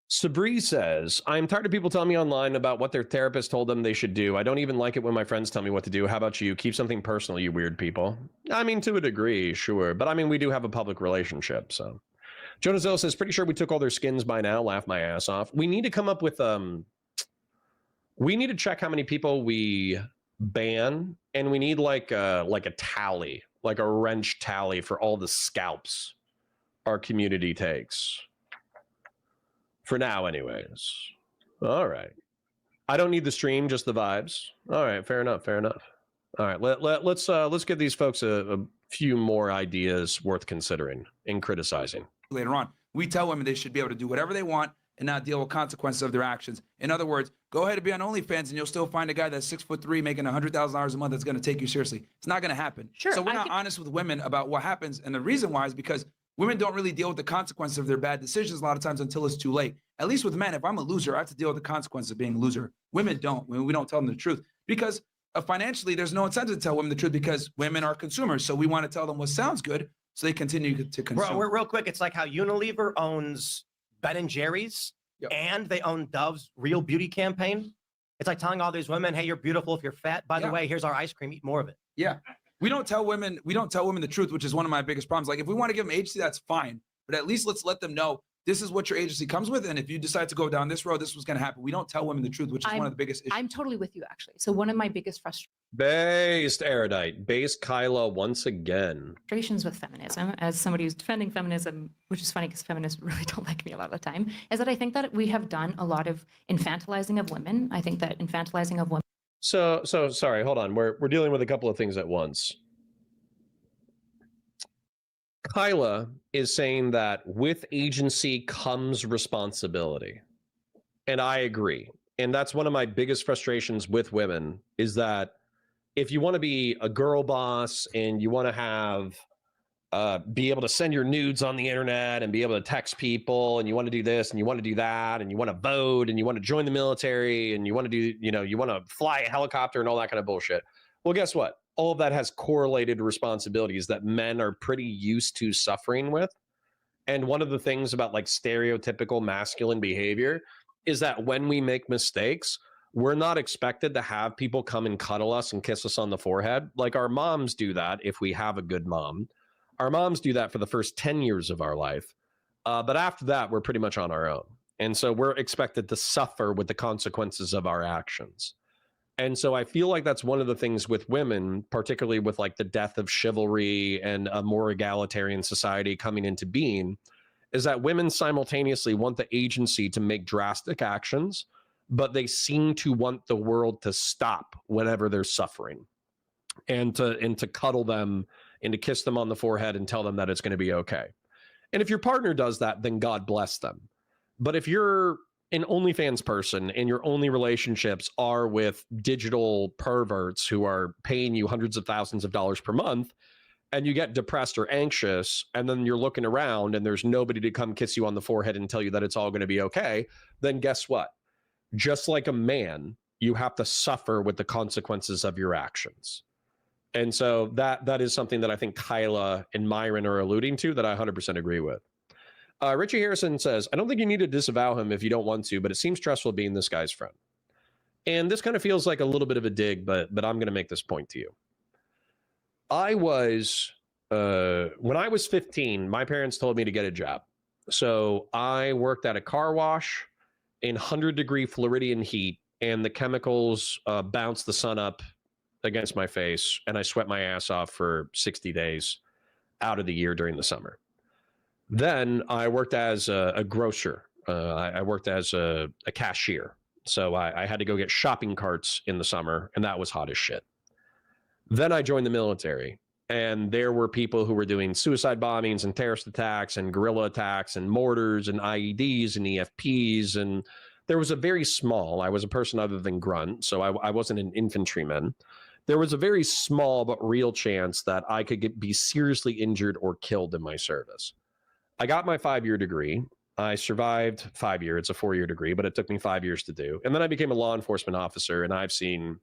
Speaker 1: Sabri says, I'm tired of people telling me online about what their therapist told them they should do. I don't even like it when my friends tell me what to do. How about you? Keep something personal, you weird people. I mean, to a degree, sure. But I mean, we do have a public relationship, so. Jonazilla says, pretty sure we took all their skins by now. Laugh my ass off. We need to come up with, we need to check how many people we ban, and we need like a tally, like a wrench tally for all the scalps our community takes. For now, anyways. All right. I don't need the stream, just the vibes. All right, fair enough, fair enough. All right, let's give these folks a few more ideas worth considering and criticizing.
Speaker 4: Later on, we tell women they should be able to do whatever they want and not deal with consequences of their actions. In other words, go ahead and be on OnlyFans and you'll still find a guy that's 6'3" making $100,000 a month that's going to take you seriously. It's not going to happen.
Speaker 3: Sure,
Speaker 4: So we're not honest with women about what happens, and the reason why is because women don't really deal with the consequences of their bad decisions a lot of times until it's too late. At least with men, if I'm a loser, I have to deal with the consequences of being a loser. Women don't. We don't tell them the truth because financially, there's no incentive to tell women the truth because women are consumers. So we want to tell them what sounds good so they continue to consume.
Speaker 6: Bro, real quick, it's like how Unilever owns Ben & Jerry's and they own Dove's Real Beauty campaign. It's like telling all these women, hey, you're beautiful if you're fat. By the way, here's our ice cream. Eat more of it.
Speaker 4: Yeah. We don't tell women the truth, which is one of my biggest problems. Like if we want to give them agency, that's fine. But at least let's let them know this is what your agency comes with. And if you decide to go down this road, this is what's going to happen. We don't tell women the truth, which is one of the biggest issues.
Speaker 3: I'm totally with you, actually. So one of my biggest
Speaker 1: Based Erudite, based Kyla once again.
Speaker 3: frustrations with feminism, as somebody who's defending feminism, which is funny because feminists really don't like me a lot of the time, is that I think that we have done a lot of infantilizing of women. I think that infantilizing of women.
Speaker 1: So sorry, hold on. We're dealing with a couple of things at once. Kyla is saying that with agency comes responsibility. And I agree. And that's one of my biggest frustrations with women is that if you want to be a girl boss and you want to have be able to send your nudes on the internet and be able to text people and you want to do this and you want to do that and you want to vote and you want to join the military and you want to do, you want to fly a helicopter and all that kind of bullshit. Well, guess what? All of that has correlated responsibilities that men are pretty used to suffering with. And one of the things about like stereotypical masculine behavior is that when we make mistakes, we're not expected to have people come and cuddle us and kiss us on the forehead. Like our moms do that if we have a good mom. Our moms do that for the first 10 years of our life. But after that, we're pretty much on our own. And so we're expected to suffer with the consequences of our actions. And so I feel like that's one of the things with women, particularly with like the death of chivalry and a more egalitarian society coming into being, is that women simultaneously want the agency to make drastic actions, but they seem to want the world to stop whenever they're suffering and to cuddle them and to kiss them on the forehead and tell them that it's going to be okay. And if your partner does that, then God bless them. But if you're an OnlyFans person and your only relationships are with digital perverts who are paying you hundreds of thousands of dollars per month, and you get depressed or anxious, and then you're looking around and there's nobody to come kiss you on the forehead and tell you that it's all going to be okay, then guess what? Just like a man, you have to suffer with the consequences of your actions. And so that is something that I think Kyla and Myron are alluding to that I 100% agree with. Richie Harrison says, I don't think you need to disavow him if you don't want to, but it seems stressful being this guy's friend. And this kind of feels like a little bit of a dig, but I'm going to make this point to you. I was, when I was 15, my parents told me to get a job. So I worked at a car wash in 100-degree Floridian heat, and the chemicals bounced the sun up against my face, and I sweat my ass off for 60 days out of the year during the summer. Then I worked as a grocer. I worked as a cashier. So I had to go get shopping carts in the summer, and that was hot as shit. Then I joined the military, and there were people who were doing suicide bombings and terrorist attacks and guerrilla attacks and mortars and IEDs and EFPs and there was a very small, I was a person other than grunt, so I wasn't an infantryman. There was a very small but real chance that I could be seriously injured or killed in my service. I got my 5-year degree. I survived 5 years. It's a 4-year degree, but it took me 5 years to do. And then I became a law enforcement officer, and I've seen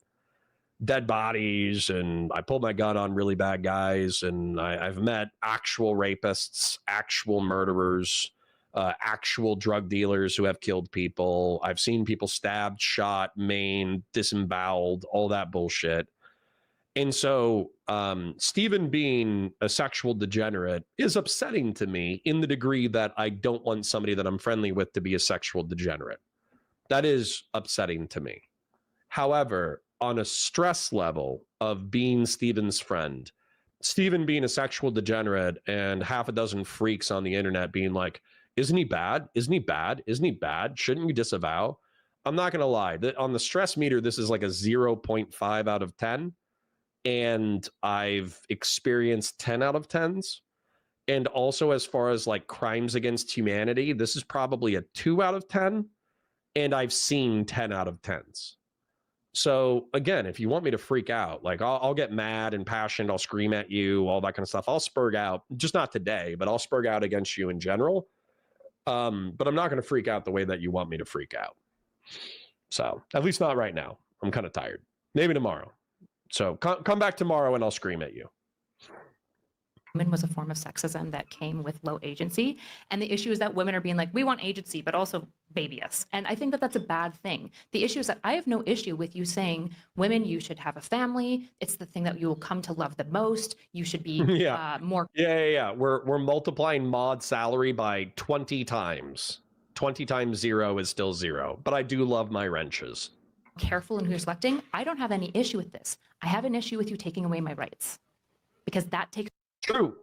Speaker 1: dead bodies, and I pulled my gun on really bad guys, and I've met actual rapists, actual murderers, actual drug dealers who have killed people. I've seen people stabbed, shot, maimed, disemboweled, all that bullshit. And so Stephen being a sexual degenerate is upsetting to me in the degree that I don't want somebody that I'm friendly with to be a sexual degenerate. That is upsetting to me. However, on a stress level of being Stephen's friend, Stephen being a sexual degenerate and half a dozen freaks on the internet being like, isn't he bad? Isn't he bad? Isn't he bad? Shouldn't you disavow? I'm not going to lie. On the stress meter, this is like a 0.5 out of 10. And I've experienced 10 out of 10s. And also, as far as like crimes against humanity, this is probably a 2 out of 10. And I've seen 10 out of 10s. So again, if you want me to freak out, like I'll get mad and passionate, I'll scream at you, all that kind of stuff. I'll spurg out, just not today, but I'll spurg out against you in general. But I'm not going to freak out the way that you want me to freak out. So at least not right now. I'm kind of tired. Maybe tomorrow. So come back tomorrow and I'll scream at you.
Speaker 3: Women was a form of sexism that came with low agency. And the issue is that women are being like, we want agency, but also baby us. And I think that that's a bad thing. The issue is that I have no issue with you saying, women, you should have a family. It's the thing that you will come to love the most. You should be more.
Speaker 1: Yeah. We're multiplying mod salary by 20 times. 20 times 0 is still 0. But I do love my wrenches.
Speaker 3: Careful in who you're selecting. I don't have any issue with this. I have an issue with you taking away my rights because that takes
Speaker 1: True.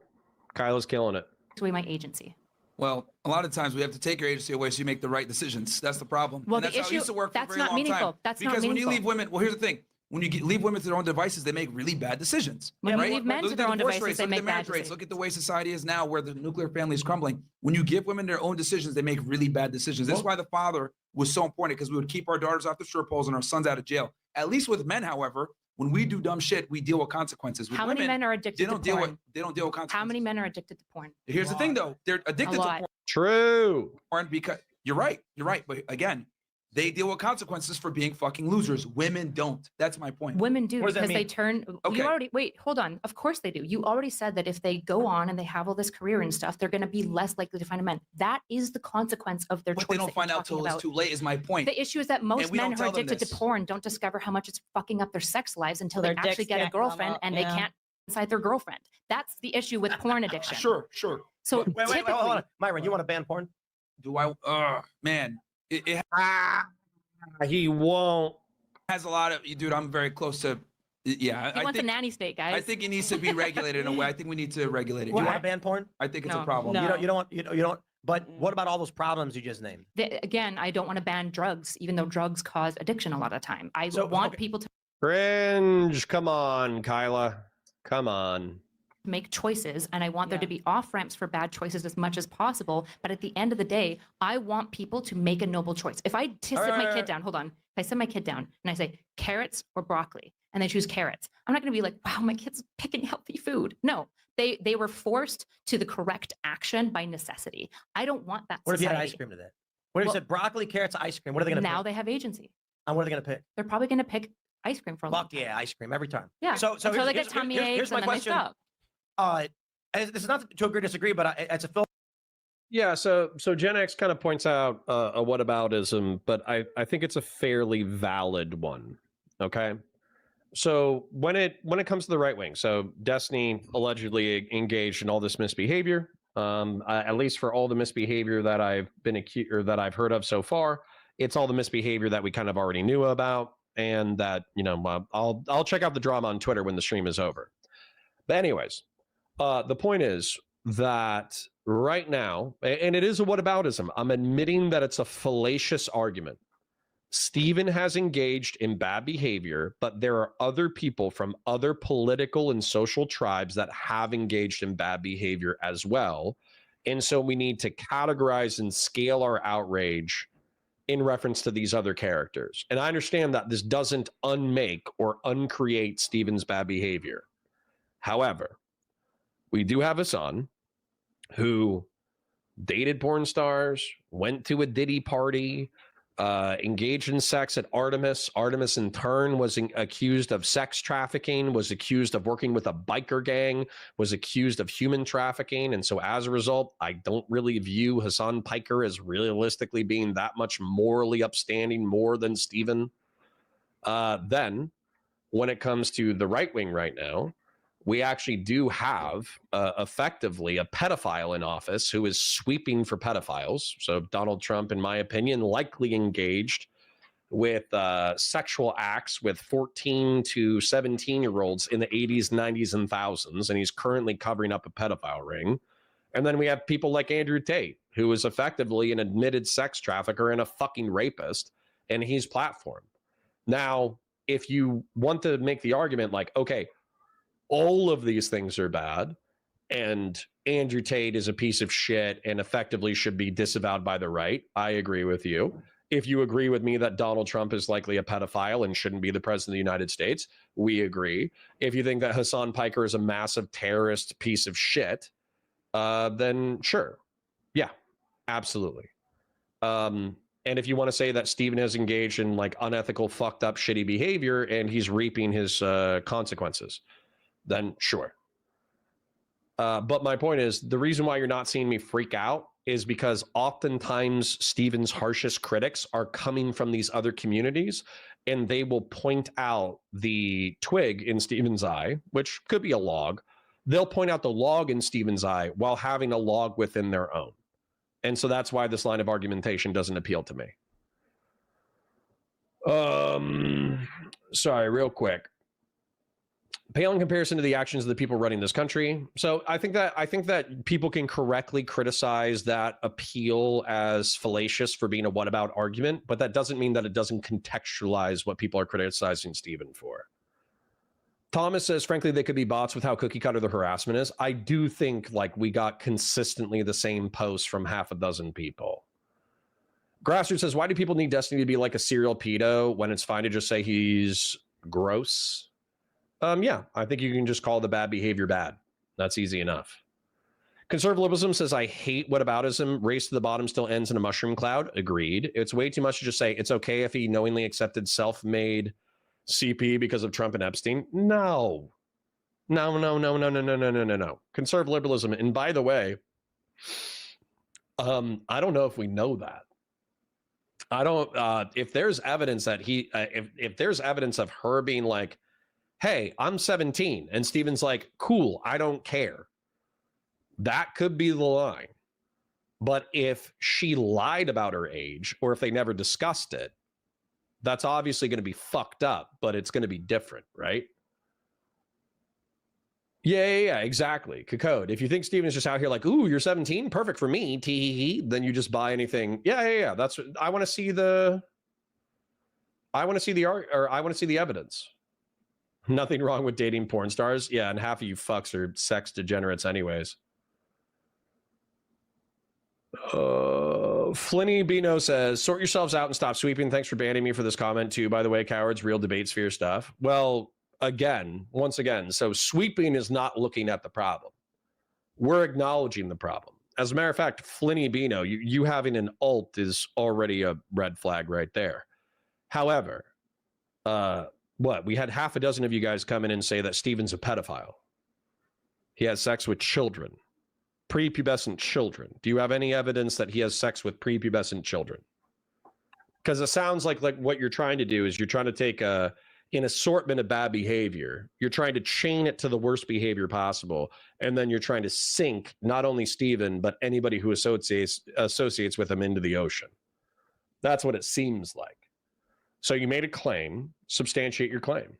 Speaker 1: Kyla's killing it.
Speaker 3: away my agency.
Speaker 4: Well, a lot of times we have to take your agency away so you make the right decisions. That's the problem.
Speaker 3: Well,
Speaker 4: And that's
Speaker 3: the
Speaker 4: how it
Speaker 3: issue,
Speaker 4: used to work for a
Speaker 3: that's
Speaker 4: very
Speaker 3: not
Speaker 4: long
Speaker 3: meaningful.
Speaker 4: time.
Speaker 3: That's
Speaker 4: Because
Speaker 3: not
Speaker 4: when
Speaker 3: meaningful.
Speaker 4: you leave women, well, here's the thing. When you leave women to their own devices, they make really bad decisions.
Speaker 3: When
Speaker 4: right?
Speaker 3: you leave men
Speaker 4: Look
Speaker 3: to
Speaker 4: at
Speaker 3: their
Speaker 4: the
Speaker 3: own
Speaker 4: divorce
Speaker 3: devices,
Speaker 4: rates,
Speaker 3: they
Speaker 4: look at
Speaker 3: make
Speaker 4: the
Speaker 3: bad
Speaker 4: marriage rates.
Speaker 3: decisions.
Speaker 4: Look at the way society is now, where the nuclear family is crumbling. When you give women their own decisions, they make really bad decisions. This is why the father was so important, because we would keep our daughters off the strip poles and our sons out of jail. At least with men, however, when we do dumb shit, we deal with consequences. With
Speaker 3: How many
Speaker 4: women,
Speaker 3: men are addicted to porn?
Speaker 4: they don't deal with consequences.
Speaker 3: How many men are addicted to porn?
Speaker 4: Here's the thing, though. They're addicted to
Speaker 3: lot.
Speaker 1: True.
Speaker 4: porn because you're right. But again, they deal with consequences for being fucking losers. Women don't. That's my point.
Speaker 3: Women do
Speaker 6: What does that
Speaker 3: because they
Speaker 6: mean?
Speaker 3: turn.
Speaker 4: Okay.
Speaker 3: You already wait. Hold on. Of course they do. You already said that if they go on and they have all this career and stuff, they're going to be less likely to find a man. That is the consequence of their
Speaker 4: But
Speaker 3: choice.
Speaker 4: they don't
Speaker 3: that
Speaker 4: find
Speaker 3: you're
Speaker 4: out till
Speaker 3: talking
Speaker 4: it's
Speaker 3: about.
Speaker 4: too late is my point.
Speaker 3: The issue is that most
Speaker 4: we
Speaker 3: men
Speaker 4: don't
Speaker 3: who are
Speaker 4: tell them
Speaker 3: addicted to
Speaker 4: this.
Speaker 3: porn don't discover how much it's fucking up their sex lives until they
Speaker 5: Their
Speaker 3: actually
Speaker 5: dicks
Speaker 3: get a
Speaker 5: can't come
Speaker 3: girlfriend
Speaker 5: up,
Speaker 3: and
Speaker 5: yeah.
Speaker 3: they can't inside their girlfriend. That's the issue with porn addiction.
Speaker 4: Sure.
Speaker 3: So
Speaker 6: Wait,
Speaker 3: typically,
Speaker 6: hold on. Myron, you want to ban porn?
Speaker 4: Do I? Man, it
Speaker 1: He won't.
Speaker 4: has a lot of. Dude, I'm very close to. Yeah,
Speaker 3: he
Speaker 4: I
Speaker 3: wants
Speaker 4: think.
Speaker 3: a nanny state, guys.
Speaker 4: I think it needs to be regulated in a way. I think we need to regulate it.
Speaker 6: You
Speaker 4: You're
Speaker 6: want
Speaker 4: right.
Speaker 6: to ban porn?
Speaker 4: I think it's a
Speaker 3: No.
Speaker 4: problem.
Speaker 5: No.
Speaker 6: You don't. But what about all those problems you just named?
Speaker 3: Again, I don't want to ban drugs, even though drugs cause addiction a lot of time. I
Speaker 6: So,
Speaker 3: want
Speaker 6: okay.
Speaker 3: people to
Speaker 1: Cringe. Come on, Kyla. Come on.
Speaker 3: make choices, and I want there
Speaker 5: Yeah.
Speaker 3: to be off ramps for bad choices as much as possible. But at the end of the day, I want people to make a noble choice. If I sit my kid down, hold on. If I sit my kid down and I say carrots or broccoli, and they choose carrots, I'm not going to be like, wow, my kid's picking healthy food. No, they were forced to the correct action by necessity. I don't want that.
Speaker 6: What if you had
Speaker 3: society.
Speaker 6: ice cream today? What if you
Speaker 3: Well,
Speaker 6: said broccoli, carrots, ice cream? What are they going to
Speaker 3: Now
Speaker 6: pick?
Speaker 3: they have agency.
Speaker 6: And what are they going to pick?
Speaker 3: They're probably going to pick ice cream for a long
Speaker 6: Fuck
Speaker 3: time.
Speaker 6: yeah, ice cream every time.
Speaker 3: Yeah.
Speaker 6: So
Speaker 3: Until they get tummy aches
Speaker 6: here's my
Speaker 3: and then they
Speaker 6: question.
Speaker 3: stop.
Speaker 6: And this is not to agree or disagree, but it's a film.
Speaker 1: Yeah, so Gen X kind of points out a whataboutism, but I think it's a fairly valid one. Okay, so when it comes to the right wing, so Destiny allegedly engaged in all this misbehavior. At least for all the misbehavior that I've been accused or that I've heard of so far, it's all the misbehavior that we kind of already knew about, and that I'll check out the drama on Twitter when the stream is over. But anyways, the point is that right now, and it is a whataboutism, I'm admitting that it's a fallacious argument. Stephen has engaged in bad behavior, but there are other people from other political and social tribes that have engaged in bad behavior as well. And so we need to categorize and scale our outrage in reference to these other characters. And I understand that this doesn't unmake or uncreate Steven's bad behavior. However, we do have a son who dated porn stars, went to a Diddy party, engaged in sex at Artemis. Artemis, in turn, was accused of sex trafficking, was accused of working with a biker gang, was accused of human trafficking. And so as a result, I don't really view Hassan Piker as realistically being that much morally upstanding more than Steven. Then, when it comes to the right wing right now, we actually do have effectively a pedophile in office who is sweeping for pedophiles. So Donald Trump, in my opinion, likely engaged with sexual acts with 14 to 17-year-olds in the 80s, 90s, and thousands, and he's currently covering up a pedophile ring. And then we have people like Andrew Tate, who is effectively an admitted sex trafficker and a fucking rapist, and he's platformed. Now, if you want to make the argument like, okay, all of these things are bad, and Andrew Tate is a piece of shit and effectively should be disavowed by the right, I agree with you. If you agree with me that Donald Trump is likely a pedophile and shouldn't be the president of the United States, we agree. If you think that Hassan Piker is a massive terrorist piece of shit, then sure. Yeah, absolutely. And if you want to say that Steven has engaged in like unethical, fucked up, shitty behavior and he's reaping his consequences, then sure. But my point is, the reason why you're not seeing me freak out is because oftentimes Steven's harshest critics are coming from these other communities, and they will point out the twig in Steven's eye, which could be a log. They'll point out the log in Steven's eye while having a log within their own. And so that's why this line of argumentation doesn't appeal to me. Sorry, real quick. Pale in comparison to the actions of the people running this country. So I think that people can correctly criticize that appeal as fallacious for being a what about argument, but that doesn't mean that it doesn't contextualize what people are criticizing Steven for. Thomas says, frankly, they could be bots with how cookie cutter the harassment is. I do think like we got consistently the same posts from half a dozen people. Grassroots says, why do people need Destiny to be like a serial pedo when it's fine to just say he's gross? Yeah, I think you can just call the bad behavior bad. That's easy enough. Conservatism says, I hate whataboutism. Race to the bottom still ends in a mushroom cloud. Agreed. It's way too much to just say it's okay if he knowingly accepted self-made CP because of Trump and Epstein. No. Conservative liberalism. And by the way, I don't know if we know that. I don't, if there's evidence that he, if there's evidence of her being like, hey, I'm 17. And Steven's like, cool, I don't care. That could be the line. But if she lied about her age, or if they never discussed it, that's obviously going to be fucked up, but it's going to be different, right? Yeah, exactly. Code. If you think Steven's just out here like, ooh, you're 17, perfect for me, tee, then you just buy anything. Yeah. That's what I want to see the evidence. Nothing wrong with dating porn stars. Yeah, and half of you fucks are sex degenerates anyways. Flinny Bino says, sort yourselves out and stop sweeping. Thanks for banning me for this comment too. By the way, cowards, real debate sphere stuff. Well, once again, so sweeping is not looking at the problem. We're acknowledging the problem. As a matter of fact, Flinny Bino, you having an alt is already a red flag right there. However, we had half a dozen of you guys come in and say that Steven's a pedophile. He has sex with children, prepubescent children. Do you have any evidence that he has sex with prepubescent children? Because it sounds like what you're trying to do is you're trying to take an assortment of bad behavior. You're trying to chain it to the worst behavior possible. And then you're trying to sink not only Steven, but anybody who associates with him into the ocean. That's what it seems like. So you made a claim, substantiate your claim.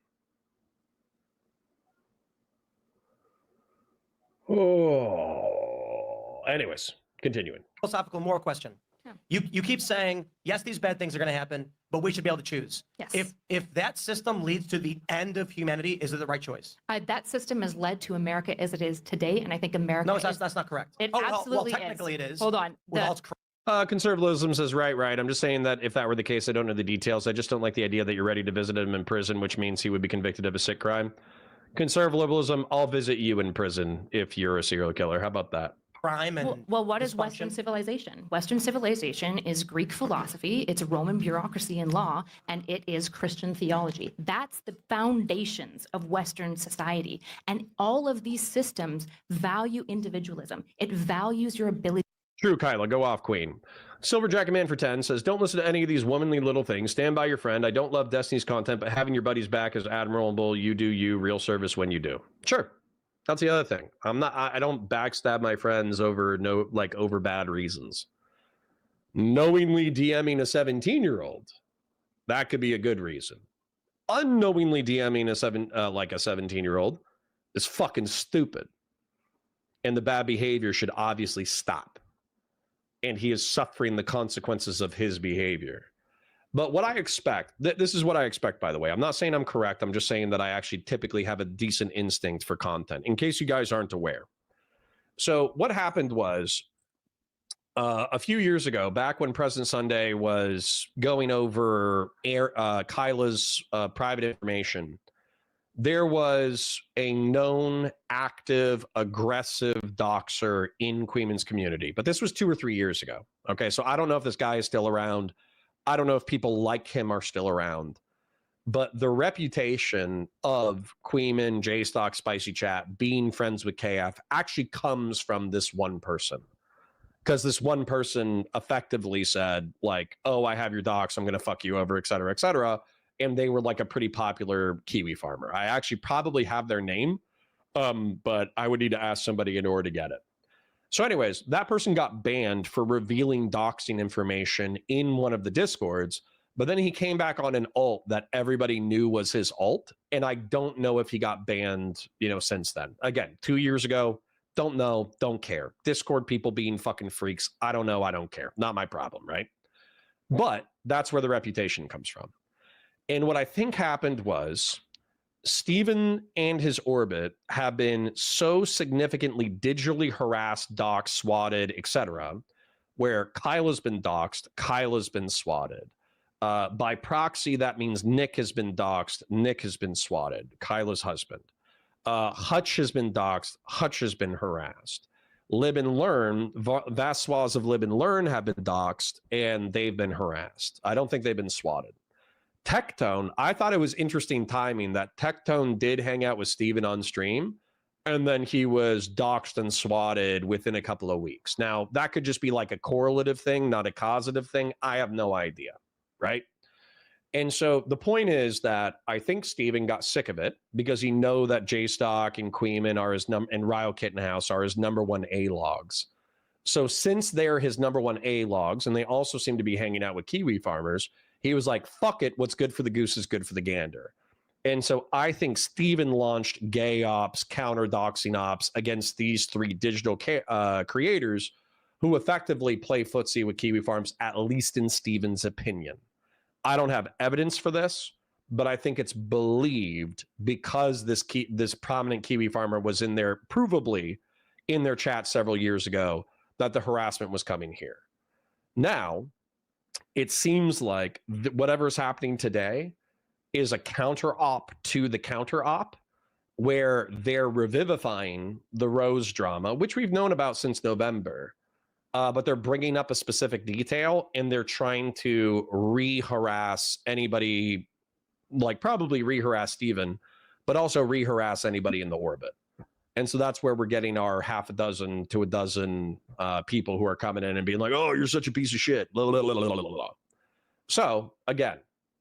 Speaker 1: Oh, anyways, continuing.
Speaker 6: Philosophical moral question.
Speaker 3: Yeah.
Speaker 6: You keep saying, yes, these bad things are going to happen, but we should be able to choose.
Speaker 3: Yes.
Speaker 6: If that system leads to the end of humanity, is it the right choice?
Speaker 3: That system has led to America as it is today, and I think America.
Speaker 6: No, that's not correct.
Speaker 3: It
Speaker 6: well,
Speaker 3: absolutely
Speaker 6: technically
Speaker 3: is.
Speaker 6: it is.
Speaker 3: Hold on.
Speaker 6: With all its
Speaker 1: Conservatism says, right. I'm just saying that if that were the case, I don't know the details. I just don't like the idea that you're ready to visit him in prison, which means he would be convicted of a sick crime. Conservatism, I'll visit you in prison if you're a serial killer. How about that?
Speaker 6: Crime and
Speaker 3: Well, what is Western
Speaker 6: dysfunction.
Speaker 3: civilization? Western civilization is Greek philosophy, it's Roman bureaucracy and law, and it is Christian theology. That's the foundations of Western society. And all of these systems value individualism. It values your ability.
Speaker 1: True, Kyla. Go off, Queen. Silver Jacket Man for 10 says, don't listen to any of these womanly little things. Stand by your friend. I don't love Destiny's content, but having your buddies back is admirable. You do you. Real service when you do. Sure. That's the other thing. I don't backstab my friends over over bad reasons. Knowingly DMing a 17-year-old, that could be a good reason. Unknowingly DMing a 17-year-old is fucking stupid. And the bad behavior should obviously stop. And he is suffering the consequences of his behavior. But what I expect, this is what I expect, by the way. I'm not saying I'm correct. I'm just saying that I actually typically have a decent instinct for content, in case you guys aren't aware. So what happened was a few years ago, back when President Sunday was going over Kyla's private information, there was a known active, aggressive doxer in Queeman's community. But this was 2 or 3 years ago. Okay, so I don't know if this guy is still around. I don't know if people like him are still around. But the reputation of Queeman, J-Stock, Spicy Chat, being friends with KF actually comes from this one person. Because this one person effectively said, like, oh, I have your docs, I'm going to fuck you over, et cetera, et cetera. And they were like a pretty popular Kiwi farmer. I actually probably have their name, but I would need to ask somebody in order to get it. So anyways, that person got banned for revealing doxing information in one of the Discords, but then he came back on an alt that everybody knew was his alt. And I don't know if he got banned, since then. Again, 2 years ago, don't know, don't care. Discord people being fucking freaks. I don't know, I don't care. Not my problem, right? But that's where the reputation comes from. And what I think happened was Steven and his orbit have been so significantly digitally harassed, doxed, swatted, etc., where Kyla's been doxed, Kyla's been swatted. By proxy, that means Nick has been doxed, Nick has been swatted, Kyla's husband. Hutch has been doxed, Hutch has been harassed. Lib and Learn, vast swaths of Lib and Learn have been doxed, and they've been harassed. I don't think they've been swatted. Tectone, I thought it was interesting timing that Tectone did hang out with Steven on stream, and then he was doxed and swatted within a couple of weeks. Now, that could just be like a correlative thing, not a causative thing. I have no idea, right? And so the point is that I think Steven got sick of it because he know that J-Stock and Queeman are his and Ryle Kittenhouse are his number one A logs. So since they're his number one A logs, and they also seem to be hanging out with Kiwi farmers, he was like, fuck it, what's good for the goose is good for the gander. And so I think Steven launched gay ops, counter doxing ops against these 3 digital creators who effectively play footsie with Kiwi farms, at least in Steven's opinion. I don't have evidence for this, but I think it's believed because this prominent Kiwi farmer was in there, provably in their chat several years ago, that the harassment was coming here. Now, it seems like whatever's happening today is a counter op to the counter op, where they're revivifying the Rose drama, which we've known about since November, but they're bringing up a specific detail and they're trying to re-harass anybody, like probably re-harass Steven, but also re-harass anybody in the orbit. And so that's where we're getting our half a dozen to a dozen people who are coming in and being like, oh, you're such a piece of shit. Blah, blah, blah, blah, blah, blah. So again,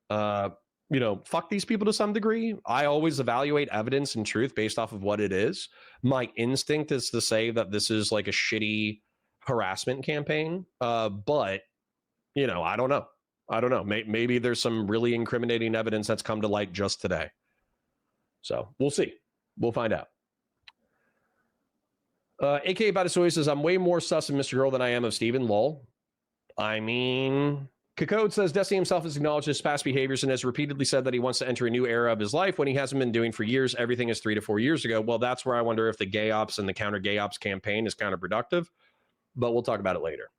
Speaker 1: fuck these people to some degree. I always evaluate evidence and truth based off of what it is. My instinct is to say that this is like a shitty harassment campaign. But, I don't know. Maybe there's some really incriminating evidence that's come to light just today. So we'll see. We'll find out. AKA Badasoy says, I'm way more sus of Mr. Girl than I am of Steven. Lol. I mean, Kakode says, Destiny himself has acknowledged his past behaviors and has repeatedly said that he wants to enter a new era of his life when he hasn't been doing for years. Everything is 3 to 4 years ago. Well, that's where I wonder if the gay ops and the counter gay ops campaign is counterproductive, but we'll talk about it later.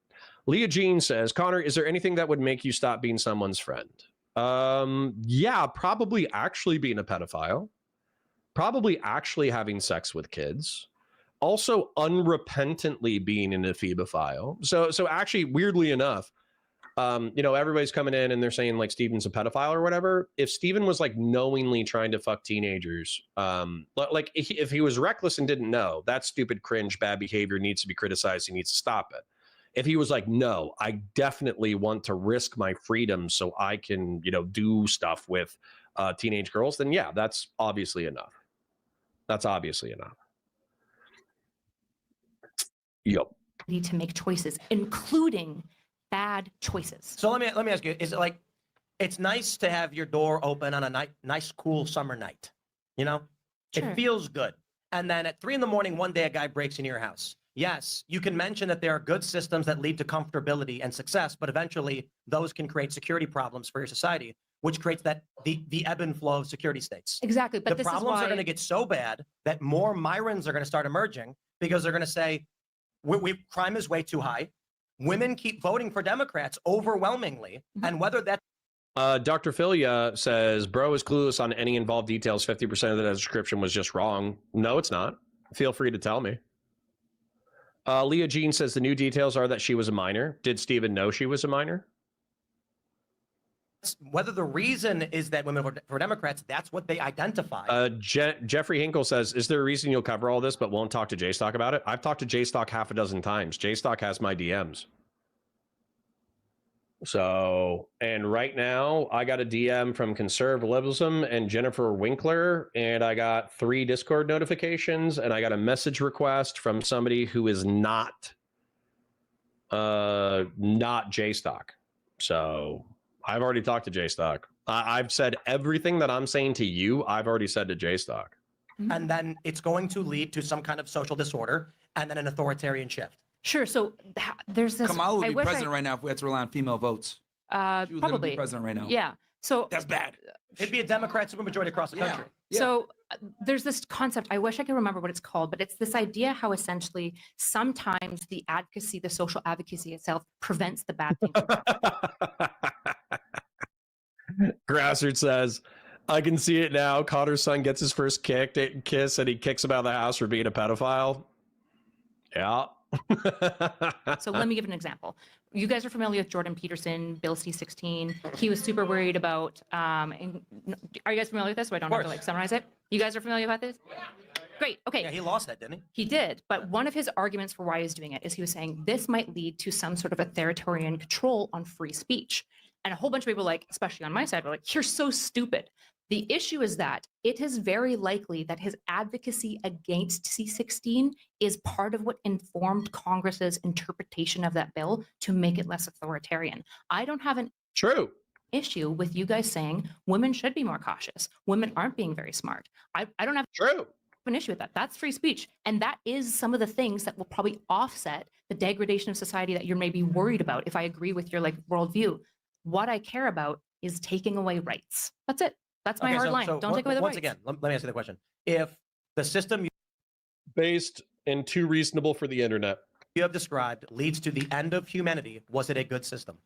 Speaker 1: Leah Jean says, Connor, is there anything that would make you stop being someone's friend? Yeah, probably actually being a pedophile. Probably actually having sex with kids. Also unrepentantly being an ephebophile. So actually, weirdly enough, you know, everybody's coming in and they're saying like Steven's a pedophile or whatever. If Steven was like knowingly trying to fuck teenagers, like if he was reckless and didn't know, that's stupid, cringe, bad behavior, needs to be criticized. He needs to stop it. If he was like, no, I definitely want to risk my freedom so I can, you know, do stuff with teenage girls, then yeah, that's obviously enough. That's obviously enough. Yep.
Speaker 3: Need to make choices, including bad choices.
Speaker 6: So let me ask you: is it like it's nice to have your door open on a nice, cool summer night? You know,
Speaker 3: Sure.
Speaker 6: it feels good. And then at 3 in the morning, one day a guy breaks into your house. Yes, you can mention that there are good systems that lead to comfortability and success, but eventually those can create security problems for your society, which creates that the ebb and flow of security states.
Speaker 3: Exactly, but
Speaker 6: The
Speaker 3: this is
Speaker 6: problems
Speaker 3: why
Speaker 6: are going to get so bad that more Myrons are going to start emerging because they're going to say, crime is way too high. Women keep voting for Democrats overwhelmingly, and whether that
Speaker 1: Dr. Philia says, bro is clueless on any involved details. 50% of the description was just wrong. No, it's not. Feel free to tell me. Leah Jean says the new details are that she was a minor. Did Steven know she was a minor?
Speaker 6: whether the reason is that women vote for Democrats, that's what they identify.
Speaker 1: Jeffrey Hinkle says, is there a reason you'll cover all this but won't talk to JStock about it? I've talked to JStock half a dozen times. JStock has my DMs. So, and right now I got a DM from Conservatism and Jennifer Winkler, and I got 3 Discord notifications, and I got a message request from somebody who is not JStock. So I've already talked to JStock. I've said everything that I'm saying to you, I've already said to JStock.
Speaker 6: And then it's going to lead to some kind of social disorder and then an authoritarian shift.
Speaker 3: Sure. So there's this.
Speaker 4: Kamala would
Speaker 3: I
Speaker 4: be
Speaker 3: wish
Speaker 4: president right now if we had to rely on female votes. She would literally
Speaker 3: Probably.
Speaker 4: be president right now.
Speaker 3: Yeah. So
Speaker 4: That's bad.
Speaker 6: It'd be a Democrat supermajority across the country.
Speaker 4: Yeah.
Speaker 3: So there's this concept, I wish I could remember what it's called, but it's this idea how essentially sometimes the advocacy, the social advocacy itself prevents the bad thing.
Speaker 1: Grassroots says, I can see it now. Connor's son gets his first kiss and he kicks him out of the house for being a pedophile. Yeah.
Speaker 3: So let me give an example. You guys are familiar with Jordan Peterson, Bill C-16. He was super worried about, are you guys familiar with this? So I don't have to like summarize it. You guys are familiar with this? Great. Okay.
Speaker 6: Yeah, he lost that, didn't he?
Speaker 3: He did, but one of his arguments for why he's doing it is he was saying this might lead to some sort of authoritarian control on free speech. And a whole bunch of people, like, especially on my side, were like, you're so stupid. The issue is that it is very likely that his advocacy against C-16 is part of what informed Congress's interpretation of that bill to make it less authoritarian. I don't have an issue with you guys saying women should be more cautious. Women aren't being very smart. I don't have an issue with that. That's free speech. And that is some of the things that will probably offset the degradation of society that you're maybe worried about. If I agree with your like worldview, what I care about is taking away rights. That's it. That's my hard line. Don't take away the
Speaker 6: once
Speaker 3: rights.
Speaker 6: again, let me ask you the question. If the system
Speaker 1: based and too reasonable for the internet
Speaker 6: you have described leads to the end of humanity, was it a good system?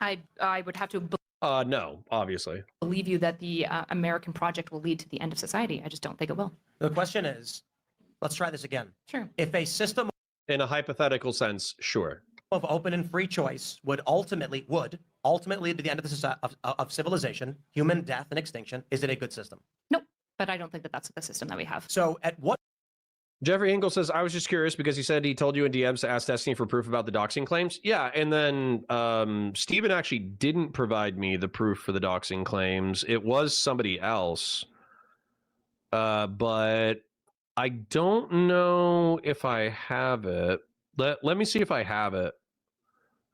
Speaker 3: I would have to
Speaker 1: no, obviously.
Speaker 3: believe you that the American project will lead to the end of society. I just don't think it will.
Speaker 6: The question is, let's try this again.
Speaker 3: Sure.
Speaker 6: If a system
Speaker 1: In a hypothetical sense, sure.
Speaker 6: of open and free choice would ultimately lead to the end of the of civilization, human death and extinction, is it a good system?
Speaker 3: Nope. But I don't think that that's the system that we have.
Speaker 6: So at what
Speaker 1: Jeffrey Hinkle says, I was just curious because he said he told you in DMs to ask Destiny for proof about the doxing claims. Yeah, and then Steven actually didn't provide me the proof for the doxing claims. It was somebody else. But I don't know if I have it. Let me see if I have it.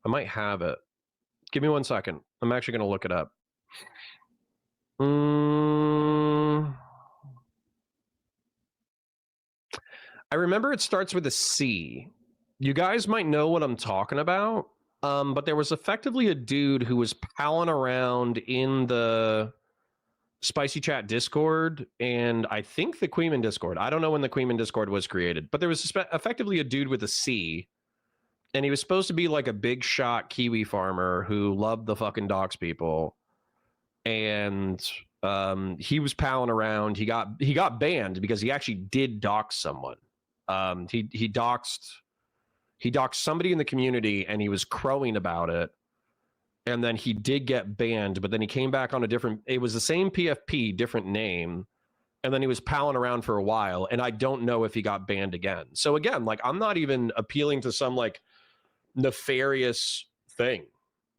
Speaker 1: I might have it. Give me 1 second. I'm actually going to look it up. I remember it starts with a C. You guys might know what I'm talking about, but there was effectively a dude who was palling around in the Spicy Chat Discord, and I think the Queeman Discord. I don't know when the Queeman Discord was created, but there was effectively a dude with a C and he was supposed to be like a big shot Kiwi farmer who loved the fucking dox people. And he was palling around. He got banned because he actually did dox someone. He doxed somebody in the community, and he was crowing about it. And then he did get banned, but then he came back on it was the same PFP, different name. And then he was palling around for a while, and I don't know if he got banned again. So again, like, I'm not even appealing to some like nefarious thing,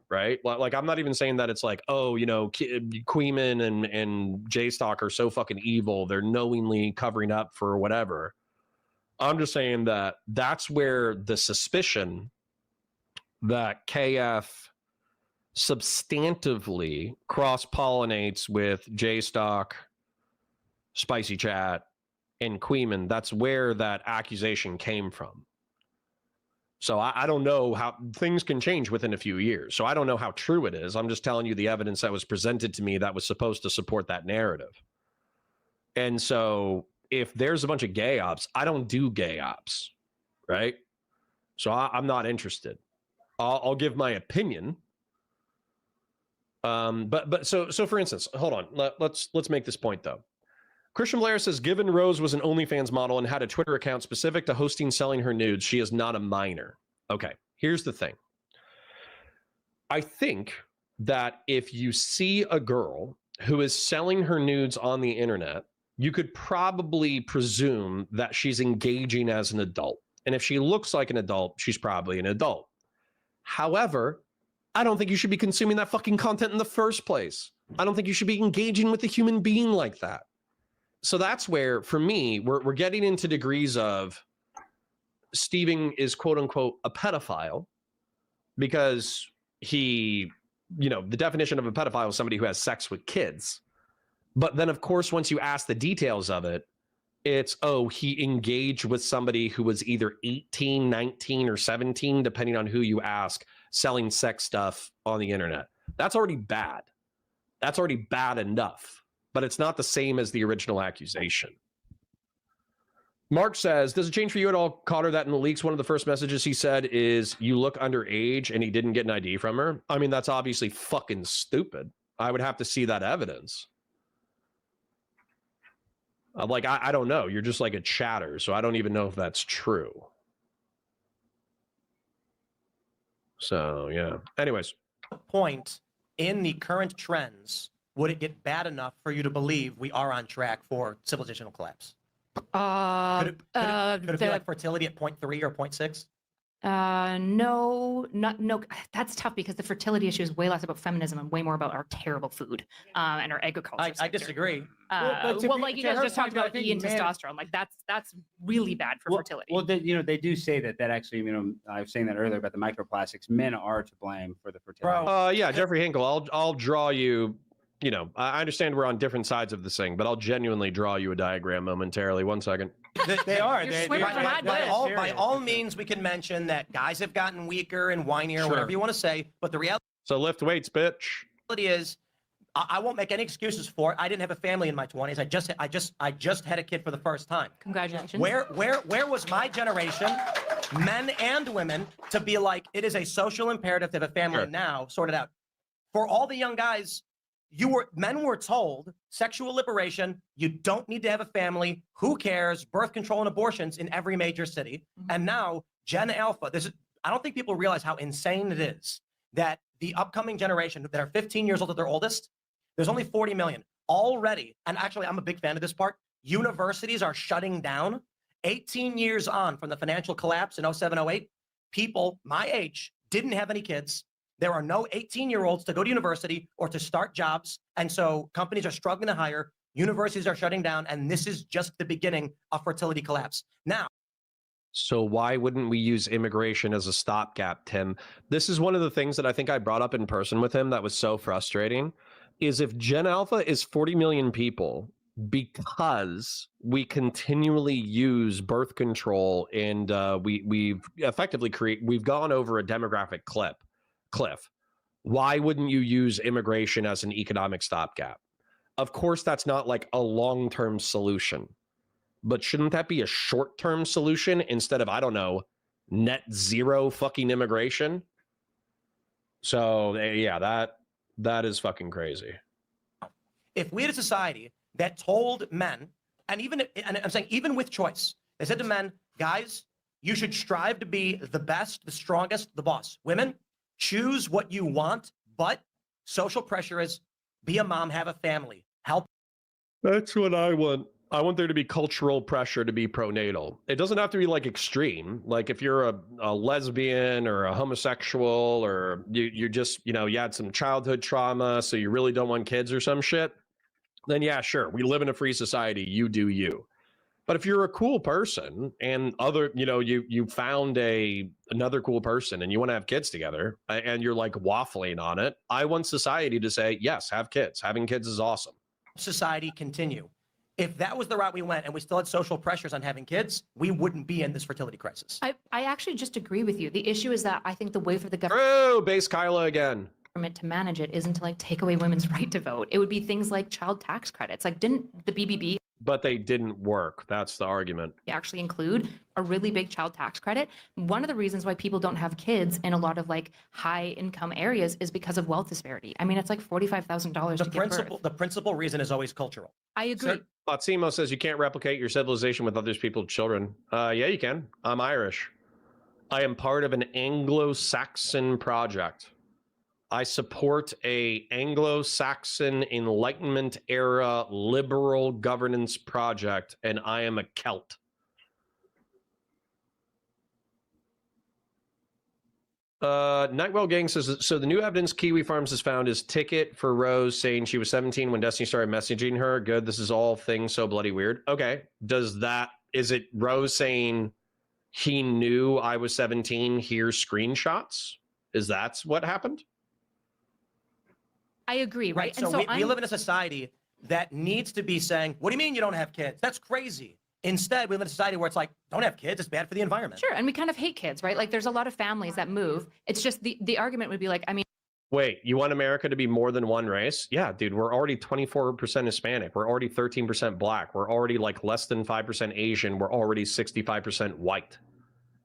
Speaker 1: right? Like, I'm not even saying that it's like, oh, you know, Queeman and J-Stock are so fucking evil, they're knowingly covering up for whatever. I'm just saying that that's where the suspicion that KF substantively cross-pollinates with J-Stock, Spicy Chat, and Queeman, that's where that accusation came from. So I don't know how things can change within a few years. So I don't know how true it is. I'm just telling you the evidence that was presented to me that was supposed to support that narrative. And so if there's a bunch of gay ops, I don't do gay ops, right? So I'm not interested. I'll give my opinion. But so for instance, hold on. Let's make this point though. Christian Blair says, given Rose was an OnlyFans model and had a Twitter account specific to hosting selling her nudes, she is not a minor. Okay, here's the thing. I think that if you see a girl who is selling her nudes on the internet, you could probably presume that she's engaging as an adult. And if she looks like an adult, she's probably an adult. However, I don't think you should be consuming that fucking content in the first place. I don't think you should be engaging with a human being like that. So that's where, for me, we're getting into degrees of Steven is quote unquote a pedophile because he, you know, the definition of a pedophile is somebody who has sex with kids. But then, of course, once you ask the details of it, it's, oh, he engaged with somebody who was either 18, 19, or 17, depending on who you ask, selling sex stuff on the internet. That's already bad. That's already bad enough. But it's not the same as the original accusation. Mark says, does it change for you at all, Cotter, that in the leaks, one of the first messages he said is, you look underage, and he didn't get an ID from her? I mean, that's obviously fucking stupid. I would have to see that evidence. Like, I don't know. You're just like a chatter, so I don't even know if that's true. So, yeah. Anyways.
Speaker 6: Point in the current trends, would it get bad enough for you to believe we are on track for civilizational collapse? Could it be like fertility at 0.3 or 0.6?
Speaker 3: No, no. That's tough because the fertility issue is way less about feminism and way more about our terrible food and our agriculture.
Speaker 6: I disagree.
Speaker 2: Well,
Speaker 3: like you guys just talked about E and
Speaker 2: man,
Speaker 3: testosterone. Like that's really bad for fertility.
Speaker 2: Well, you know, they do say that actually, you know, I was saying that earlier about the microplastics. Men are to blame for the fertility.
Speaker 1: Yeah, Jeffrey Hinkle, I'll draw you. You know, I understand we're on different sides of this thing, but I'll genuinely draw you a diagram momentarily. 1 second.
Speaker 6: They are.
Speaker 3: You're swimming for my blood.
Speaker 6: By all means, we can mention that guys have gotten weaker and whinier, whatever you want to say. But the reality
Speaker 1: So lift weights, bitch.
Speaker 6: is, I won't make any excuses for it. I didn't have a family in my 20s. I just had a kid for the first time.
Speaker 3: Congratulations.
Speaker 6: Where was my generation, men and women, to be like, it is a social imperative to have a family now, sort it out. For all the young guys, men were told sexual liberation, you don't need to have a family, who cares, birth control and abortions in every major city. And now Gen Alpha, I don't think people realize how insane it is that the upcoming generation that are 15 years old at their oldest, there's only 40 million already. And actually, I'm a big fan of this part. Universities are shutting down 18 years on from the financial collapse in 07, 08. People my age didn't have any kids. There are no 18-year-olds to go to university or to start jobs. And so companies are struggling to hire, universities are shutting down, and this is just the beginning of fertility collapse. Now,
Speaker 1: so why wouldn't we use immigration as a stopgap, Tim? This is one of the things that I think I brought up in person with him that was so frustrating, is if Gen Alpha is 40 million people because we continually use birth control and we've effectively we've gone over a demographic cliff. Why wouldn't you use immigration as an economic stopgap? Of course, that's not like a long-term solution, but shouldn't that be a short-term solution instead of, I don't know, net zero fucking immigration. So yeah, that is fucking crazy.
Speaker 6: If we had a society that told men, and I'm saying even with choice, they said to men, guys, you should strive to be the best, the strongest, the boss. Women, choose what you want, but social pressure is be a mom, have a family, help.
Speaker 1: That's what I want. I want there to be cultural pressure to be pronatal. It doesn't have to be like extreme. Like if you're a lesbian or a homosexual, or you just, you had some childhood trauma, so you really don't want kids or some shit, then yeah, sure. We live in a free society. You do you. But if you're a cool person and you found another cool person and you want to have kids together and you're like waffling on it, I want society to say, yes, have kids. Having kids is awesome.
Speaker 6: Society continue. If that was the route we went and we still had social pressures on having kids, we wouldn't be in this fertility crisis.
Speaker 3: I actually just agree with you. The issue is that I think the way for the government
Speaker 1: Oh, base Kyla again.
Speaker 3: to manage it isn't to like take away women's right to vote. It would be things like child tax credits. Like, didn't the BBB
Speaker 1: But they didn't work. That's the argument.
Speaker 3: actually include a really big child tax credit? One of the reasons why people don't have kids in a lot of like high income areas is because of wealth disparity. I mean, it's like $45,000 to give birth.
Speaker 6: The principal reason is always cultural.
Speaker 3: I agree.
Speaker 1: Fatsimo says you can't replicate your civilization with other people's children. Yeah, you can. I'm Irish. I am part of an Anglo-Saxon project. I support a Anglo-Saxon Enlightenment era liberal governance project, and I am a Celt. Nightwell Gang says, so the new evidence Kiwi Farms has found is ticket for Rose saying she was 17 when Destiny started messaging her. Good. This is all things so bloody weird. Okay. Is it Rose saying he knew I was 17? Here's screenshots. Is that what happened?
Speaker 3: I agree, right?
Speaker 6: So, we live in a society that needs to be saying, what do you mean you don't have kids? That's crazy. Instead, we live in a society where it's like, don't have kids, it's bad for the environment.
Speaker 3: Sure, and we kind of hate kids, right? Like there's a lot of families that move. It's just the argument would be like, I mean,
Speaker 1: wait, you want America to be more than one race? Yeah, dude, we're already 24% Hispanic. We're already 13% Black. We're already like less than 5% Asian. We're already 65% white.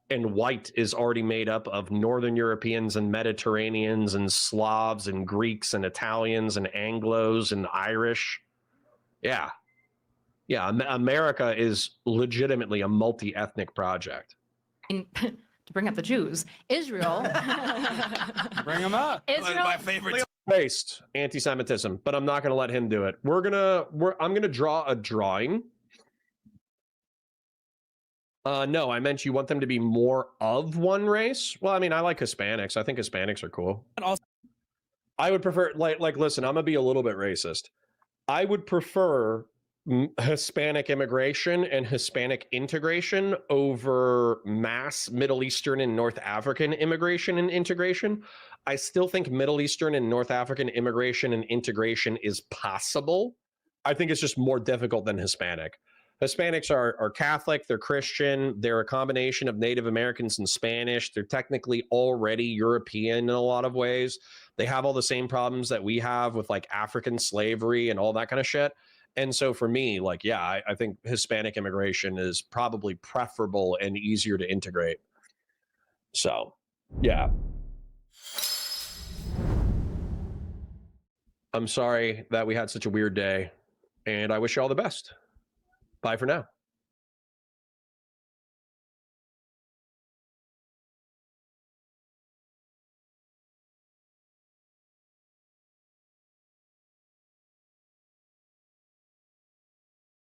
Speaker 1: And white is already made up of Northern Europeans and Mediterraneans and Slavs and Greeks and Italians and Anglos and Irish. Yeah. Yeah, America is legitimately a multi-ethnic project.
Speaker 3: to bring up the Jews, Israel.
Speaker 2: Bring them up.
Speaker 3: Israel,
Speaker 4: My favorite.
Speaker 1: Based anti-Semitism, but I'm not going to let him do it. I'm going to draw a drawing. No, I meant you want them to be more of one race. Well, I mean, I like Hispanics. I think Hispanics are cool.
Speaker 4: And also,
Speaker 1: I would prefer, like, listen, I'm gonna be a little bit racist. I would prefer Hispanic immigration and Hispanic integration over mass Middle Eastern and North African immigration and integration. I still think Middle Eastern and North African immigration and integration is possible. I think it's just more difficult than Hispanic. Hispanics are Catholic, they're Christian, they're a combination of Native Americans and Spanish. They're technically already European in a lot of ways. They have all the same problems that we have with like African slavery and all that kind of shit. And so for me, like, yeah, I think Hispanic immigration is probably preferable and easier to integrate. So, yeah. I'm sorry that we had such a weird day, and I wish you all the best. Bye for now.